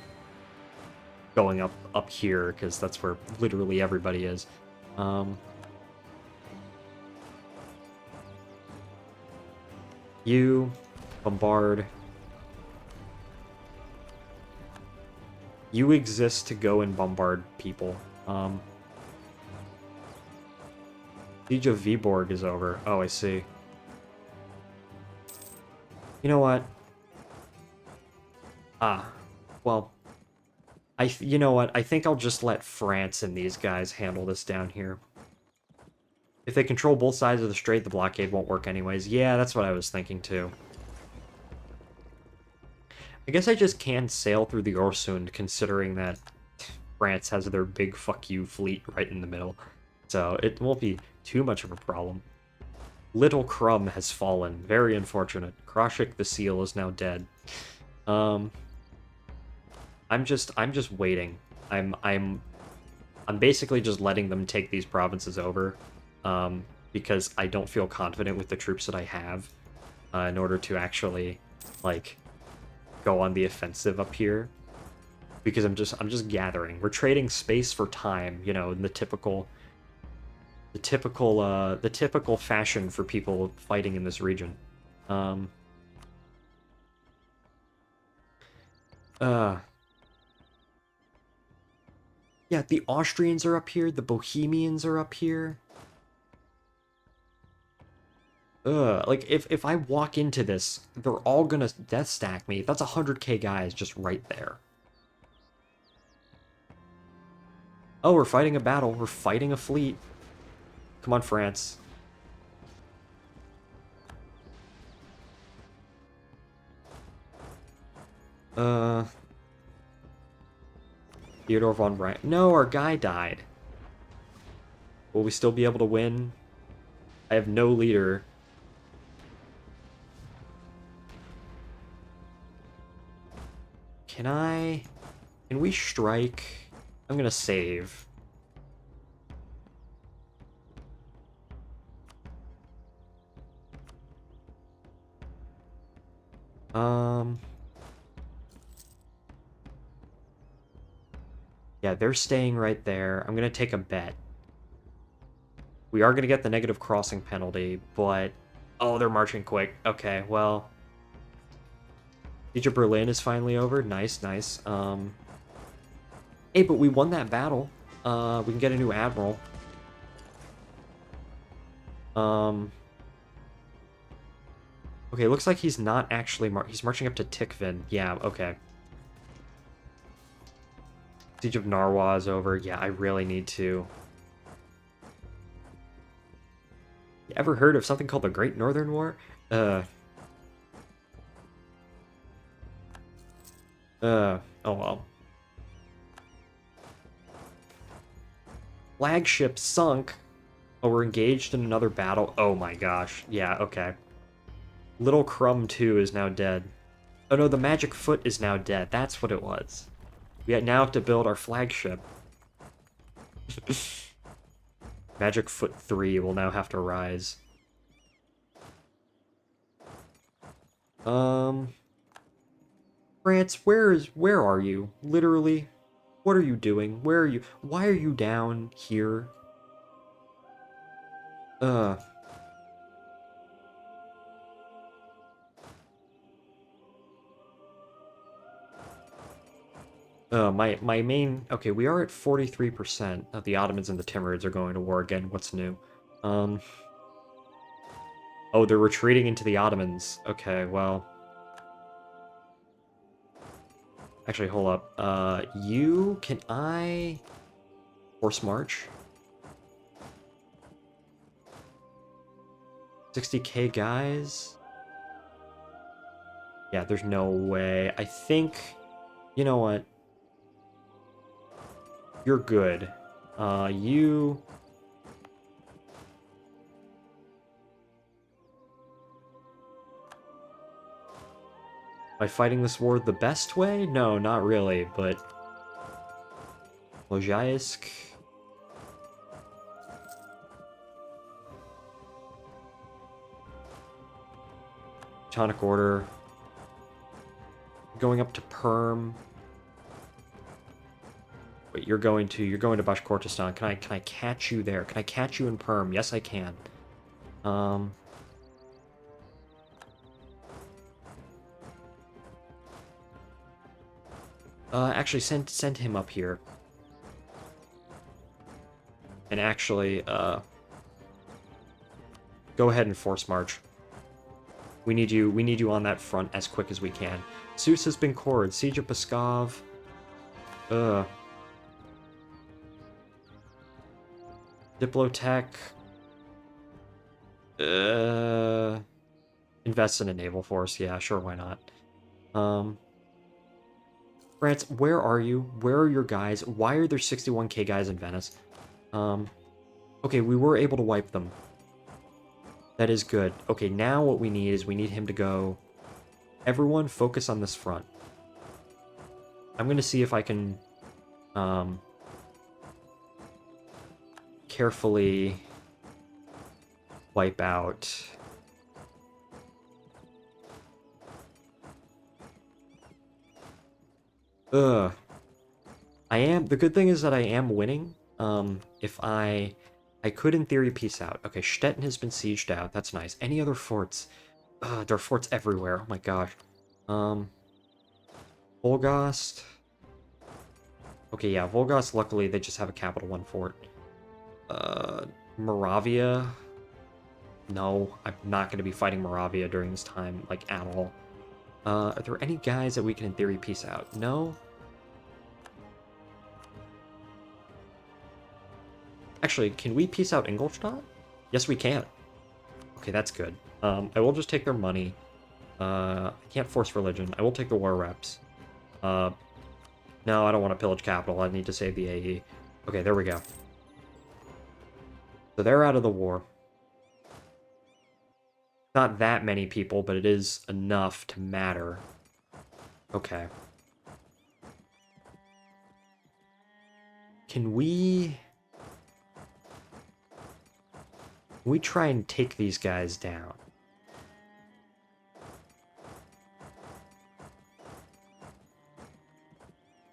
going up here, because that's where literally everybody is. You bombard. You exist to go and bombard people. Siege of Viborg is over. Oh, I see. You know what? Well, you know what? I think I'll just let France and these guys handle this down here. If they control both sides of the strait, the blockade won't work anyways. Yeah, that's what I was thinking too. I guess I just can sail through the Orsund, considering that France has their big fuck you fleet right in the middle. So it won't be too much of a problem. Little Crumb has fallen. Very unfortunate. Kroshik the Seal is now dead. I'm just waiting. I'm basically just letting them take these provinces over, because I don't feel confident with the troops that I have, in order to actually, like, go on the offensive up here. Because I'm just gathering. We're trading space for time, you know, in the typical fashion for people fighting in this region. Yeah, the Austrians are up here, the Bohemians are up here. Like, if I walk into this, they're all gonna death stack me. That's 100k guys just right there. Oh, we're fighting a battle. We're fighting a fleet. Come on, France. Theodore von Brandt. No, our guy died. Will we still be able to win? I have no leader. Can we strike? I'm gonna save. Yeah, they're staying right there. I'm gonna take a bet. We are gonna get the negative crossing penalty, but... Oh, they're marching quick. Okay, well... Siege of Berlin is finally over. Nice, nice. Hey, but we won that battle. We can get a new admiral. Um. Okay, looks like he's not actually he's marching up to Tikvin. Yeah, okay. Siege of Narwa is over. Yeah, I really need to. You ever heard of something called the Great Northern War? Uh. Oh well. Flagship sunk. Oh, we're engaged in another battle. Oh my gosh. Yeah, okay. Little Crumb 2 is now dead. Oh no, the Magic Foot is now dead. That's what it was. We now have to build our flagship. Magic Foot 3 will now have to rise. France, where are you? Literally, what are you doing? Where are you? Why are you down here? Uh. My main... Okay, we are at 43%. The Ottomans and the Timurids are going to war again. What's new? Um... Oh, they're retreating into the Ottomans. Okay, well... Actually, hold up. Can I... Force march? 60k guys? Yeah, there's no way. I think... You know what? You're good. You... By fighting this war the best way? No, not really, but... Lozhaisk... Teutonic Order... Going up to Perm... Wait, you're going to Bashkortostan. Can I catch you there? Can I catch you in Perm? Yes, I can. Actually, send him up here. And actually, go ahead and force march. We need you on that front as quick as we can. Zeus has been cored. Siege of Pskov. Diplotech. Invest in a naval force. Yeah, sure, why not? France, where are you? Where are your guys? Why are there 61k guys in Venice? Okay, we were able to wipe them. That is good. Okay, now what we need is we need him to go... Everyone, focus on this front. I'm gonna see if I can... carefully... wipe out... The good thing is that I am winning. If I could, in theory, peace out. Okay, Stettin has been sieged out. That's nice. Any other forts? There are forts everywhere. Oh my gosh. Volgost. Okay, yeah, Volgost, luckily, they just have a capital 1 fort. Moravia. No, I'm not going to be fighting Moravia during this time, like, at all. Are there any guys that we can, in theory, peace out? No? Actually, can we peace out Ingolstadt? Yes, we can. Okay, that's good. I will just take their money. I can't force religion. I will take the war reps. No, I don't want to pillage capital. I need to save the AE. Okay, there we go. So they're out of the war. Not that many people, but it is enough to matter. Okay. Can we try and take these guys down?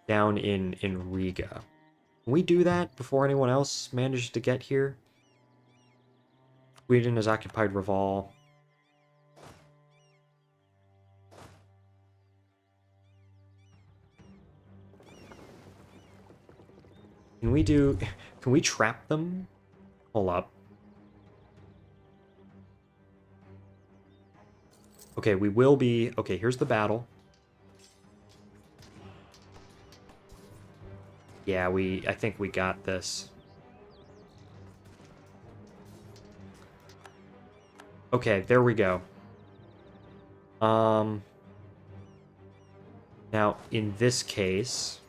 Down in Riga. Can we do that before anyone else manages to get here? Sweden has occupied Reval. Can we trap them? Hold up. Okay, we will be... Okay, here's the battle. Yeah, I think we got this. Okay, there we go. Now, in this case...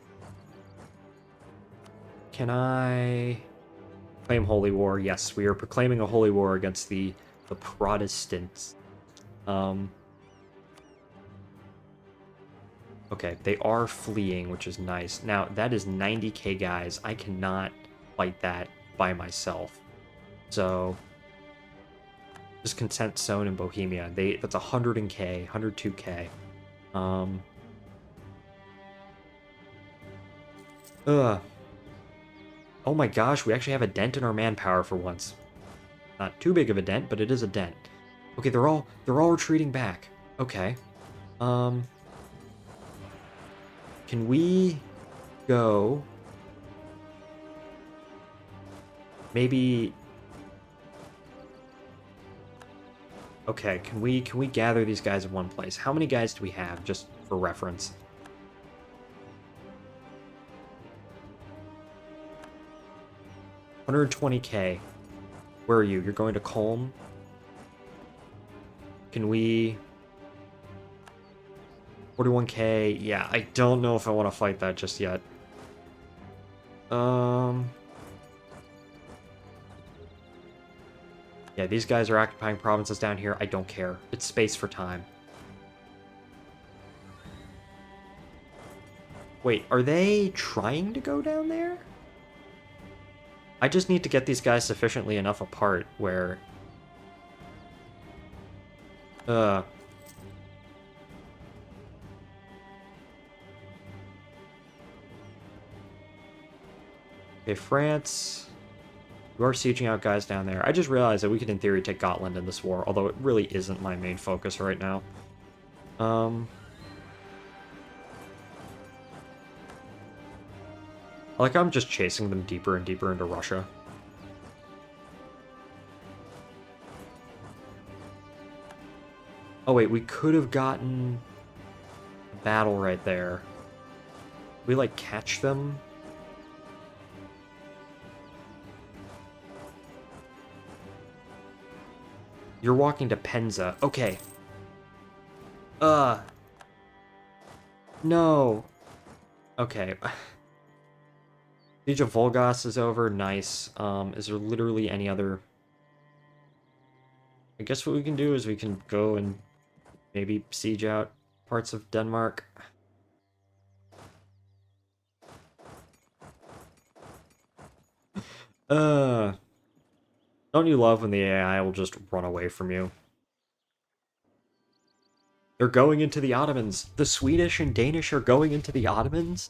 Can I... Claim holy war? Yes, we are proclaiming a holy war against the Protestants. Okay, they are fleeing, which is nice. Now, that is 90k guys. I cannot fight that by myself. So, just consent zone in Bohemia. That's 100k, 102k. Ugh. Oh my gosh, we actually have a dent in our manpower for once. Not too big of a dent, but it is a dent. Okay, they're all retreating back. Okay. Can we go maybe... Okay, can we gather these guys in one place? How many guys do we have, just for reference? $120k. Where are you? You're going to Culm? Can we... 41k? Yeah, I don't know if I want to fight that just yet. Yeah, these guys are occupying provinces down here. I don't care. It's space for time. Wait, are they trying to go down there? I just need to get these guys sufficiently enough apart where... Okay, France... You are sieging out guys down there. I just realized that we could, in theory, take Gotland in this war, although it really isn't my main focus right now. Like, I'm just chasing them deeper and deeper into Russia. Oh wait, we could have gotten a battle right there. We, like, catch them? You're walking to Penza. Okay. No. Okay. Siege of Volgas is over. Nice. Is there literally any other... I guess what we can do is we can go and maybe siege out parts of Denmark. Don't you love when the AI will just run away from you? They're going into the Ottomans. The Swedish and Danish are going into the Ottomans?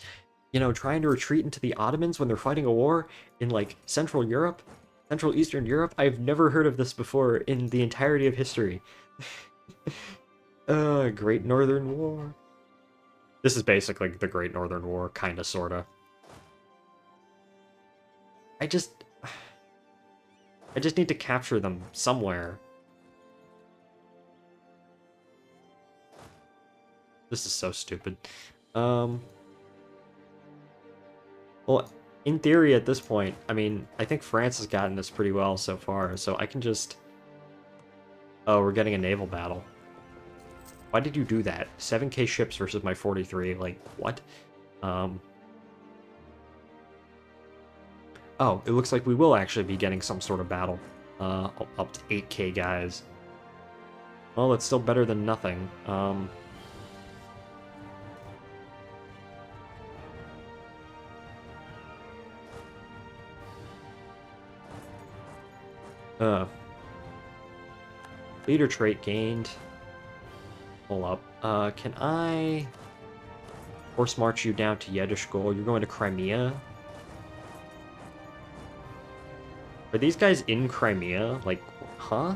You know, trying to retreat into the Ottomans when they're fighting a war in, like, Central Europe? Central Eastern Europe? I've never heard of this before in the entirety of history. Great Northern War. This is basically the Great Northern War, kinda, sorta. I just need to capture them somewhere. This is so stupid. Well, in theory at this point, I mean, I think France has gotten this pretty well so far, so I can just... Oh, we're getting a naval battle. Why did you do that? 7k ships versus my 43, like, what? Oh, it looks like we will actually be getting some sort of battle. Up to 8k guys. Well, it's still better than nothing. Leader trait gained. Pull up. Can I force march you down to Yedishkol? You're going to Crimea? Are these guys in Crimea? Like, huh?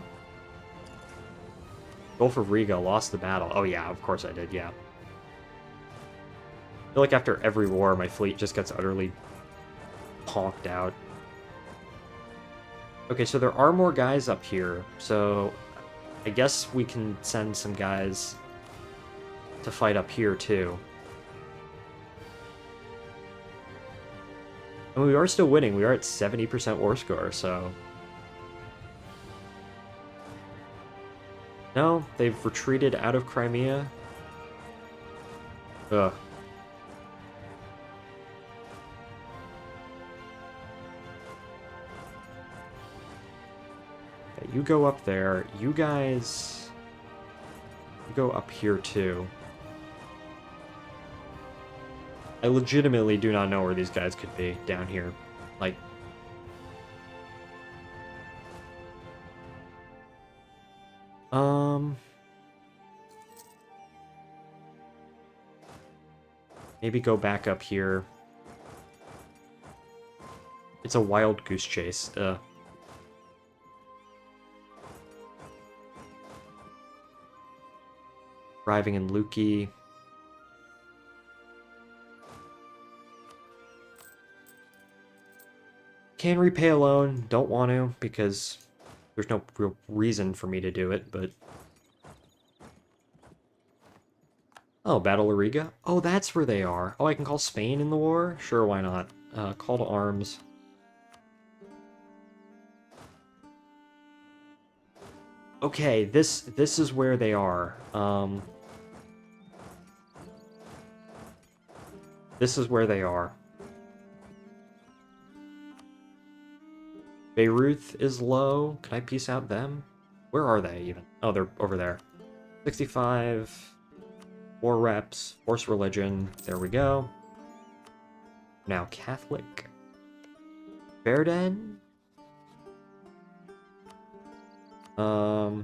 Gulf of Riga, lost the battle. Oh yeah, of course I did, yeah. I feel like after every war, my fleet just gets utterly honked out. Okay, so there are more guys up here, so I guess we can send some guys to fight up here, too. And we are still winning. We are at 70% war score, so... No, they've retreated out of Crimea. Ugh. Okay, you go up there. You guys... You go up here, too. I legitimately do not know where these guys could be down here. Like... Maybe go back up here. It's a wild goose chase. Arriving in Luki. Can repay a loan. Don't want to, because there's no real reason for me to do it, but... Oh, Battle of Riga? Oh, that's where they are. Oh, I can call Spain in the war? Sure, why not? Call to arms. Okay, this is where they are. This is where they are. Beirut is low. Can I piece out them? Where are they, even? Oh, they're over there. 65... 4 reps, force religion, there we go. Now Catholic. Verden? 4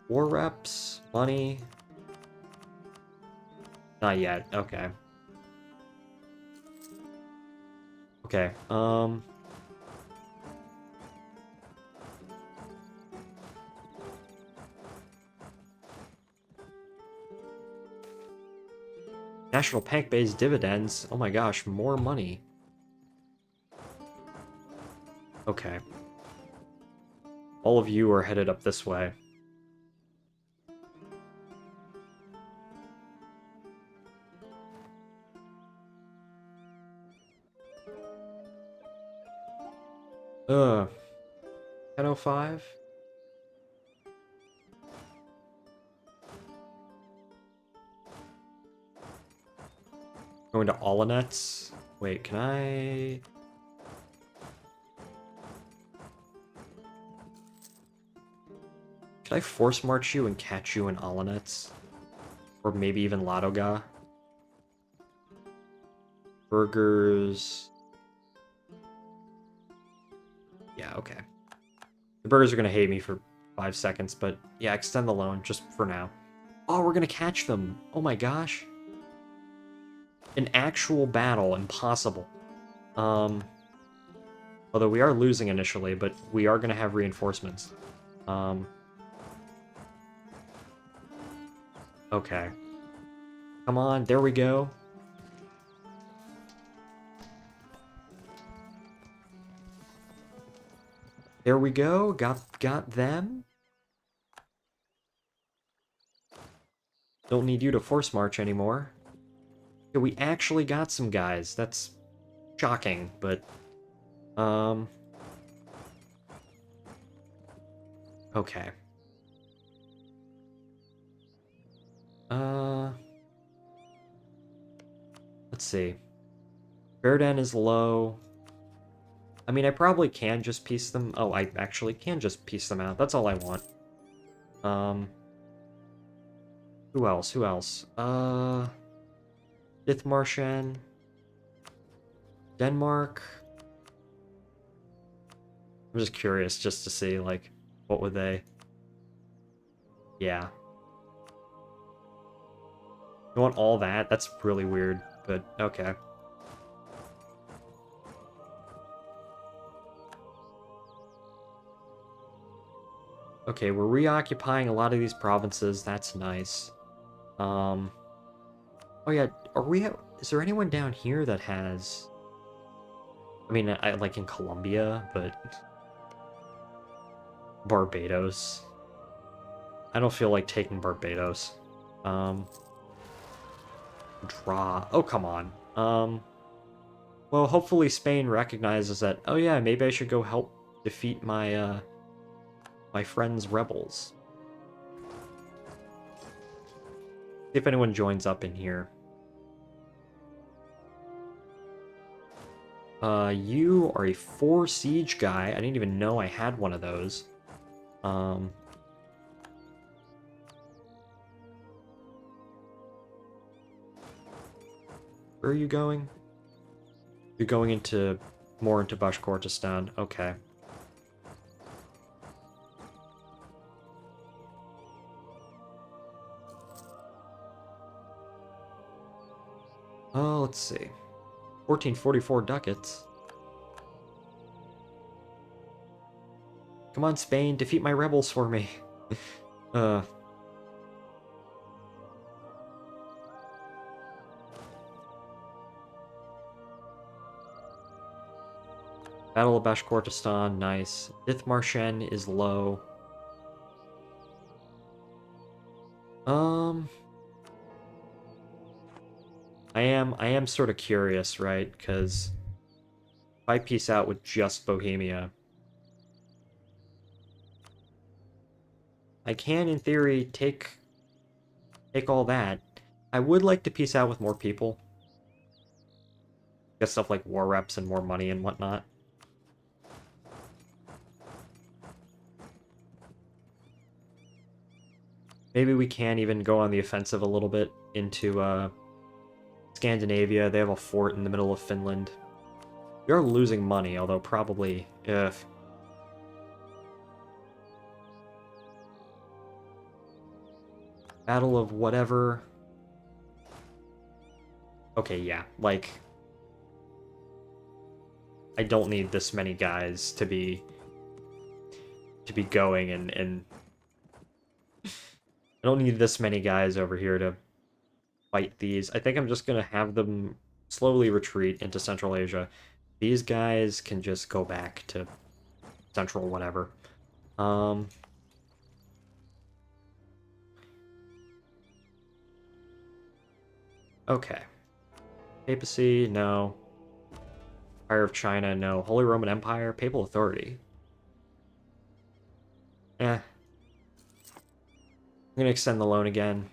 reps, money. Not yet, okay. Okay, National Bank based dividends. Oh my gosh, more money. Okay. All of you are headed up this way. Ugh. 10:05? Going to Olenets? Wait, can I... Can I force march you and catch you in Olenets? Or maybe even Ladoga? Burgers... Yeah, okay. The burgers are gonna hate me for 5 seconds, but yeah, extend the loan, just for now. Oh, we're gonna catch them! Oh my gosh. An actual battle, impossible. Although we are losing initially, but we are gonna have reinforcements. Okay. Come on, there we go. There we go, got them. Don't need you to force march anymore. Yeah, we actually got some guys. That's shocking, but... Okay. Let's see. Verden is low. I mean, I probably can just piece them... Oh, I actually can just piece them out. That's all I want. Who else? Who else? Dithmarschen. Denmark. I'm just curious just to see, like, what would they... Yeah. You want all that? That's really weird, but okay. Okay, we're reoccupying a lot of these provinces. That's nice. Oh yeah, is there anyone down here that has... I mean, I like in Colombia, but... Barbados. I don't feel like taking Barbados. Draw. Oh, come on. Well, hopefully Spain recognizes that, oh yeah, maybe I should go help defeat my, my friend's rebels. See if anyone joins up in here. You are a 4 siege guy. I didn't even know I had one of those. Where are you going? You're going into more into Bashkortostan. Okay. Oh, let's see. 1444 ducats. Come on, Spain, defeat my rebels for me. Battle of Bashkortostan, nice. Dithmarshen is low. I am sort of curious, right? Because if I peace out with just Bohemia, I can, in theory, take all that. I would like to peace out with more people. Get stuff like war reps and more money and whatnot. Maybe we can even go on the offensive a little bit into Scandinavia. They have a fort in the middle of Finland. We are losing money, although probably if Battle of whatever. Okay, yeah, like I don't need this many guys to be going and I don't need this many guys over here to fight these. I think I'm just gonna have them slowly retreat into Central Asia. These guys can just go back to Central whatever. Okay. Papacy, no. Empire of China, no. Holy Roman Empire, Papal Authority. I'm gonna extend the loan again.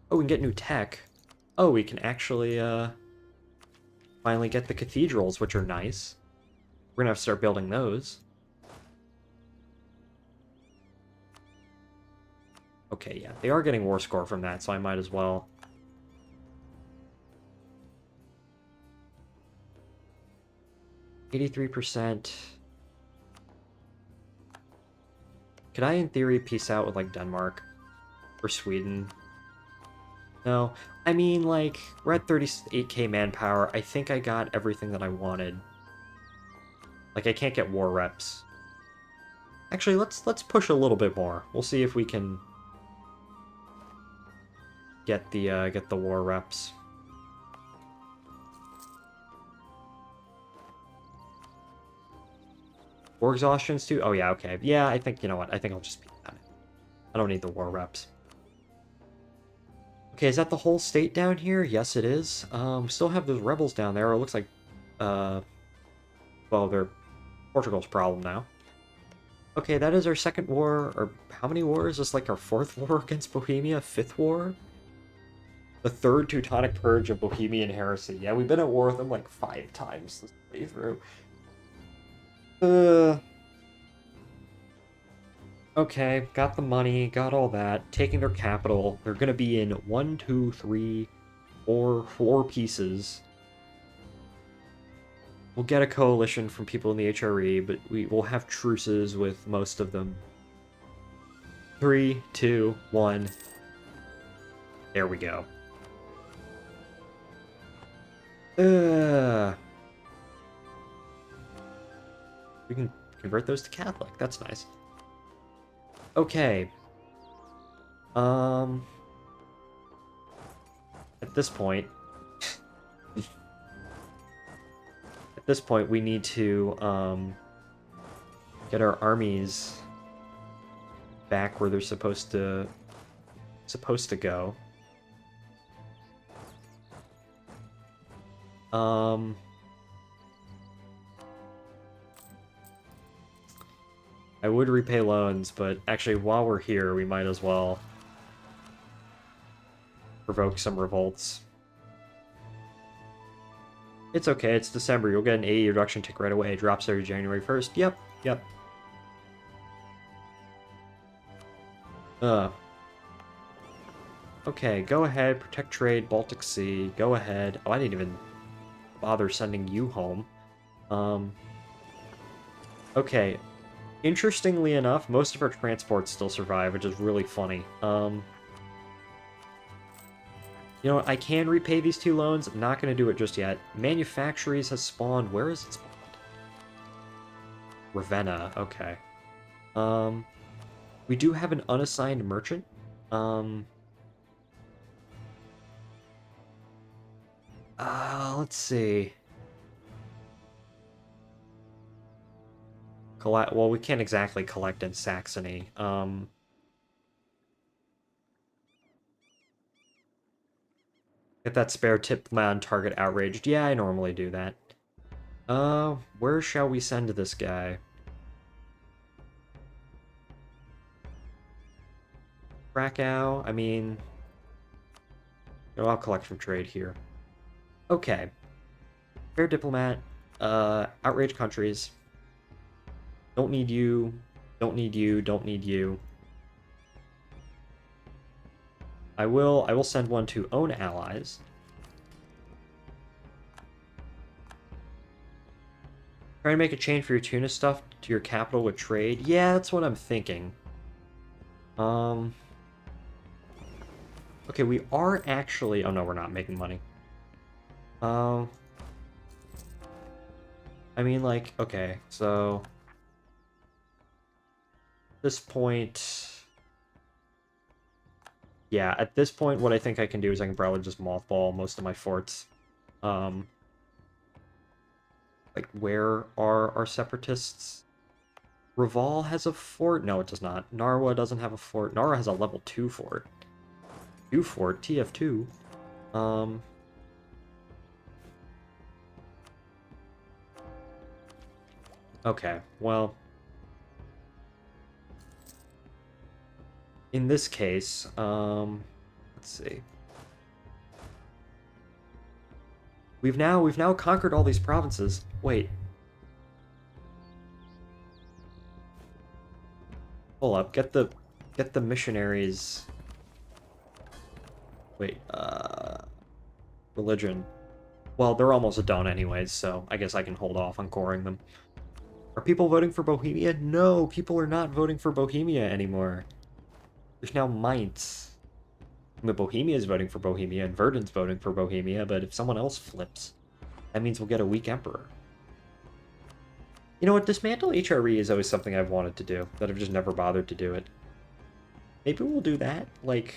Oh, we can get new tech. Oh, we can actually, finally get the cathedrals, which are nice. We're gonna have to start building those. Okay, yeah, they are getting war score from that, so I might as well. %. Could I, in theory, peace out with, like, Denmark? Or Sweden? No. I mean, like, we're at 38k manpower. I think I got everything that I wanted. Like, I can't get war reps. Actually, let's push a little bit more. We'll see if we can get the war reps. War exhaustions too? Oh yeah, okay. Yeah, I think, you know what? I think I'll just beat that. I don't need the war reps. Okay, is that the whole state down here? Yes, it is. We still have those rebels down there. It looks like, well, they're Portugal's problem now. Okay, that is our second war, or how many wars? Is this like our 4th war against Bohemia? 5th war? The 3rd Teutonic Purge of Bohemian Heresy. Yeah, we've been at war with them like 5 times this playthrough. Okay, got the money, got all that, taking their capital. They're gonna be in 1, 2, 3, 4 pieces. We'll get a coalition from people in the HRE, but we will have truces with most of them. 3, 2, 1. There we go. We can convert those to Catholic. That's nice. Okay. At this point... at this point, we need to, get our armies back where they're supposed to go. I would repay loans, but actually while we're here, we might as well provoke some revolts. It's okay, it's December. You'll get an 80 reduction tick right away. It drops every January 1st. Yep. Okay, go ahead. Protect trade, Baltic Sea. Go ahead. Oh, I didn't even bother sending you home. Okay. Interestingly enough, most of our transports still survive, which is really funny. You know what? I can repay these 2 loans. I'm not going to do it just yet. Manufactories has spawned. Where is it spawned? Ravenna. Okay. We do have an unassigned merchant. Let's see. Well, we can't exactly collect in Saxony. Get that spare tip man target outraged. Yeah, I normally do that. Where shall we send this guy? Krakow, I mean... I'll collect from trade here. Okay. Fair diplomat. Outrage countries. Don't need you. Don't need you. Don't need you. I will send one to own allies. Trying to make a chain for your tuna stuff to your capital with trade. Yeah, that's what I'm thinking. Okay, we are actually... Oh, no, we're not making money. I mean, like, okay, so... At this point... Yeah, at this point, what I think I can do is I can probably just mothball most of my forts. Like, where are our separatists? Reval has a fort? No, it does not. Narwa doesn't have a fort. Narwa has a level 2 fort. 2 fort? TF2? Okay, well... In this case, let's see. We've now conquered all these provinces. Wait. Hold up, get the missionaries. Wait, religion. Well, they're almost done anyways, so I guess I can hold off on coring them. Are people voting for Bohemia? No, people are not voting for Bohemia anymore. There's now Mainz. I mean, Bohemia is voting for Bohemia, and Verdun's voting for Bohemia, but if someone else flips, that means we'll get a weak emperor. You know what? Dismantle HRE is always something I've wanted to do, but I've just never bothered to do it. Maybe we'll do that? Like...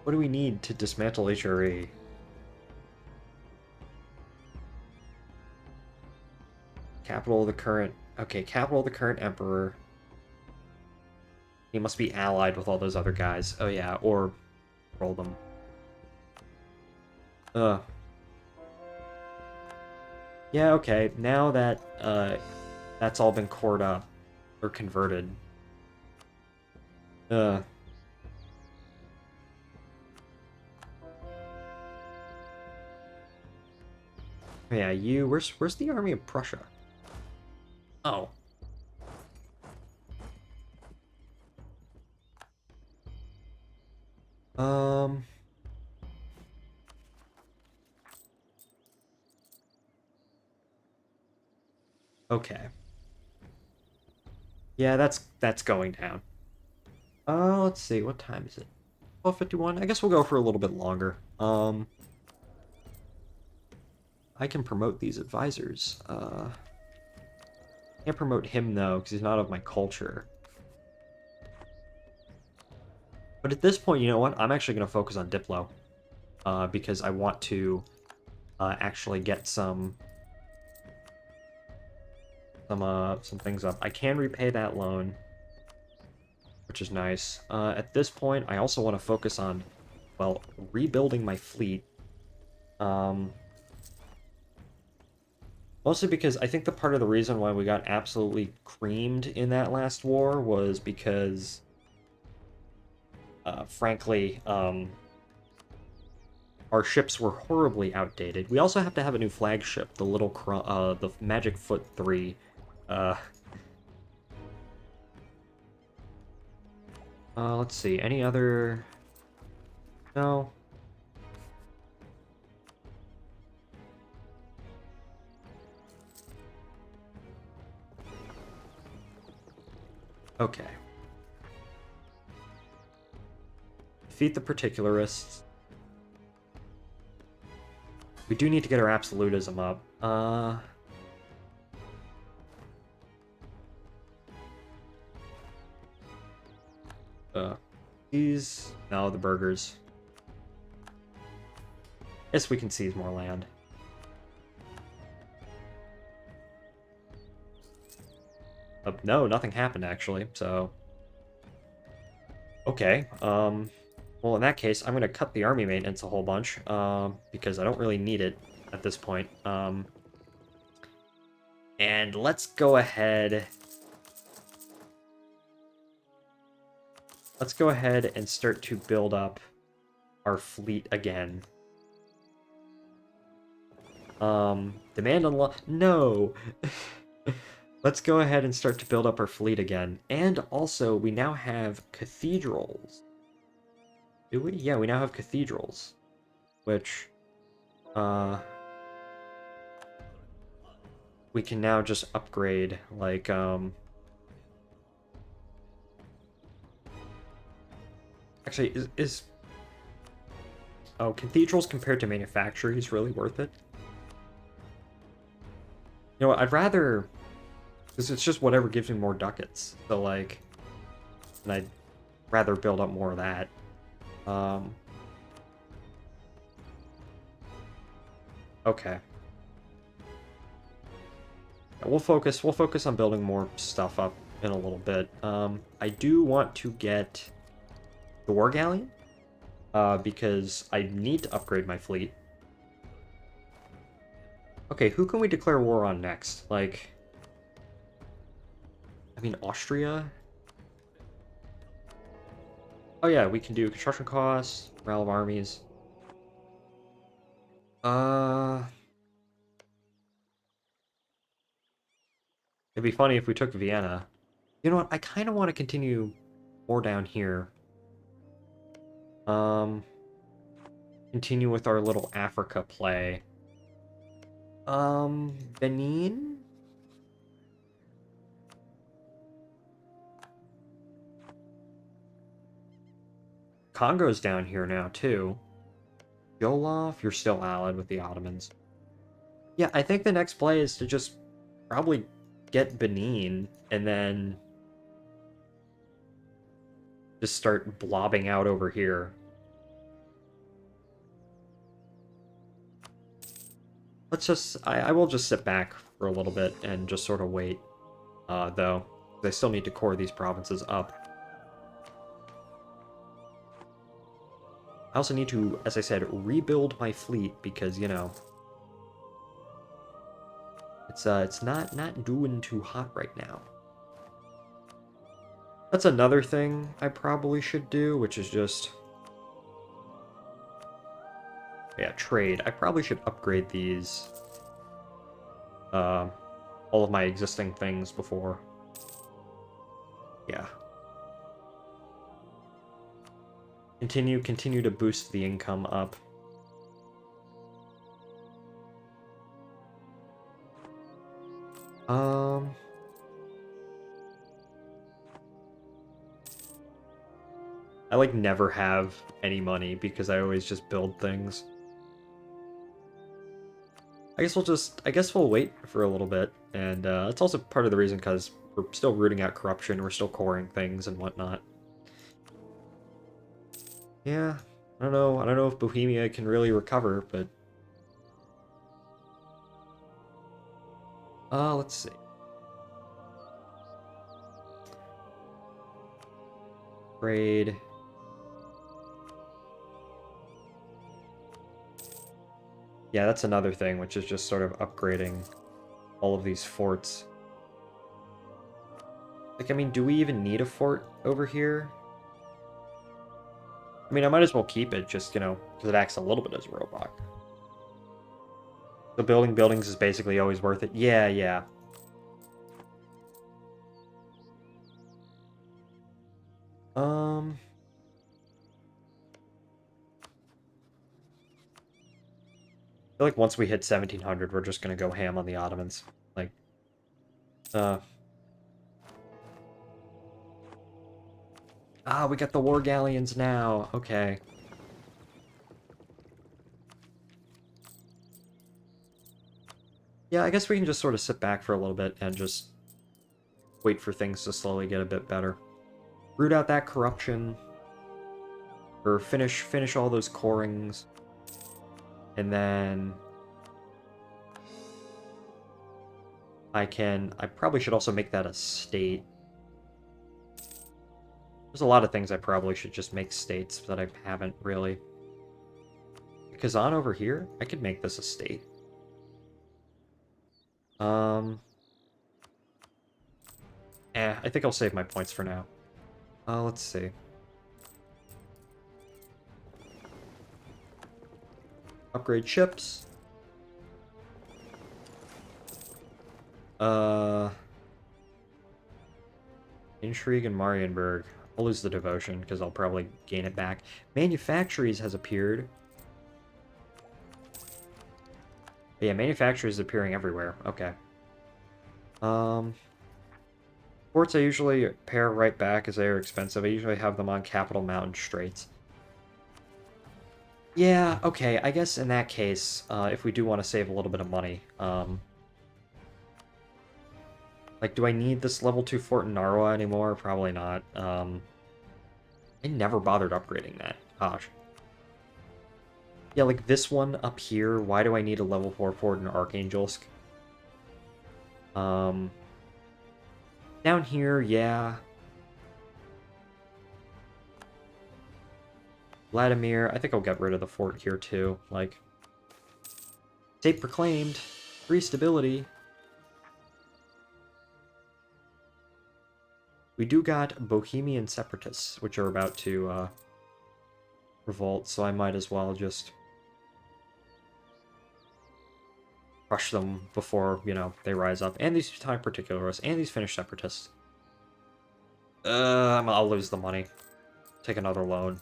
What do we need to dismantle HRE? Capital of the current... Okay, capital of the current emperor. He must be allied with all those other guys. Oh yeah, or roll them. Yeah, okay. Now that that's all been cored up or converted. Yeah, you. Where's the army of Prussia? Oh. Okay. Yeah, that's going down. Let's see, what time is it? 12:51? I guess we'll go for a little bit longer. I can promote these advisors. Can't promote him though, because he's not of my culture. But at this point, you know what? I'm actually going to focus on Diplo. Because I want to actually get some... some things up. I can repay that loan, which is nice. At this point, I also want to focus on, well, rebuilding my fleet. Mostly because I think the part of the reason why we got absolutely creamed in that last war was because, frankly, our ships were horribly outdated. We also have to have a new flagship, the Magic Foot 3. Let's see, any other... No. Okay. Defeat the particularists. We do need to get our absolutism up. These... No, the burgers. Guess we can seize more land. No, nothing happened, actually, so... Okay, well, in that case, I'm gonna cut the army maintenance a whole bunch, because I don't really need it at this point. And let's go ahead... Let's go ahead and start to build up our fleet again. Demand unlock... No! Let's go ahead and start to build up our fleet again. And also, we now have cathedrals. Do we? Yeah, we now have cathedrals. Which, we can now just upgrade, like, Actually, Oh, cathedrals compared to manufactories really worth it? You know what, I'd rather... Because it's just whatever gives me more ducats. So, like... And I'd rather build up more of that. Okay. Yeah, we'll focus on building more stuff up in a little bit. I do want to get the War Galleon, because I need to upgrade my fleet. Okay, who can we declare war on next? Like... I mean, Austria? Oh yeah, we can do construction costs, morale of armies. It'd be funny if we took Vienna. You know what, I kind of want to continue more down here. Continue with our little Africa play. Benin? Congo's down here now, too. Jolof, you're still allied with the Ottomans. Yeah, I think the next play is to just probably get Benin, and then just start blobbing out over here. Let's just... I will just sit back for a little bit and just sort of wait, though. I still need to core these provinces up. I also need to, as I said, rebuild my fleet because, you know, it's not doing too hot right now. That's another thing I probably should do, which is just... Yeah, trade. I probably should upgrade these, all of my existing things before. Yeah. Continue to boost the income up. I like never have any money because I always just build things. I guess we'll wait for a little bit, and it's also part of the reason because we're still rooting out corruption, we're still coring things and whatnot. Yeah, I don't know if Bohemia can really recover, but... let's see. upgrade. Yeah, that's another thing, which is just sort of upgrading all of these forts. Like, I mean, do we even need a fort over here? I mean, I might as well keep it, just, you know, because it acts a little bit as a roadblock. So building buildings is basically always worth it. Yeah, yeah. I feel like once we hit 1700, we're just gonna go ham on the Ottomans. Like, we got the war galleons now. Okay. Yeah, I guess we can just sort of sit back for a little bit and just wait for things to slowly get a bit better. Root out that corruption. Or finish all those corings. And then I probably should also make that a state. There's a lot of things I probably should just make states that I haven't really. Kazan over here, I could make this a state. I think I'll save my points for now. Let's see. Upgrade ships. Intrigue and Marienburg. I'll lose the devotion because I'll probably gain it back. Manufactories has appeared. But yeah, manufactories is appearing everywhere. Okay. Ports I usually pair right back as they are expensive. I usually have them on Capital Mountain Straits. Yeah, okay, I guess in that case, if we do want to save a little bit of money, like, do I need this level 2 fort in Narwa anymore? Probably not. I never bothered upgrading that. Gosh. Yeah, like this one up here, why do I need a level 4 fort in Archangельsk? Down here, yeah. Vladimir, I think I'll get rid of the fort here too. Like, state proclaimed, free stability. We do got Bohemian separatists, which are about to revolt, so I might as well just crush them before, you know, they rise up. And these Teutonic particularists, and these Finnish separatists. I'll lose the money. Take another loan.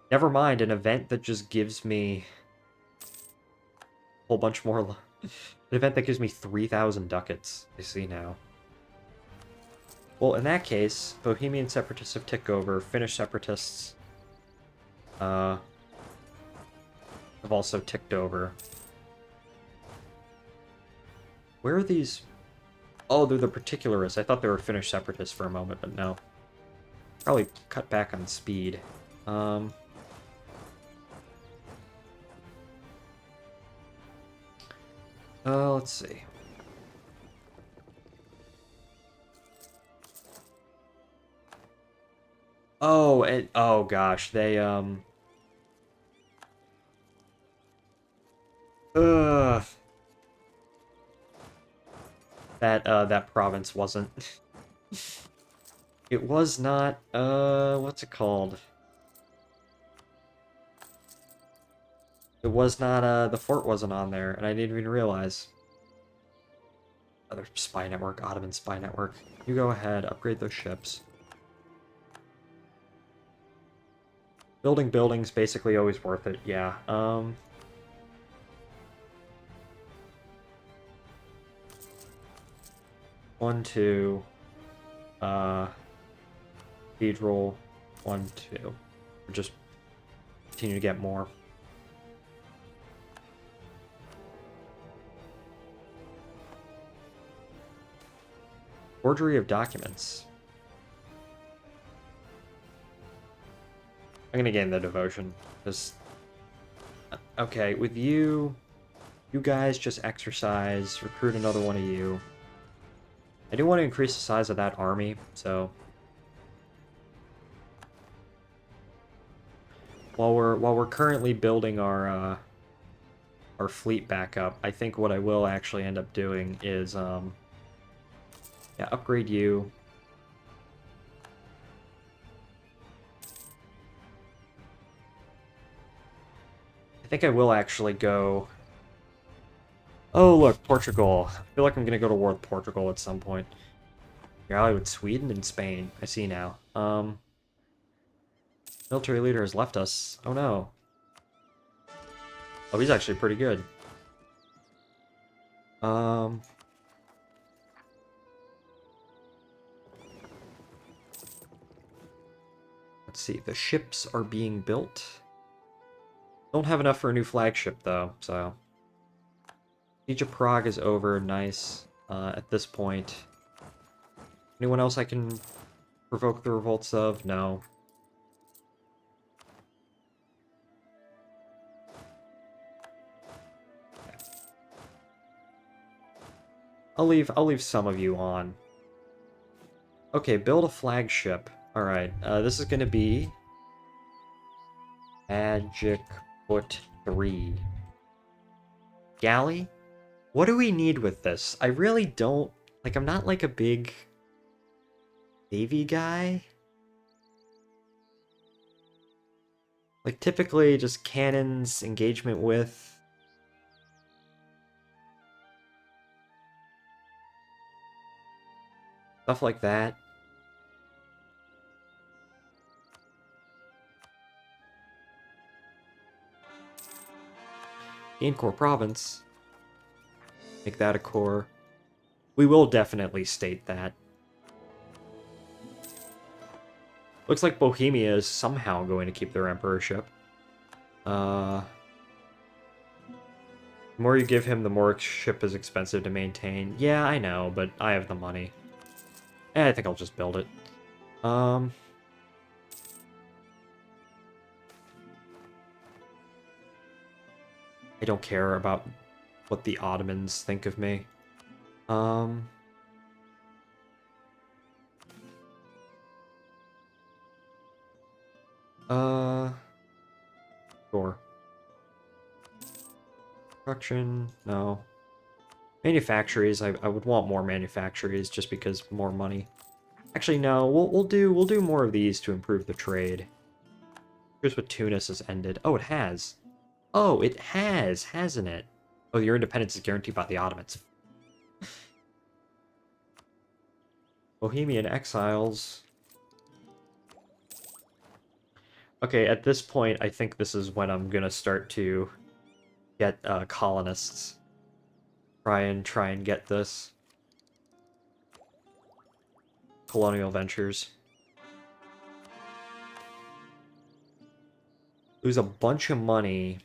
Never mind, an event that just gives me a whole bunch more. An event that gives me 3,000 ducats. I see now. Well, in that case, Bohemian separatists have ticked over. Finnish separatists have also ticked over. Where are these? Oh, they're the particularists. I thought they were Finnish separatists for a moment, but no. Probably cut back on speed. Let's see. Oh, and oh gosh, they that province wasn't. It was not, what's it called? It was not, the fort wasn't on there, and I didn't even realize. Other spy network, Ottoman spy network. You go ahead, upgrade those ships. Building buildings, basically always worth it, yeah. 1, 2. Cathedral, 1, 2. Just continue to get more. Forgery of documents. I'm gonna gain the devotion. Because, okay, with you guys just exercise, recruit another one of you. I do want to increase the size of that army, so while we're currently building our fleet back up, I think what I will actually end up doing is yeah, upgrade you. I think I will actually go. Oh, look, Portugal. I feel like I'm gonna go to war with Portugal at some point. You're allied with Sweden and Spain. I see now. Military leader has left us. Oh no. Oh, he's actually pretty good. Um, let's see. The ships are being built. Don't have enough for a new flagship though, so. Siege of Prague is over. Nice. At this point. Anyone else I can provoke the revolts of? No. I'll leave some of you on. Okay, build a flagship. Alright, this is gonna be Magic Foot 3. Galley? What do we need with this? I really don't... Like, I'm not like a big Navy guy. Like, typically just cannons, engagement with... Stuff like that. Gain core province. Make that a core. We will definitely state that. Looks like Bohemia is somehow going to keep their emperorship. The more you give him, the more ship is expensive to maintain. Yeah, I know, but I have the money. I think I'll just build it. I don't care about what the Ottomans think of me. Sure. Production, no. Manufactories, I would want more manufactories just because more money. Actually, no, we'll do more of these to improve the trade. Here's what Tunis has ended. Oh, it has. Oh, it has, hasn't it? Oh, your independence is guaranteed by the Ottomans. Bohemian exiles. Okay, at this point, I think this is when I'm gonna start to get colonists. Try and get this. Colonial ventures. Lose a bunch of money.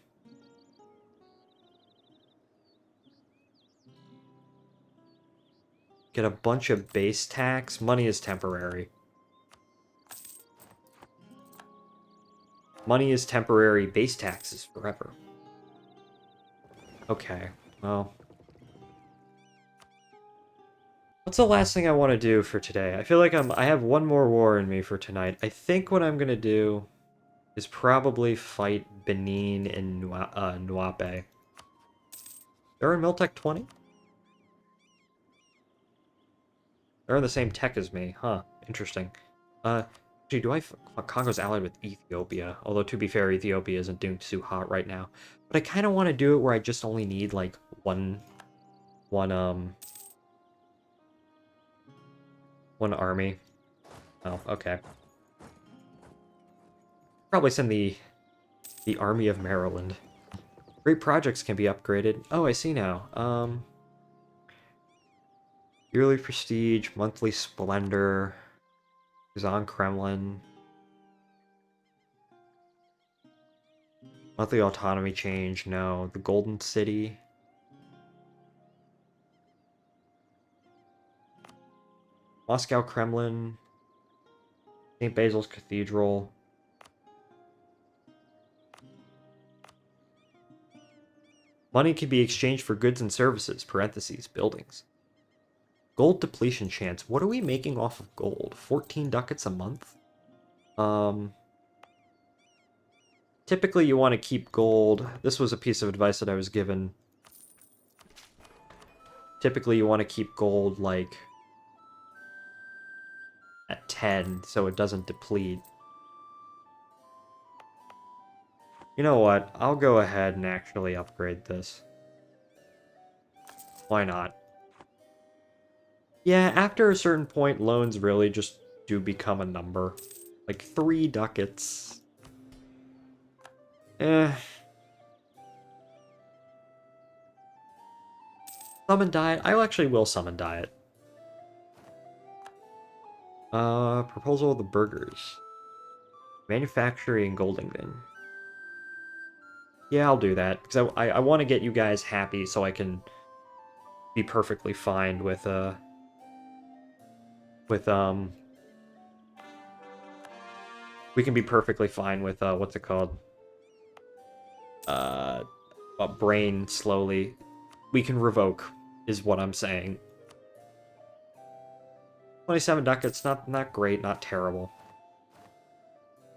Get a bunch of base tax. Money is temporary. Money is temporary. Base tax is forever. Okay, well. What's the last thing I want to do for today? I feel like I have one more war in me for tonight. I think what I'm gonna do is probably fight Benin and Nuape. They're in Miltech 20? They're in the same tech as me, huh? Interesting. Gee, Congo's allied with Ethiopia. Although, to be fair, Ethiopia isn't doing too hot right now. But I kind of want to do it where I just only need, like, one army. Oh, okay. Probably send the Army of Maryland. Great projects can be upgraded. Oh, I see now. Yearly prestige, monthly splendor, Kazan Kremlin, monthly autonomy change. No, the Golden City. Moscow Kremlin, St. Basil's Cathedral. Money can be exchanged for goods and services, parentheses, buildings. Gold depletion chance. What are we making off of gold? 14 ducats a month? Typically you want to keep gold. This was a piece of advice that I was given. Typically you want to keep gold, like, at 10, so it doesn't deplete. You know what? I'll go ahead and actually upgrade this. Why not? Yeah, after a certain point, loans really just do become a number. Like 3 ducats. Eh. Summon diet? I actually will summon diet. Proposal of the burgers. Manufacturing Goldington. Yeah, I'll do that, because I want to get you guys happy so I can be perfectly fine with, we can be perfectly fine with, what's it called? Brain slowly. We can revoke, is what I'm saying. 27 ducats, not great, not terrible.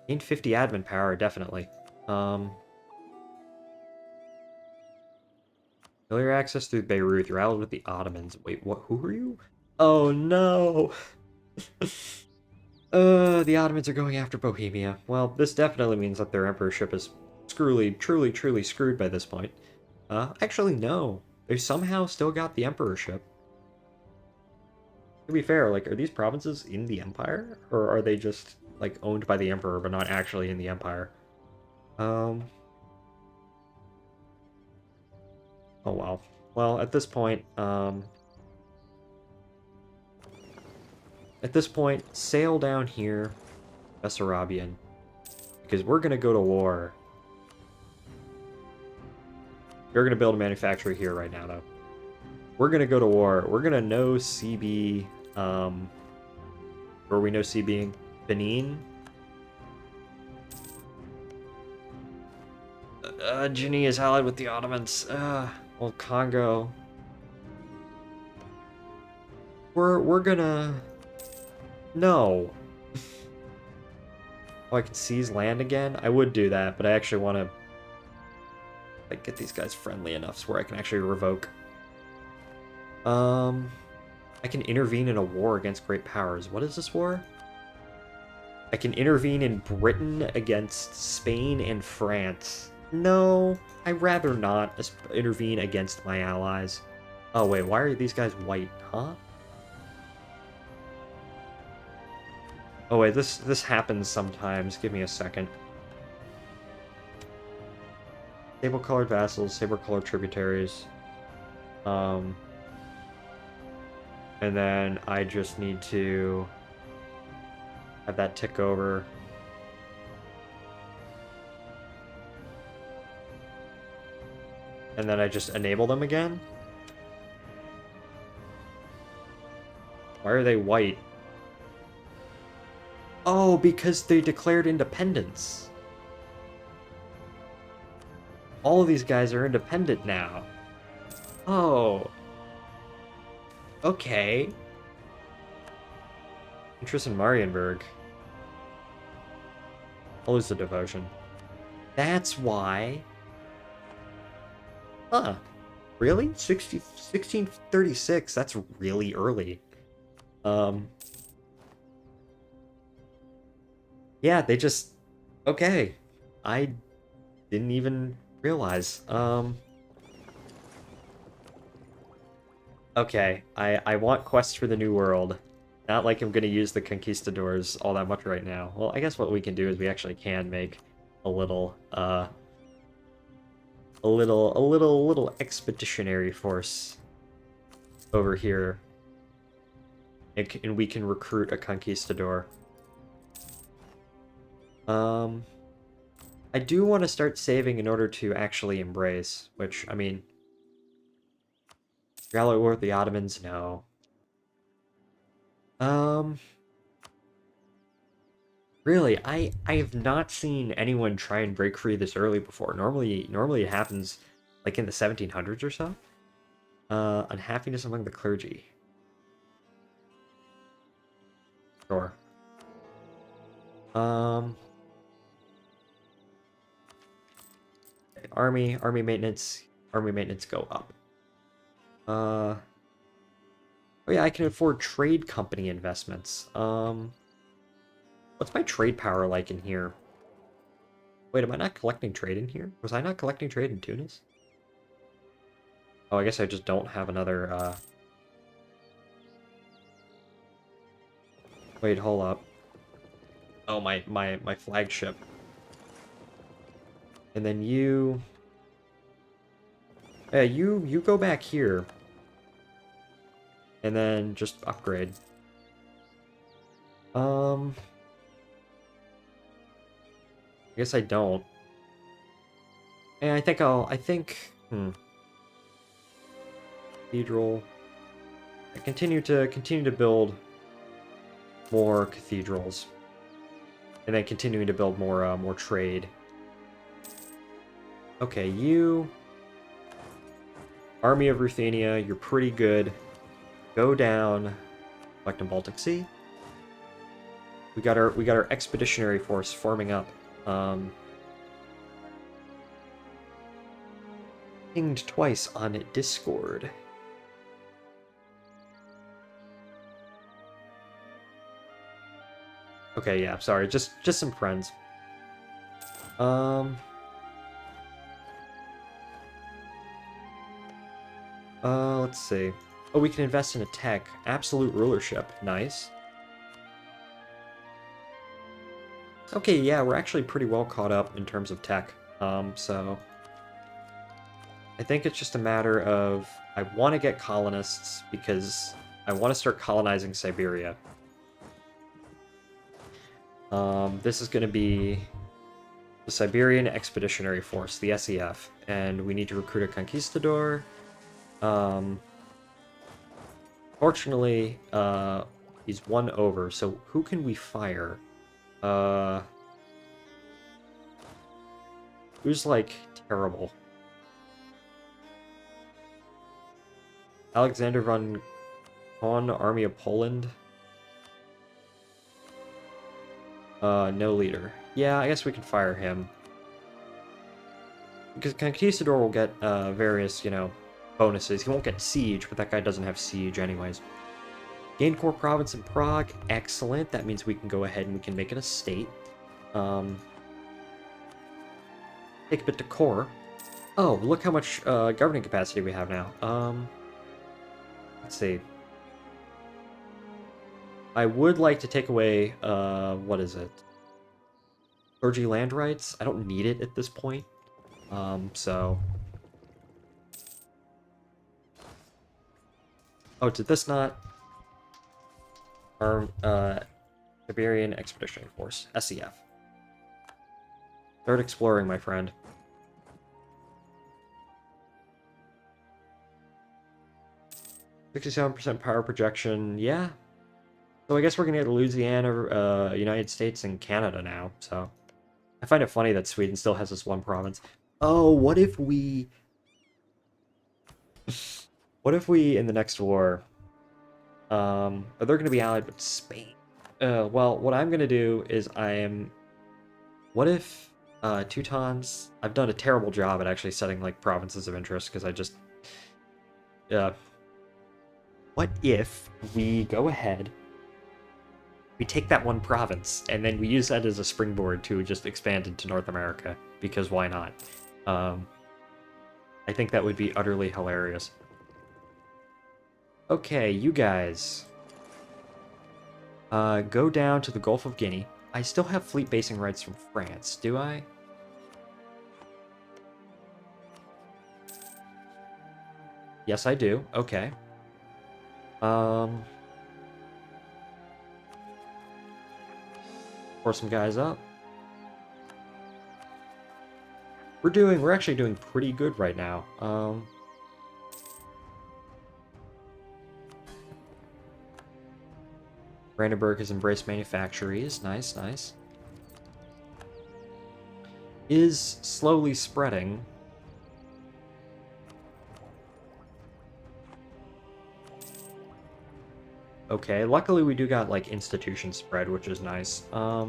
Gained 50 admin power, definitely. Familiar access through Beirut. You're allied with the Ottomans. Wait, what? Who are you? Oh no! The Ottomans are going after Bohemia. Well, this definitely means that their emperorship is truly screwed by this point. Actually, no. They somehow still got the emperorship. To be fair, like, are these provinces in the empire? Or are they just, like, owned by the emperor, but not actually in the empire? Oh, wow. Well, at this point, sail down here, Bessarabian, because we're gonna go to war. You're gonna build a manufacturer here right now, though. We're gonna go to war. We're gonna know CB, where we know C being Benin. Guinea is allied with the Ottomans. Well, Congo. We're gonna... No. Oh, I can seize land again? I would do that, but I actually want to, like, get these guys friendly enough so where I can actually revoke. I can intervene in a war against great powers. What is this war? I can intervene in Britain against Spain and France. No, I'd rather not intervene against my allies. Oh wait, why are these guys white, huh? Oh wait, this happens sometimes. Give me a second. Sable-colored vassals, saber-colored tributaries. And then I just need to have that tick over. And then I just enable them again? Why are they white? Oh, because they declared independence. All of these guys are independent now. Oh. Okay. Interest in Marienburg. I'll lose the devotion. That's why. Huh. Really? 1636? That's really early. Yeah, they just... Okay. I didn't even realize. Okay, I want quests for the New World. Not like I'm gonna use the Conquistadors all that much right now. Well, I guess what we can do is we actually can make a little expeditionary force over here. And we can recruit a Conquistador. I do want to start saving in order to actually embrace, which, I mean... Gallo War with the Ottomans? No. Really, I have not seen anyone try and break free this early before. Normally it happens, like, in the 1700s or so. Unhappiness among the clergy. Sure. Um, army maintenance go up. Oh yeah, I can afford trade company investments. What's my trade power like in here? Wait, am I not collecting trade in here? Was I not collecting trade in Tunis? Oh, I guess I just don't have another, Wait, hold up. Oh, my flagship. And then you... Yeah, you go back here. And then just upgrade. I guess I don't. And I think, cathedral. I continue to build more cathedrals. And then continuing to build more trade. Okay, you... Army of Ruthenia, you're pretty good. Go down, collect in Baltic Sea. We got our expeditionary force forming up. Pinged twice on Discord. Okay, yeah, sorry, just some friends. Let's see. Oh, we can invest in a tech. Absolute rulership. Nice. Okay, yeah, we're actually pretty well caught up in terms of tech. So... I think it's just a matter of... I want to get colonists because I want to start colonizing Siberia. This is going to be the Siberian Expeditionary Force, the SEF, and we need to recruit a conquistador. Fortunately, he's one over, so who can we fire? Who's, like, terrible? Alexander von Kohn, Army of Poland? No leader. Yeah, I guess we can fire him. Because Conquistador will get, various, bonuses. He won't get Siege, but that guy doesn't have Siege anyways. Gain core province in Prague. Excellent. That means we can go ahead and we can make it a state. Take a bit to core. Oh, look how much, governing capacity we have now. Let's see. I would like to take away, what is it? Clergy land rights? I don't need it at this point. So... Oh, did this not... Siberian Expeditionary Force, SEF. Start exploring, my friend. 67% power projection, yeah. So I guess we're gonna get Louisiana, United States, and Canada now, so... I find it funny that Sweden still has this one province. Oh, what if we... What if we, in the next war... Are they gonna be allied with Spain? Well, what I'm gonna do is what if, Teutons... I've done a terrible job at actually setting, like, provinces of interest, because I just... What if we go ahead... We take that one province, and then we use that as a springboard to just expand into North America, because why not? I think that would be utterly hilarious. Okay, you guys. Go down to the Gulf of Guinea. I still have fleet basing rights from France, do I? Yes, I do. Okay. Pour some guys up. We're actually doing pretty good right now. Brandenburg has embraced manufactories. Nice, nice. Is slowly spreading. Okay, luckily we do got, like, institution spread, which is nice. I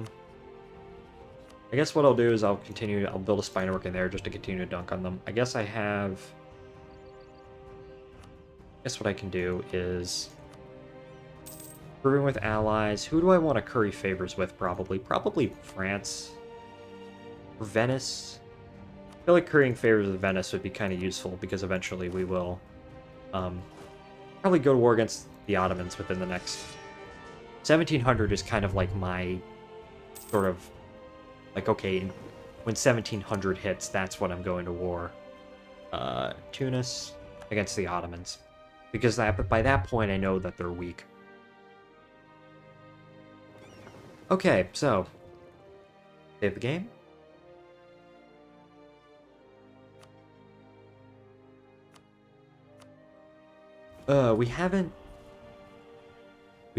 guess what I'll do is I'll build a spy network in there just to continue to dunk on them. I guess what I can do is... Proving with allies. Who do I want to curry favors with, probably? Probably France. Or Venice. I feel like currying favors with Venice would be kind of useful, because eventually we will probably go to war against the Ottomans within the next... 1700 is kind of like my sort of... Like, okay, when 1700 hits, that's when I'm going to war. Tunis against the Ottomans. Because by that point, I know that they're weak. Okay, so... Save the game. We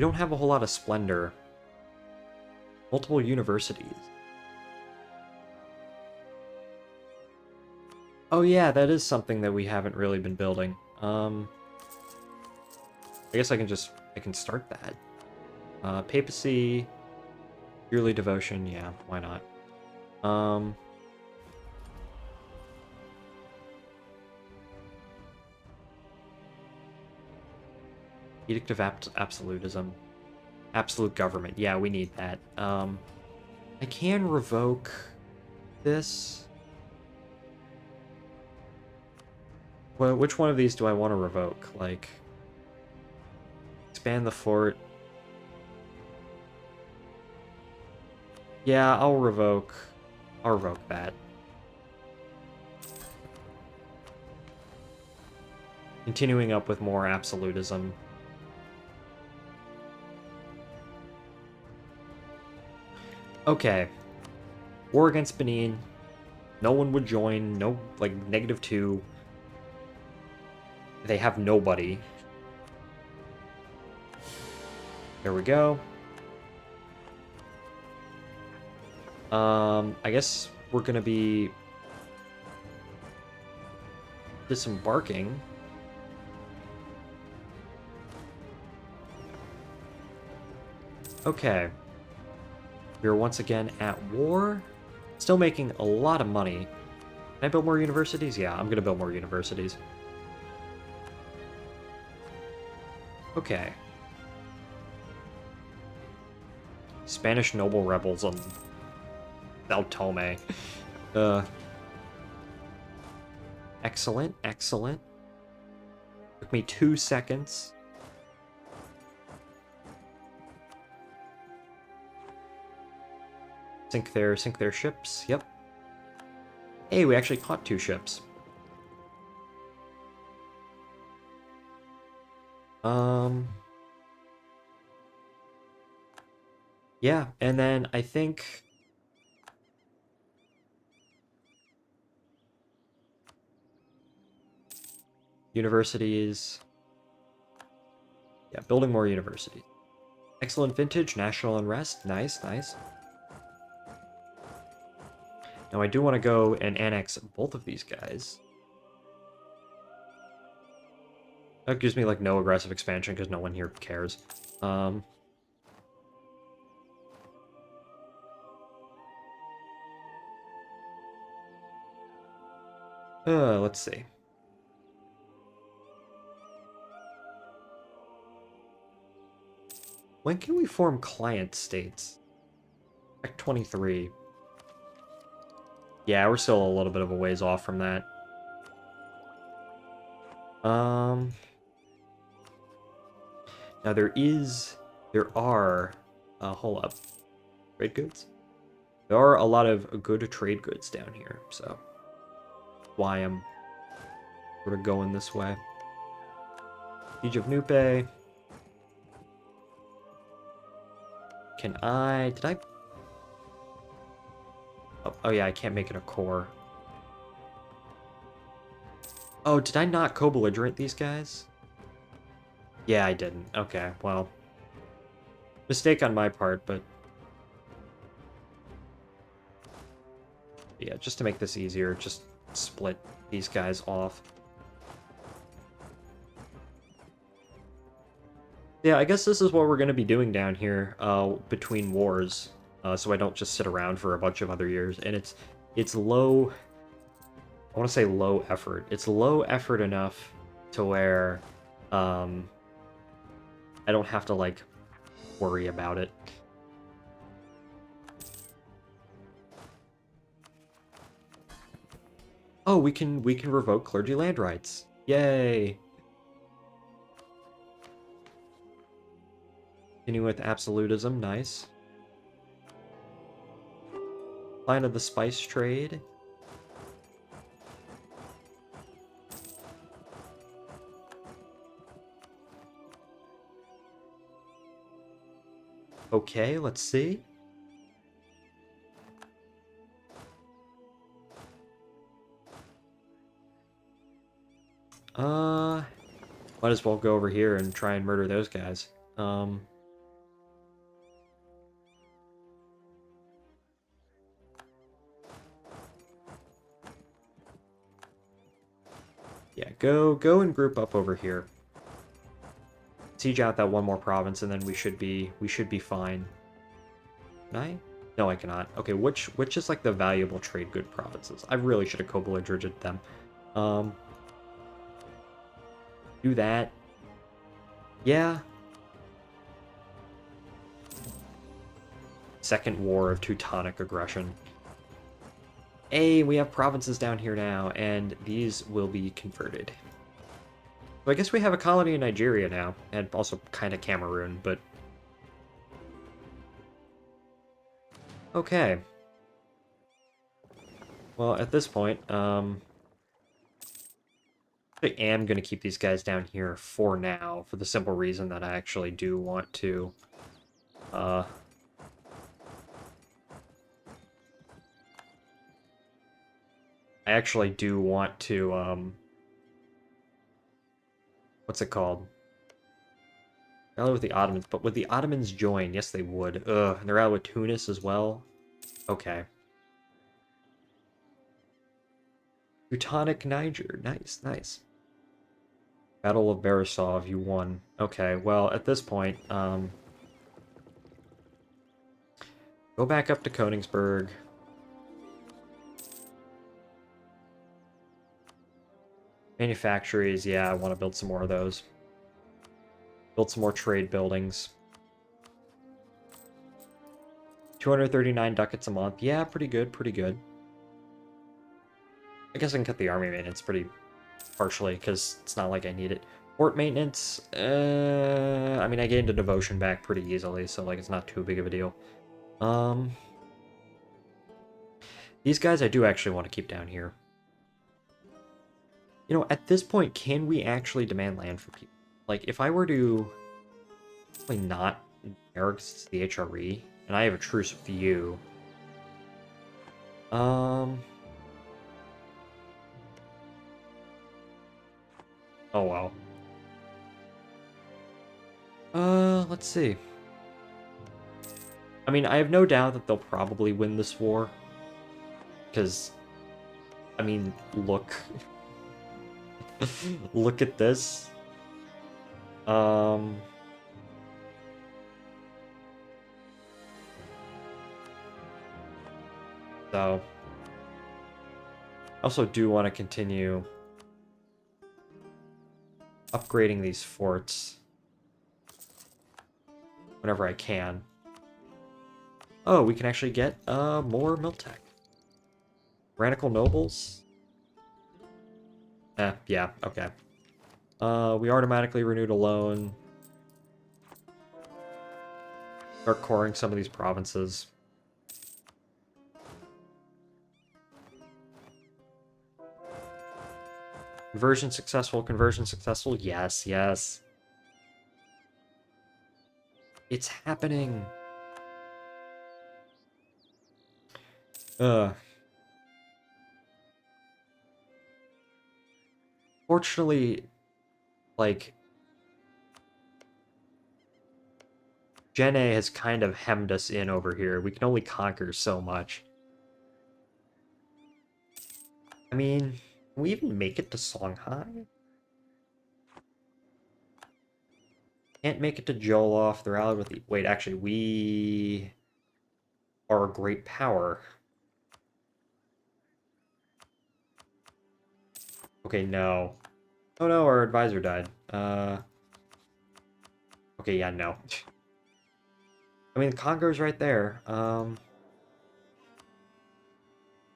don't have a whole lot of splendor. Multiple universities. Oh yeah, that is something that we haven't really been building. I guess I can start that. Papacy, yearly devotion, yeah, why not? Edict of Absolutism. Absolute government, yeah, we need that. I can revoke this. Well, which one of these do I want to revoke? Like, expand the fort. Yeah, I'll revoke that. Continuing up with more absolutism. Okay. War against Benin. No one would join. No, like, -2. They have nobody. There we go. I guess we're gonna be disembarking. Okay. We're once again at war. Still making a lot of money. Can I build more universities? Yeah, I'm gonna build more universities. Okay. Spanish noble rebels on Sao Tome. Excellent, excellent. Took me 2 seconds. Sink their ships. Yep. Hey, we actually caught 2 ships. Yeah, and then I think universities. Yeah, building more universities. Excellent vintage, national unrest. Nice, nice. Now I do want to go and annex both of these guys. That gives me, like, no aggressive expansion because no one here cares. Let's see. When can we form client states? Act 23. Yeah, we're still a little bit of a ways off from that. Now there are, hold up, trade goods? There are a lot of good trade goods down here, so why I'm sort of going this way. Siege of Nupe. Did I? Oh yeah, I can't make it a core. Oh, did I not co-belligerent these guys? Yeah, I didn't. Okay, well. Mistake on my part, but... Yeah, just to make this easier, just split these guys off. Yeah, I guess this is what we're going to be doing down here between wars, so I don't just sit around for a bunch of other years. And it's low. I want to say low effort. It's low effort enough to where um, I don't have to like worry about it. Oh, we can revoke clergy land rights. Yay! Continue with absolutism. Nice. Line of the spice trade. Okay, let's see. Might as well go over here and try and murder those guys. Yeah, go and group up over here. Siege out that one more province, and then we should be fine. Can I? No, I cannot. Okay, which is like the valuable trade good provinces? I really should have co-belligerented them. Do that. Yeah. Second War of Teutonic Aggression. Hey, we have provinces down here now, and these will be converted. So I guess we have a colony in Nigeria now, and also kind of Cameroon, but... Okay. Well, at this point, I am going to keep these guys down here for now, for the simple reason that I actually do want to, I actually do want to, what's it called? Ally with the Ottomans, but would the Ottomans join? Yes, they would. Ugh, and they're out with Tunis as well? Okay. Teutonic Niger. Nice, nice. Battle of Borisov, you won. Okay, well, at this point, go back up to Königsberg. Manufactories, yeah, I want to build some more of those. Build some more trade buildings. 239 ducats a month. Yeah, pretty good, pretty good. I guess I can cut the army maintenance pretty partially, because it's not like I need it. Port maintenance, I mean, I gained a devotion back pretty easily, so, like, it's not too big of a deal. These guys I do actually want to keep down here. You know, at this point, can we actually demand land from people? Like, if I were to... Probably not Eric's the HRE, and I have a truce with you. Oh, well. Let's see. I mean, I have no doubt that they'll probably win this war. Because, I mean, look. Look at this. So, I also do want to continue upgrading these forts whenever I can. Oh, we can actually get more Miltech. Tyrannical nobles? Yeah, okay. We automatically renewed a loan. Start coring some of these provinces. Conversion successful, conversion successful. Yes, yes. It's happening. Fortunately, like, Gen A has kind of hemmed us in over here. We can only conquer so much. I mean, can we even make it to Songhai? Can't make it to Joloff. They're allied with the... Wait, actually, we are a great power. Okay, no. Oh no, our advisor died. Okay, yeah, no. I mean, Congo's right there.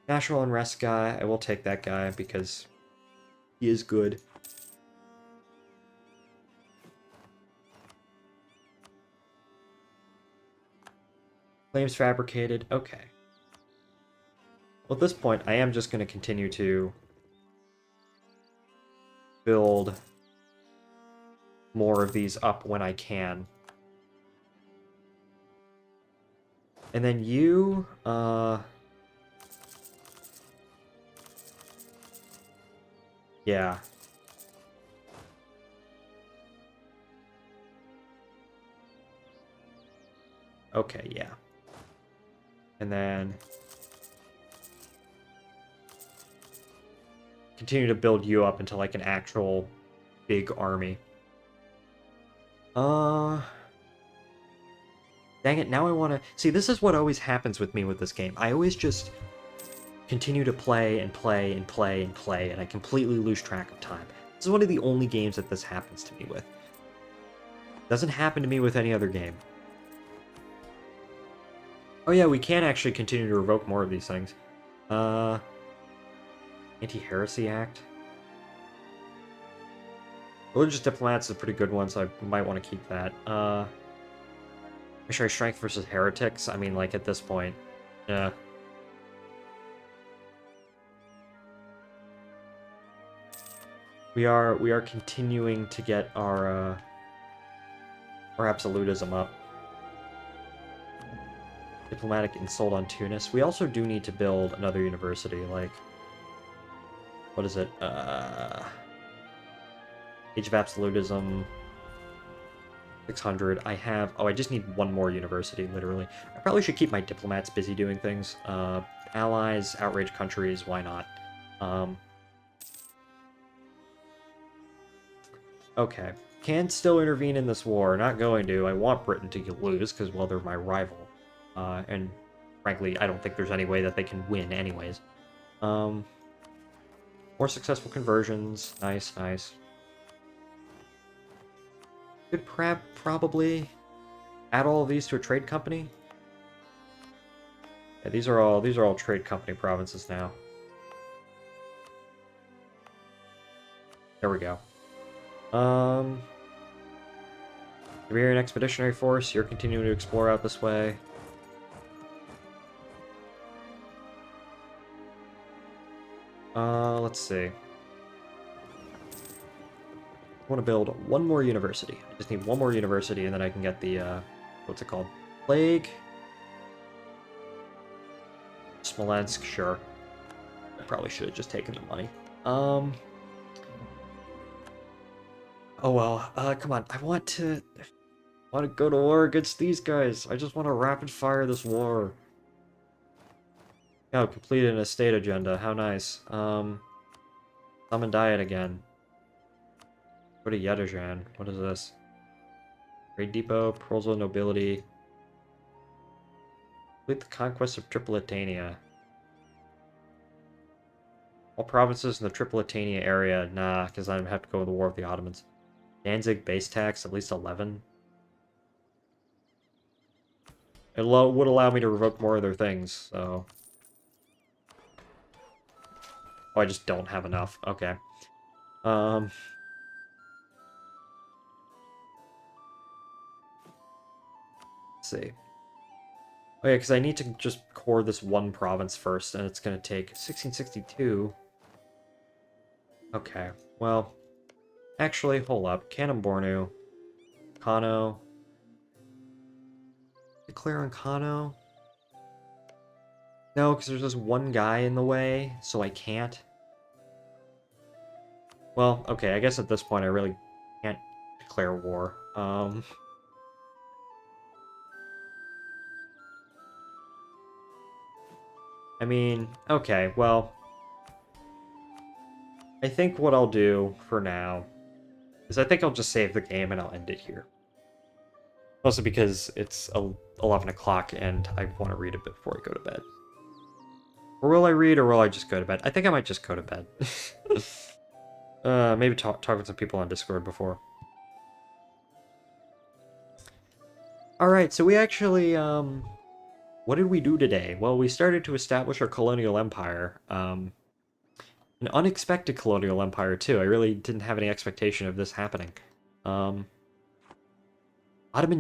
National Unrest guy. I will take that guy because he is good. Claims fabricated. Okay. Well, at this point, I am just going to continue to build more of these up when I can. And then you, yeah. Okay, yeah. And then continue to build you up into like an actual big army. Dang it, now I want to... See, this is what always happens with me with this game. I always just continue to play and play and play and play, and I completely lose track of time. This is one of the only games that this happens to me with. Doesn't happen to me with any other game. Oh yeah, we can actually continue to revoke more of these things. Anti-Heresy Act. Religious Diplomats is a pretty good one, so I might want to keep that. Missionary Strength versus Heretics. I mean, like, at this point, yeah. We are continuing to get our absolutism up. Diplomatic insult on Tunis. We also do need to build another university, like... What is it? Age of Absolutism... 600. I have... Oh, I just need one more university, literally. I probably should keep my diplomats busy doing things. Allies, outraged countries, why not? Okay. Can still intervene in this war. Not going to. I want Britain to lose, because, well, they're my rival. And, frankly, I don't think there's any way that they can win anyways. More successful conversions. Nice, nice. Could probably add all of these to a trade company. Yeah, these are all trade company provinces now. There we go. Iberian Expeditionary Force, you're continuing to explore out this way. Let's see. I want to build one more university. I just need one more university, and then I can get the, what's it called? Plague? Smolensk, sure. I probably should have just taken the money. Oh well, come on. I want to go to war against these guys. I just want to rapid fire this war. Oh, completed an estate agenda. How nice. Summon diet again. Go to Yedizhan. What is this? Trade depot, Prozal nobility. Complete the conquest of Tripolitania. All provinces in the Tripolitania area. Nah, because I have to go to the war with the Ottomans. Danzig base tax, at least 11. It would allow me to revoke more of their things, so... Oh, I just don't have enough. Okay. Let's see. Oh yeah, because I need to just core this one province first, and it's going to take 1662. Okay, well... Actually, hold up. Kanem Bornu. Kano. Declare on Kano? No, because there's this one guy in the way, so I can't. Well, okay, I guess at this point I really can't declare war. I mean, okay, well... I think what I'll do for now is I think I'll just save the game and I'll end it here. Mostly because it's 11 o'clock and I want to read a bit before I go to bed. Or will I read, or will I just go to bed? I think I might just go to bed. Maybe talk with some people on Discord before. Alright, so we actually, what did we do today? Well, we started to establish our colonial empire. An unexpected colonial empire, too. I really didn't have any expectation of this happening. Ottoman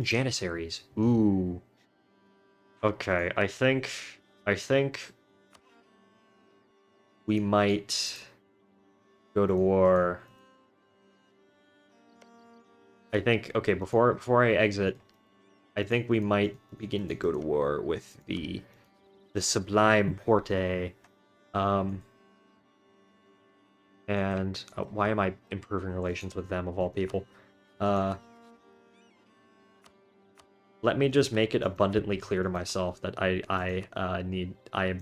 Janissaries. Ooh. Okay, I think we might go to war. I think, okay, before I exit, I think we might begin to go to war with the Sublime Porte. And why am I improving relations with them of all people? Let me just make it abundantly clear to myself that I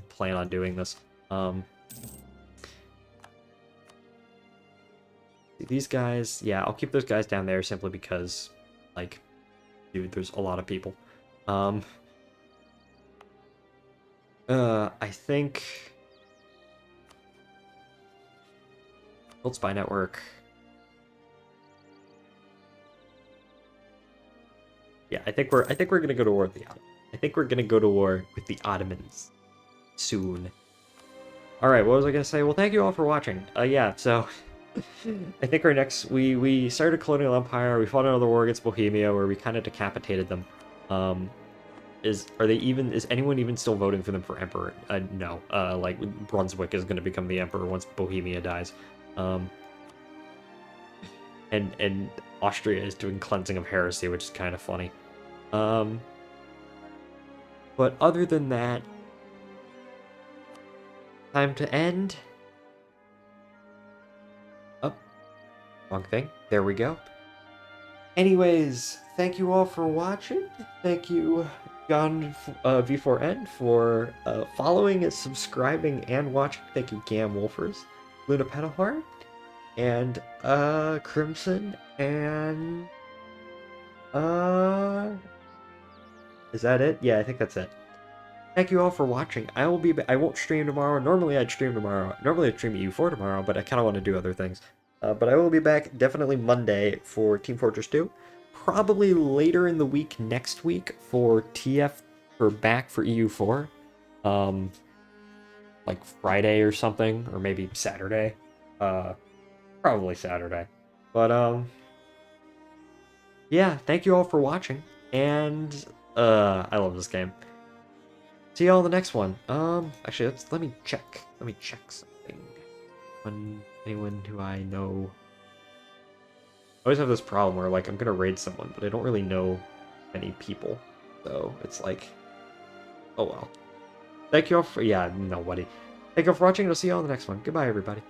plan on doing this. These guys, yeah, I'll keep those guys down there simply because, like, dude, there's a lot of people. I think build spy network. Yeah, I think we're gonna go to war with the Ottomans. I think we're gonna go to war with the Ottomans soon. All right, what was I gonna say? Well, thank you all for watching. Yeah, so I think our next we started a colonial empire. We fought another war against Bohemia where we kind of decapitated them. Is anyone even still voting for them for emperor? No. Like Brunswick is going to become the emperor once Bohemia dies. And Austria is doing cleansing of heresy, which is kind of funny. But other than that, time to end. Oh, wrong thing. There we go. Anyways, thank you all for watching. Thank you, John V4N, for following, subscribing, and watching. Thank you, Gam Wolfers, Luna Petahorn, and Crimson, and is that it? Yeah, I think that's it. Thank you all for watching. I won't stream tomorrow. Normally I'd stream tomorrow. Normally I'd stream EU4 tomorrow, but I kind of want to do other things. But I will be back definitely Monday for Team Fortress 2. Probably later in the week next week for TF for back for EU4. Like Friday or something, or maybe Saturday. Probably Saturday. But yeah, thank you all for watching. And I love this game. See y'all in the next one. Actually, let me check. Let me check something. Anyone who I know. I always have this problem where, like, I'm gonna raid someone, but I don't really know many people. So, it's like, oh well. Thank you all for, yeah, nobody. Thank you all for watching, and I'll see you all in the next one. Goodbye, everybody.